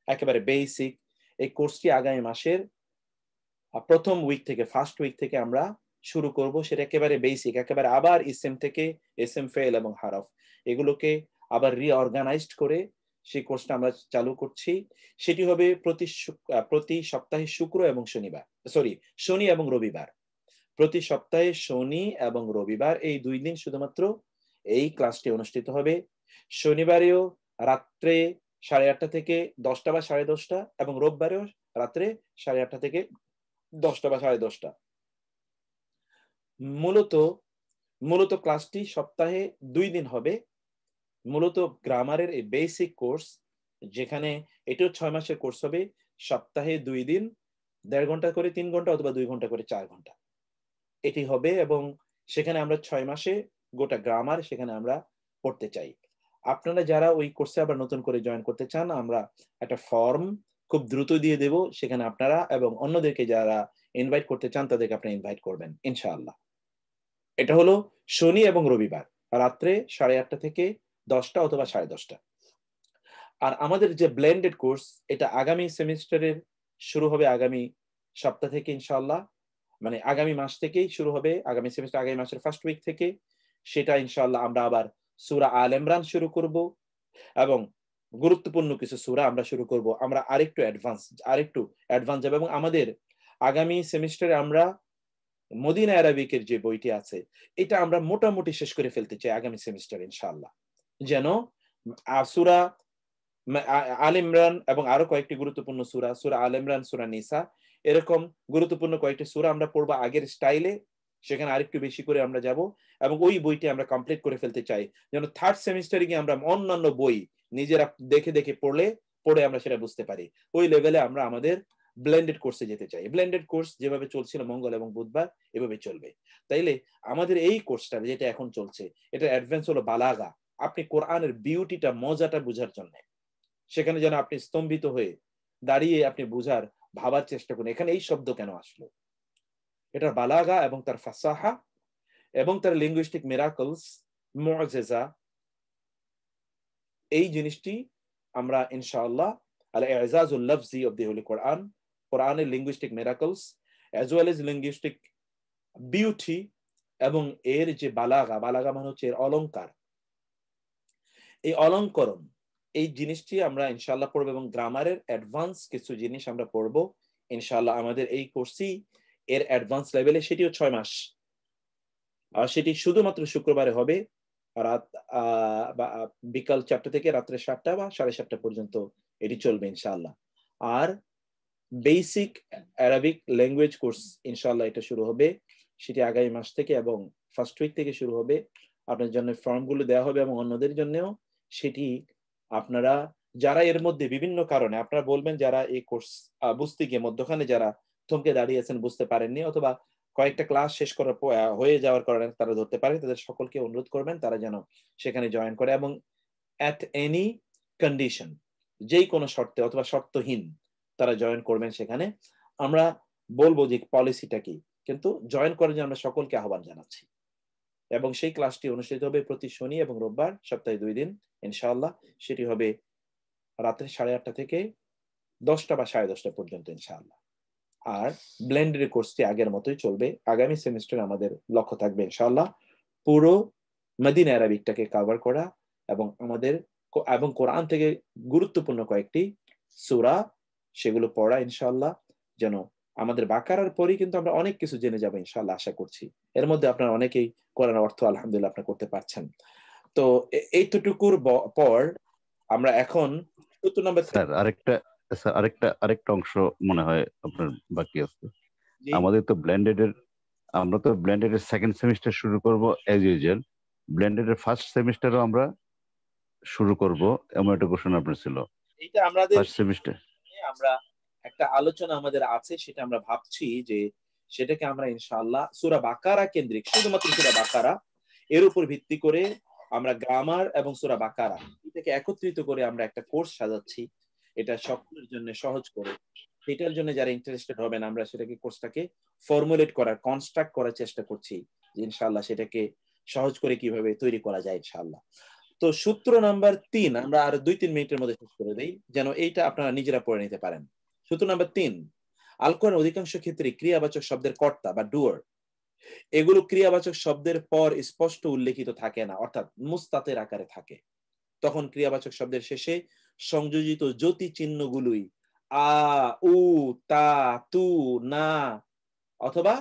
Speaker 1: একেবারে বেসিক, এই কোর্সটি আগামী মাসের প্রথম উইক থেকে, ফার্স্ট উইক থেকে আমরা শুরু করব। সেটা একেবারে বেসিক, একেবারে আবার ইসেম থেকে এসএম, ফেল এবং হারফ এগুলোকে আবার রিঅর্গানাইজড করে সেই কোর্সটা আমরা চালু করছি। সেটি হবে প্রতি সপ্তাহে শুক্র এবং শনিবার, শনি এবং রবিবার। প্রতি সপ্তাহে শনি এবং রবিবার এই 2 দিন শুধুমাত্র এই ক্লাসটি অনুষ্ঠিত হবে। শনিবারেও রাত্রে 8:30 থেকে 10টা বা 10:30, এবং রোববারেও রাত্রে 8:30 থেকে 10টা বা 10:30। মূলত ক্লাসটি সপ্তাহে 2 দিন হবে। মূলত গ্রামারের এই বেসিক কোর্স, যেখানে এটাও 6 মাসের কোর্স হবে, সপ্তাহে 2 দিন 1.5 ঘন্টা করে 3 ঘন্টা অথবা 2 ঘন্টা করে 4 ঘন্টা এটি হবে। এবং সেখানে আমরা 6 মাসে গোটা গ্রামার সেখানে আমরা পড়তে চাই। আপনারা যারা ওই কোর্সে আবার নতুন করে জয়েন করতে চান, আমরা একটা ফর্ম খুব দ্রুত দিয়ে দেব, সেখানে আপনারা এবং অন্যদেরকে যারা ইনভাইট করতে চান তাদেরকে আপনারা ইনভাইট করবেন ইনশাআল্লাহ। এটা হলো শনি এবং রবিবার রাত্রে 8:30 থেকে 10টা অথবা 10:30। আর আমাদের যে ব্লেন্ডেড কোর্স, এটা আগামী সেমিস্টারের শুরু হবে আগামী সপ্তাহ থেকে ইনশাআল্লাহ, মানে আগামী মাস থেকেই শুরু হবে, আগামী সেমিস্টার আগামী মাসের ফার্স্ট উইক থেকে। সেটা ইনশাআল্লাহ আমরা আবার সূরা আল ইমরান শুরু করব এবং গুরুত্বপূর্ণ কিছু সূরা আমরা শুরু করব। আমরা আরেকটু অ্যাডভান্স যাবে এবং আমাদের আগামী সেমিস্টারে আমরা মদিনা আরাবিকের যে বইটি আছে এটা আমরা মোটামুটি শেষ করে ফেলতে চাই আগামী সেমিস্টারে ইনশাআল্লাহ, যেন সূরা আল ইমরান এবং আরো কয়েকটি গুরুত্বপূর্ণ সূরা আল ইমরান, সূরা নিসা, এরকম গুরুত্বপূর্ণ কয়েকটি সূরা আমরা পড়বো আগের স্টাইলে, সেখানে আরেকটু বেশি করে আমরা যাব এবং ওই বইটি আমরা কমপ্লিট করে ফেলতে চাই, যেন থার্ড সেমিস্টারে গিয়ে আমরা অন্যান্য বই নিজেরা দেখে দেখে পড়ে আমরা সেটা বুঝতে পারি। ওই লেভেলে আমরা আমাদের ব্লেন্ডেড কোর্সে যেতে চাই। ব্লেন্ডেড কোর্স যেভাবে চলছিল মঙ্গল এবং বুধবার, এভাবে চলবে। তাইলে আমাদের এই কোর্সটা যেটা এখন চলছে, এটা অ্যাডভান্স হলো বালাগা। আপনি কোরআনের বিউটিটা, মজাটা বোঝার জন্য সেখানে যেন আপনি স্তম্ভিত হয়ে দাঁড়িয়ে আপনি ভাবার চেষ্টা করুন এখানে এই শব্দ কেন আসলো। এটা বালাগা এবং তার ফাসাহা এবং তার লিঙ্গুইস্টিক মিরাকলস, মুআজিজা, এই জিনিসটি আমরা ইনশাআল্লাহ আল ইজাজুল লফজি অফ দি হোলি কোরআন, কোরআনের linguistic miracles as well as linguistic beauty এবং এর যে বালাগা মানে হচ্ছে এর অলংকার, এই অলংকরণ, এই জিনিসটি আমরা ইনশাআল্লাহ পড়বো এবং গ্রামারের অ্যাডভান্স কিছু জিনিস আমরা পড়বো ইনশাআল্লাহ আমাদের এই কোর্সই এর অ্যাডভান্স লেভেলে। সেটিও 6 মাস, আর সেটি শুধুমাত্র শুক্রবারে হবে রাত বিকাল 4টা থেকে রাত্রে 7টা বা 7:30 পর্যন্ত এটি চলবে ইনশাআল্লাহ। আর বেসিক আরবিক ল্যাঙ্গুয়েজ কোর্স ইনশাআল্লাহ এটা শুরু হবে, সেটি আগামী মাস থেকে এবং ফার্স্ট উইক থেকে শুরু হবে। আপনার জন্য ফর্মগুলো দেওয়া হবে এবং অন্যদের জন্যও সেটি আপনারা যারা এর মধ্যে বিভিন্ন কারণে আপনারা বলবেন, যারা এই কোর্স বুঝতে গিয়ে মধ্যখানে যারা থমকে দাঁড়িয়েছেন, বুঝতে পারেননি অথবা কয়েকটা ক্লাস শেষ করার হয়ে যাওয়ার কারণে তারা ধরতে পারে, তাদের সকলকে অনুরোধ করবেন তারা যেন সেখানে জয়েন করে এবং অ্যাট এনি কন্ডিশন, যেই কোনো শর্তে অথবা শর্তহীন তারা জয়েন করবেন সেখানে। আমরা বলবো যে পলিসিটা কি, কিন্তু জয়েন করার জন্য আমরা সকলকে আহ্বান জানাচ্ছি এবং সেই ক্লাসটি অনুষ্ঠিত হবে প্রতি শনি এবং রোববার, সপ্তাহে 2 দিন ইনশাআল্লাহ। সেটি হবে রাত্রে 8:30 থেকে 10টা বা 10:30 পর্যন্ত ইনশাআল্লাহ। আর ব্লেন্ডেড কোর্সটি আগের মতোই চলবে। আগামী সেমিস্টারে আমাদের লক্ষ্য থাকবে ইনশাআল্লাহ পুরো মদিনা আরাবিকটাকে কভার করা এবং কোরআন থেকে গুরুত্বপূর্ণ কয়েকটি সূরা সেগুলো পড়া ইনশাআল্লাহ, যেন আমাদের বাকারার পরই কিন্তু আমরা অনেক কিছু জেনে যাবো ইনশাআল্লাহ, আশা করছি। এর মধ্যে আপনারা অনেকেই কোরআন অর্থ আলহামদুলিল্লাহ আপনারা করতে পারছেন। তো এইটুকুর পর আমরা এখন 7 নম্বর
Speaker 20: আরেকটা অংশ মনে হয় আপনার বাকি আছে। আমরা তো ব্লেন্ডেড এর সেকেন্ড সেমিস্টার শুরু করব অ্যাজ ইউজুয়াল, ব্লেন্ডেড এর ফার্স্ট সেমিস্টারও আমরা শুরু করব, এমন একটা কোশ্চেন আপনার ছিল।
Speaker 1: এটা আমাদের
Speaker 20: ফার্স্ট সেমিস্টার
Speaker 1: আমরা একটা আলোচনা আমাদের আছে, সেটা আমরা ভাবছি যে সেটাকে আমরা ইনশাআল্লাহ সূরা বাকারা কেন্দ্রিক, শুধুমাত্র সূরা বাকারা এর উপর ভিত্তি করে আমরা গ্রামার এবং সূরা বাকারা এটাকে একত্রিত করে আমরা একটা কোর্স সাজাচ্ছি, এটা সকলের জন্য সহজ করে। সেটার জন্য যারা ইন্টারেস্টেড হবেন আমরা সেটাকে কোর্সটাকে ফর্মুলেট করার, কনস্ট্রাক্ট করার চেষ্টা করছি যে ইনশাআল্লাহ সেটাকে সহজ করে কিভাবে তৈরি করা যায় ইনশাআল্লাহ। তো সূত্র নাম্বার 3 আমরা আর 2-3 মিনিটের মধ্যে শেষ করে দেই, যেন এইটা আপনারা নিজেরা পড়ে নিতে পারেন। সূত্র নাম্বার 3, আল কোরআনের অধিকাংশ ক্ষেত্রে ক্রিয়াবাচক শব্দের কর্তা বা ডুয়ার এগুলো ক্রিয়াবাচক শব্দের পর স্পষ্ট উল্লেখিত থাকে না, অর্থাৎ মুস্তাতের আকারে থাকে। তখন ক্রিয়াবাচক শব্দের শেষে সংযোজিত জ্যোতি চিহ্নগুলোই আ, উ, তা, তু, না অথবা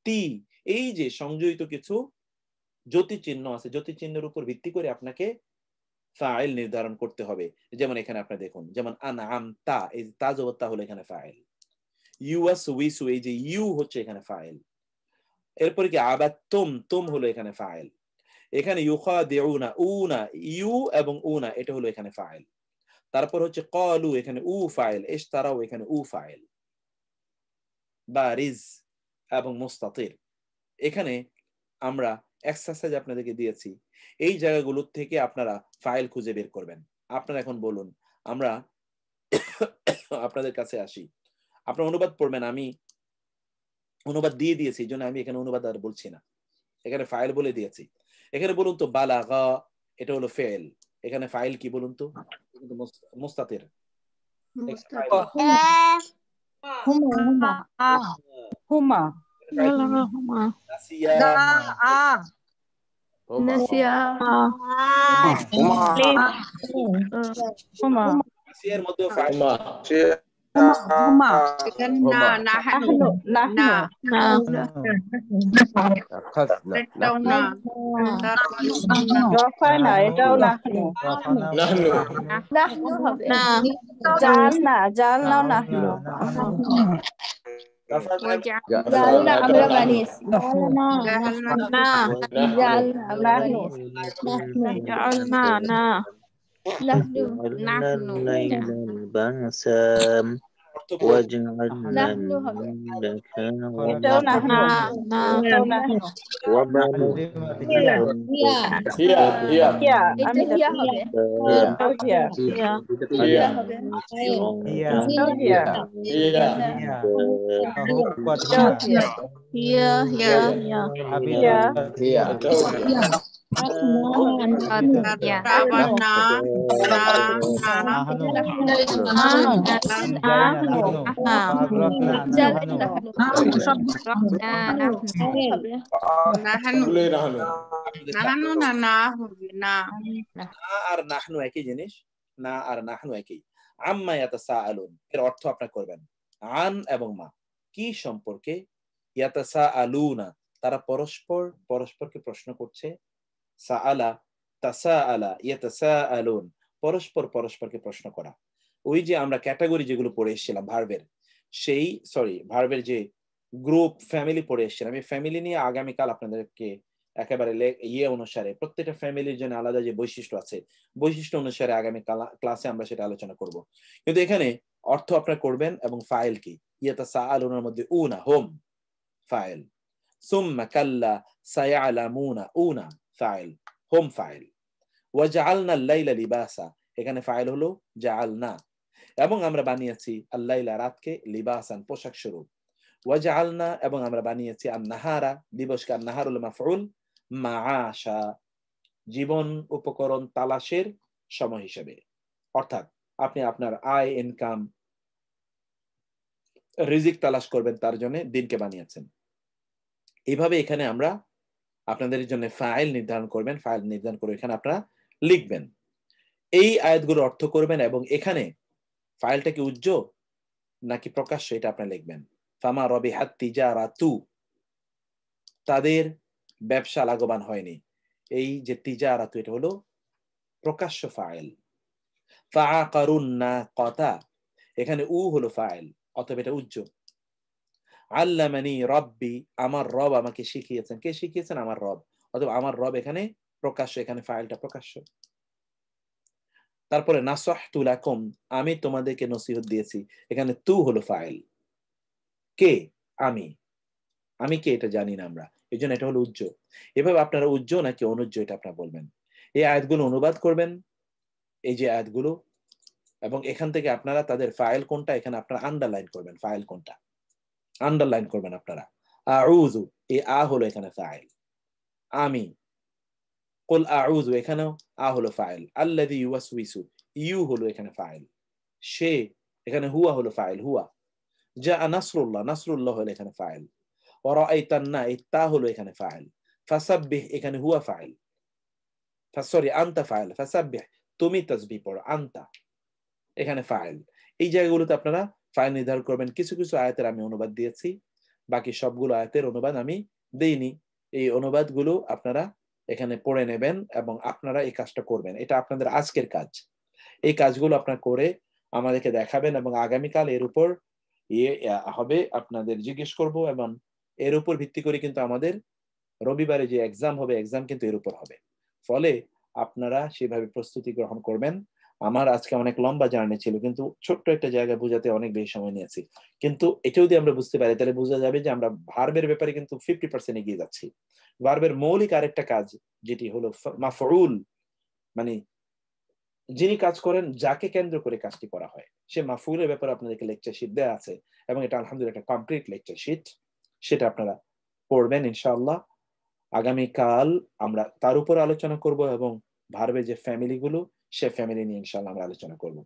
Speaker 1: তি, এই যে সংযোজিত কিছু জ্যোতি চিহ্ন আছে, জ্যোতি চিহ্নের উপর ভিত্তি করে আপনাকে ফাইল নির্ধারণ করতে হবে। যেমন এখানে আপনি দেখুন, যেমন আনআমতা, এই তা জবর তা হলো এখানে ফাইল। ইউয়াসউইসু, এই যে ইউ হচ্ছে এখানে ফাইল। এরপরে কি আবাদতুম, তুম হলো এখানে ফাইল। এখানে ইউখাদিউনা, উনা, ইউ এবং উনা এটা হলো এখানে ফাইল। তারপর হচ্ছে ক্বালু, এখানে উ ফাইল। ইশতারাউ, এখানে উ ফাইল। বারিজ এবং মুস্তাতির, এখানে আমরা এক্সারসাইজ আপনাদেরকে দিয়েছি। এই জায়গাগুলো থেকে আপনারা ফাইল খুঁজে বের করবেন। আপনারা এখন বলুন, আমরা আপনাদের কাছে আসি, আপনারা অনুবাদ পড়বেন। আমি অনুবাদ দিয়ে দিয়েছি, এই জন্য আমি এখানে অনুবাদ আর বলছি না, এখানে ফাইল বলে দিয়েছি। এখানে বলুন তো বালাগা, এটা হলো ফেল। এখানে ফাইল কি বলুন তো? মুস্তাতির।
Speaker 4: হুমা হুমা
Speaker 1: নাসিয়া,
Speaker 10: নাসিয়া,
Speaker 4: হুমা
Speaker 1: নাসিয়ার মধ্যে ফাইল
Speaker 4: হুমা
Speaker 10: না নাহনু, না
Speaker 4: রফা না, এটাও নাহনু।
Speaker 10: নাহনু হবে
Speaker 4: না, জাল না, জাল নাও নাহনু।
Speaker 10: জালনা আমরা বানিয়েছি,
Speaker 4: জালনা না,
Speaker 10: নাহনু,
Speaker 21: নাহনু বাসাম ওয়াজআলনা
Speaker 4: এটাও নাহনু।
Speaker 10: এটা হিয়া হবে,
Speaker 1: আর নাহনু একই জিনিস, না আর নাহনু একই। আম্মা ইয়াতাসাআলুন, এর অর্থ আপনারা করবেন আন এবং মা কি সম্পর্কে। ইয়াতাসাআলুনা, তারা পরস্পরকে প্রশ্ন করছে। সাআলা, তাসাআলা, ইয়াতাসাআলুন, পরস্পরকে প্রশ্ন করা। ওই যে আমরা ক্যাটাগরি যেগুলো পড়ে এসেছিলাম ভার্বের, সেই ভার্বের যে গ্রুপ ফ্যামিলি পড়ে এসেছিলাম, এই ফ্যামিলি নিয়ে আগামীকাল আপনাদেরকে একেবারে অনুসারে প্রত্যেকটা ফ্যামিলির জন্য আলাদা যে বৈশিষ্ট্য আছে, বৈশিষ্ট্য অনুসারে আগামী ক্লাসে আমরা সেটা আলোচনা করব। কিন্তু এখানে অর্থ আপনারা করবেন এবং ফাইল কি, ইয়াতাসাআলুনার মধ্যে উনা হোম ফাইল, সুম্মা কাল্লা সায়ালামুনা উনা ফাইল, হোম ফাইল। ওয়াজআলনা আল-লাইলা লিবাসা, এখানে ফাইল হলো জাআলনা, এবং আমরা বানিয়েছি আল-লাইলা রাতকে, লিবাসান পোশাক স্বরূপ। ওয়াজআলনা, এবং আমরা বানিয়েছি আন-নাহারা দিবসকে, আন-নাহার হলো মাফউল, মাআশা জীবন উপকরণ তালাশের সময় হিসেবে। অর্থাৎ আপনি আপনার আয় ইনকাম রিজিক তালাশ করবেন, তার জন্য দিনকে বানিয়েছেন। এইভাবে এখানে আমরা আপনাদের জন্য ফাইল নির্ধারণ করবেন, ফাইল নির্ধারণ করে এখানে আপনারা লিখবেন, এই আয়াতগুলো অর্থ করবেন, এবং এখানে ফাইলটা কি উজ্জ্বল নাকি প্রকাশ্য এটা আপনারা লিখবেন। ফামা রবিহাত তিজারাতু, তাদের ব্যবসা লাভবান হয়নি। এই যে তিজারাতু এটা হলো প্রকাশ্য ফাইল। ফাআকারুন নাকাতা, এখানে উ হলো ফাইল, অতএব এটা উজ্জ্বল। আল্লামানি রব্বি, আমার রব আমাকে শিখিয়েছেন। কে শিখিয়েছেন? আমার রব, অথবা আমার রব এখানে প্রকাশ্য, এখানে ফাইলটা প্রকাশ্য। তারপরে নাসাহতু লাকুম, আমি তোমাদেরকে নসিহত দিয়েছি, এখানে তু হলো ফাইল। কে? আমি কে এটা জানি না আমরা, এই জন্য এটা হলো উজ্জ্বল। এভাবে আপনারা উজ্জ্বল নাকি অনুজ্জ্বল এটা আপনারা বলবেন। এই আয়াতগুলো অনুবাদ করবেন, এই যে আয়াতগুলো, এবং এখান থেকে আপনারা তাদের ফাইল কোনটা এখানে আপনারা আন্ডারলাইন করবেন, ফাইল কোনটা আন্ডারলাইন করবেন আপনারা। আউযু, এই আ হলো এখানে ফাইল। আমি, কুল আউযু, এখানেও আ হলো ফাইল। আল্লাযী ইউওয়াসউইসু, ইউ হলো এখানে ফাইল। সে, এখানে হুয়া হলো ফাইল, হুয়া। জাআ নাসরুল্লাহ, নাসরুল্লাহ হলো এখানে ফাইল। ওয়া রাআইতান্না, এই তা হলো এখানে ফাইল। ফাসাব্বিহ, এখানে হুয়া ফাইল। আনতা ফাইল। ফাসাব্বিহ, তুমি তাসবিহ পড়ো, আনতা এখানে ফাইল। এই জায়গাগুলোতে আপনারা ফাইল নির্ধারণ করবেন। কিছু কিছু আয়াতের আমি অনুবাদ দিয়েছি, বাকি সবগুলো আয়াতের অনুবাদ আমি দেইনি। এই অনুবাদগুলো আপনারা এখানে পড়ে নেবেন এবং আপনারা এই কাজটা করবেন। এটা আপনাদের আজকের কাজ। এই কাজগুলো আপনারা করে আমাদেরকে দেখাবেন এবং আগামীকাল এর উপর হবে আপনাদের জিজ্ঞেস করব, এবং এর উপর ভিত্তি করে কিন্তু আমাদের রবিবারে যে এক্সাম হবে, এক্সাম কিন্তু এর উপর হবে। ফলে আপনারা সেভাবে প্রস্তুতি গ্রহণ করবেন। আমার আজকে অনেক লম্বা জার্নি ছিল, কিন্তু ছোট্ট একটা জায়গা বোঝাতে অনেক বেশি সময় নিয়েছি। কিন্তু এটা যদি আমরা বুঝতে পারি, তাহলে বোঝা যাবে যে আমরা ভার্বের ব্যাপারে কিন্তু 50% এগিয়ে যাচ্ছি। ভার্বের মৌলিক আরেকটা কাজ যেটি হলো মাফউল, মানে যিনি কাজ করেন, যাকে কেন্দ্র করে কাজটি করা হয়, সে মাফউলের ব্যাপারে আপনাদেরকে লেকচার শিট দেওয়া আছে, এবং এটা আলহামদুলিল্লাহ একটা কমপ্লিট লেকচার শিট। সেটা আপনারা পড়বেন ইনশাআল্লাহ। আগামীকাল আমরা তার উপর আলোচনা করব, এবং ভার্বের যে ফ্যামিলিগুলো, সে ফ্যামিলি নিয়ে ইনশাআল্লাহ আমরা আলোচনা করব।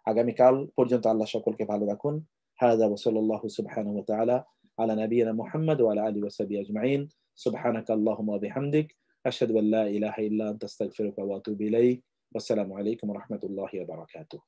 Speaker 1: আগামীকাল পর্যন্ত আল্লাহ সকলকে ভালো রাখুন। হাযা ওয়া সাল্লাল্লাহু সুবহানাহু ওয়া তাআলা আলা নাবিয়িনা মুহাম্মদ ওয়া আলা আলিহি ওয়া সাহবিহি আজমাইন। সুবহানাকা আল্লাহুম্মা ওয়া বিহামদিক আশহাদু আল্লা ইলাহা ইল্লা আনতা আস্তাগফিরুকা ওয়া আতুবু ইলাইক। ওয়াসসালামু আলাইকুম ওয়া রাহমাতুল্লাহি ওয়া বারাকাতুহু।